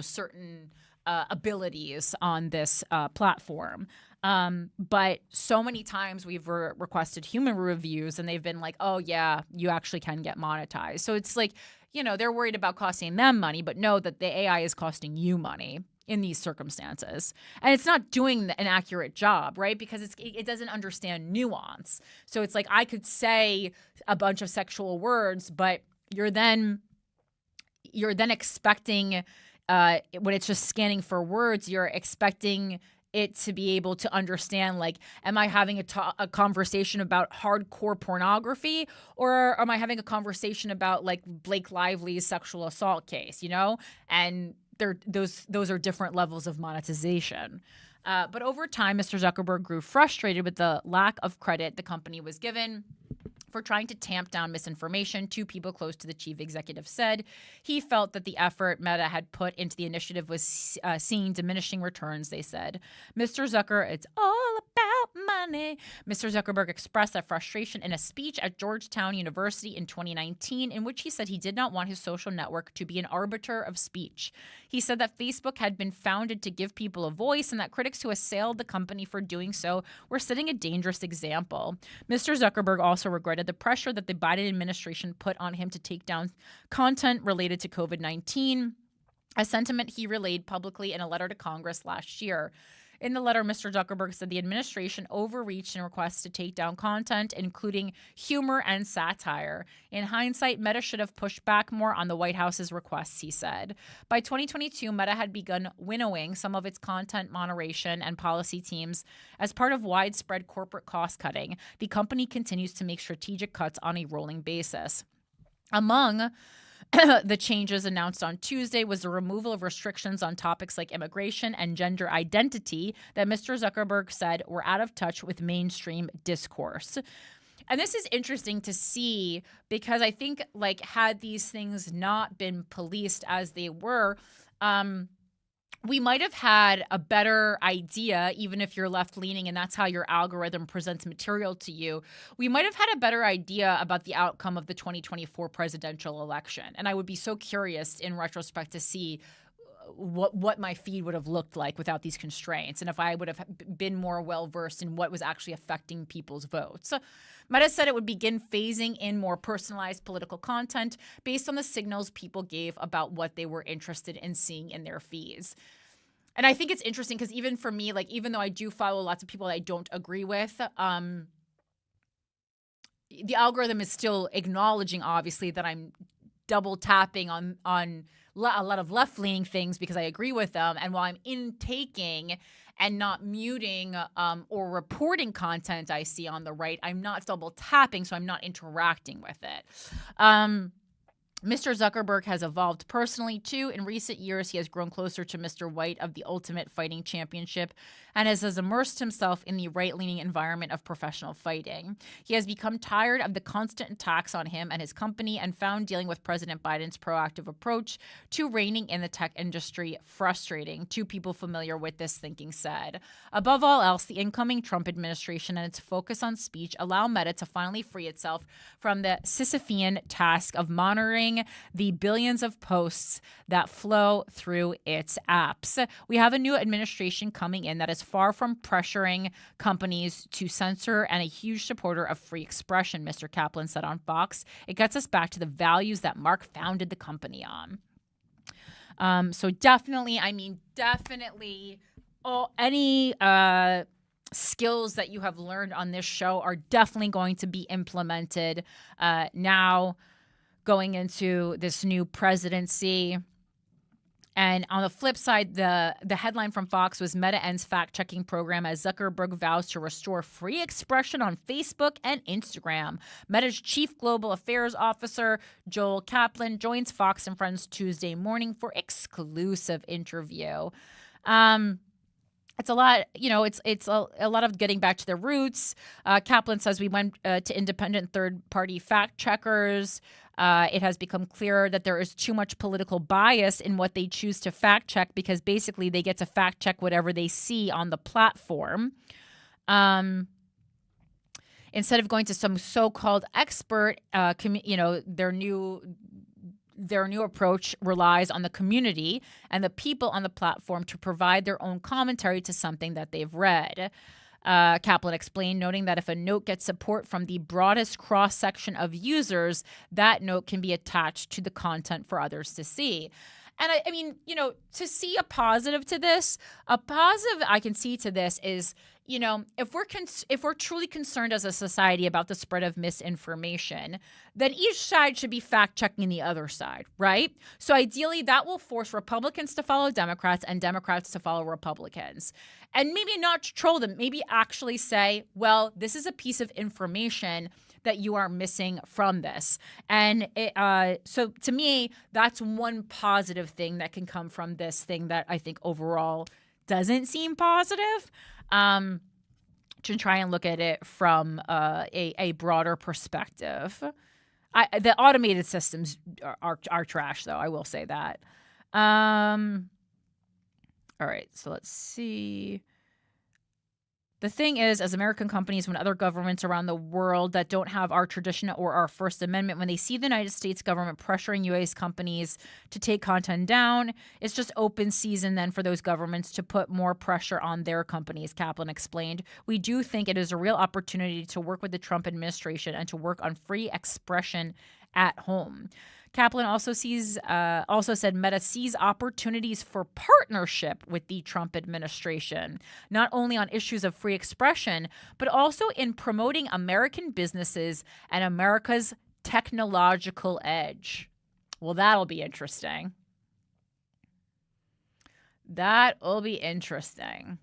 Speaker 2: certain abilities on this platform. But so many times we've requested human reviews and they've been like, oh yeah, you actually can get monetized. So it's like, they're worried about costing them money, but know that the AI is costing you money in these circumstances. And it's not doing an accurate job, right? Because it doesn't understand nuance. So it's like I could say a bunch of sexual words, but you're then expecting when it's just scanning for words, you're expecting it to be able to understand, like, am I having a conversation about hardcore pornography, or am I having a conversation about like Blake Lively's sexual assault case, And those are different levels of monetization. But over time, Mr. Zuckerberg grew frustrated with the lack of credit the company was given for trying to tamp down misinformation. Two people close to the chief executive said he felt that the effort Meta had put into the initiative was seeing diminishing returns, they said. Mr. Zucker, it's all about money. Mr. Zuckerberg expressed that frustration in a speech at Georgetown University in 2019, in which he said he did not want his social network to be an arbiter of speech. He said that Facebook had been founded to give people a voice and that critics who assailed the company for doing so were setting a dangerous example. Mr. Zuckerberg also regretted the pressure that the Biden administration put on him to take down content related to COVID-19, a sentiment he relayed publicly in a letter to Congress last year. In the letter, Mr. Zuckerberg said the administration overreached in requests to take down content, including humor and satire. In hindsight, Meta should have pushed back more on the White House's requests, he said. By 2022, Meta had begun winnowing some of its content moderation and policy teams as part of widespread corporate cost cutting. The company continues to make strategic cuts on a rolling basis. Among the changes announced on Tuesday was the removal of restrictions on topics like immigration and gender identity that Mr. Zuckerberg said were out of touch with mainstream discourse. And this is interesting to see because I think, like, had these things not been policed as they were, we might have had a better idea, even if you're left leaning and that's how your algorithm presents material to you. We might have had a better idea about the outcome of the 2024 presidential election. And I would be so curious in retrospect to see what my feed would have looked like without these constraints, and if I would have been more well-versed in what was actually affecting people's votes. Meta said it would begin phasing in more personalized political content based on the signals people gave about what they were interested in seeing in their feeds. And I think it's interesting because even for me, like, even though I do follow lots of people that I don't agree with, the algorithm is still acknowledging, obviously, that I'm double tapping on a lot of left-leaning things because I agree with them. And while I'm intaking and not muting or reporting content I see on the right, I'm not double tapping, so I'm not interacting with it. Mr. Zuckerberg has evolved personally, too. In recent years, he has grown closer to Mr. White of the Ultimate Fighting Championship and has immersed himself in the right-leaning environment of professional fighting. He has become tired of the constant attacks on him and his company and found dealing with President Biden's proactive approach to reining in the tech industry frustrating. Two people familiar with this thinking said. Above all else, the incoming Trump administration and its focus on speech allow Meta to finally free itself from the Sisyphean task of monitoring the billions of posts that flow through its apps. We have a new administration coming in that is far from pressuring companies to censor and a huge supporter of free expression, Mr. Kaplan said on Fox. It gets us back to the values that Mark founded the company on. So definitely, any skills that you have learned on this show are definitely going to be implemented now going into this new presidency. And on the flip side, the headline from Fox was Meta ends fact-checking program as Zuckerberg vows to restore free expression on Facebook and Instagram. Meta's chief global affairs officer, Joel Kaplan, joins Fox and Friends Tuesday morning for exclusive interview. It's a lot, it's a lot of getting back to the roots. Kaplan says we went to independent third-party fact checkers. It has become clear that there is too much political bias in what they choose to fact check because basically they get to fact check whatever they see on the platform. Instead of going to some so-called expert, their new approach relies on the community and the people on the platform to provide their own commentary to something that they've read. Kaplan explained, noting that if a note gets support from the broadest cross-section of users, that note can be attached to the content for others to see. And I mean, to see a positive to this, a positive I can see to this is, if we're truly concerned as a society about the spread of misinformation, then each side should be fact-checking the other side, right? So ideally, that will force Republicans to follow Democrats and Democrats to follow Republicans. And maybe not troll them, maybe actually say, well, this is a piece of information that you are missing from this. And so to me, that's one positive thing that can come from this thing that I think overall doesn't seem positive. To try and look at it from a broader perspective. The automated systems are trash, though. I will say that. All right, so let's see. The thing is, as American companies, when other governments around the world that don't have our tradition or our First Amendment, when they see the United States government pressuring U.S. companies to take content down, it's just open season then for those governments to put more pressure on their companies, Kaplan explained. We do think it is a real opportunity to work with the Trump administration and to work on free expression at home. Kaplan also said Meta sees opportunities for partnership with the Trump administration, not only on issues of free expression, but also in promoting American businesses and America's technological edge. Well, that'll be interesting. That'll be interesting.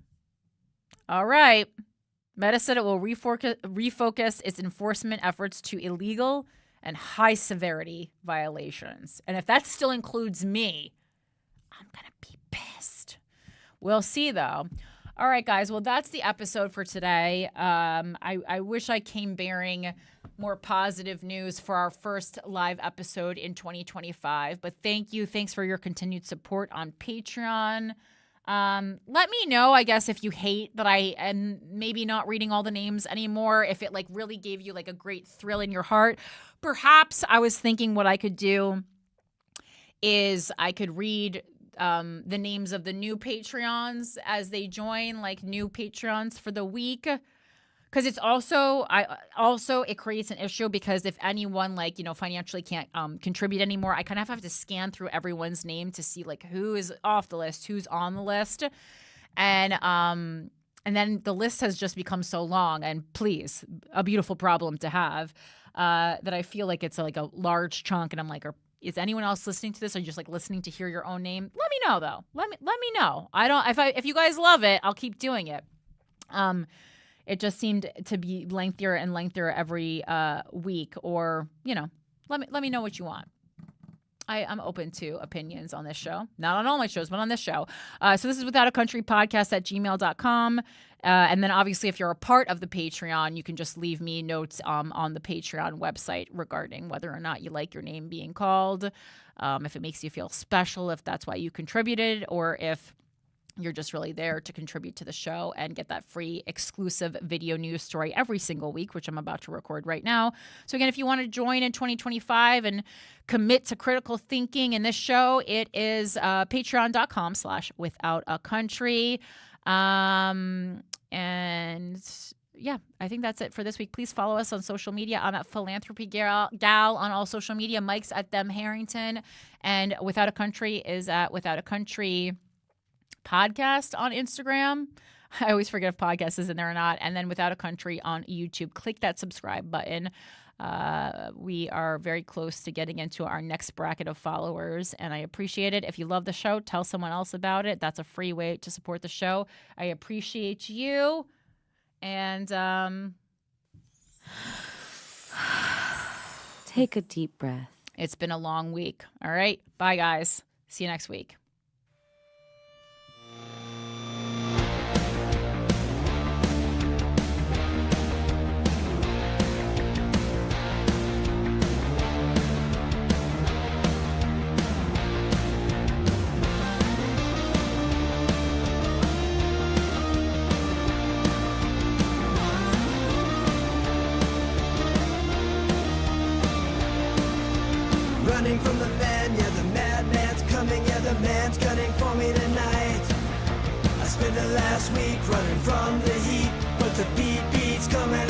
Speaker 2: All right. Meta said it will refocus its enforcement efforts to illegal and high severity violations. And if that still includes me, I'm going to be pissed. We'll see, though. All right, guys. Well, that's the episode for today. I wish I came bearing more positive news for our first live episode in 2025. But thank you. Thanks for your continued support on Patreon. Let me know, I guess, if you hate that I am maybe not reading all the names anymore, if it like really gave you like a great thrill in your heart. Perhaps I was thinking what I could do is I could read the names of the new Patreons as they join, like new Patreons for the week. Because it's also, it creates an issue because if anyone like, financially can't contribute anymore, I kind of have to scan through everyone's name to see like who is off the list, who's on the list. And then the list has just become so long, and please, a beautiful problem to have, that I feel like it's like a large chunk, and I'm like, is anyone else listening to this? Or just like listening to hear your own name? Let me know though. Let me know. If you guys love it, I'll keep doing it. It just seemed to be lengthier and lengthier every week, or let me know what you want. I'm open to opinions on this show, not on all my shows, but on this show. So this is Without a Country podcast at gmail.com. And then obviously if you're a part of the Patreon, you can just leave me notes on the Patreon website regarding whether or not you like your name being called, if it makes you feel special, if that's why you contributed, or if you're just really there to contribute to the show and get that free exclusive video news story every single week, which I'm about to record right now. So again, if you want to join in 2025 and commit to critical thinking in this show, it is patreon.com/withoutacountry. And yeah, I think that's it for this week. Please follow us on social media. I'm at Philanthropy Gal on all social media. Mike's at Them Harrington, and Without a Country is at Without a Country Podcast on Instagram. I always forget if podcast is in there or not. And then Without a Country on YouTube. Click that subscribe button. We are very close to getting into our next bracket of followers, and I appreciate it. If you love the show, tell someone else about it. That's a free way to support the show. I appreciate you. And
Speaker 7: take a deep breath.
Speaker 2: It's been a long week. All right. Bye, guys. See you next week.
Speaker 1: Running from the man, yeah, the madman's coming, yeah, the man's gunning for me tonight. I spent the last week running from the heat, but the beat beats coming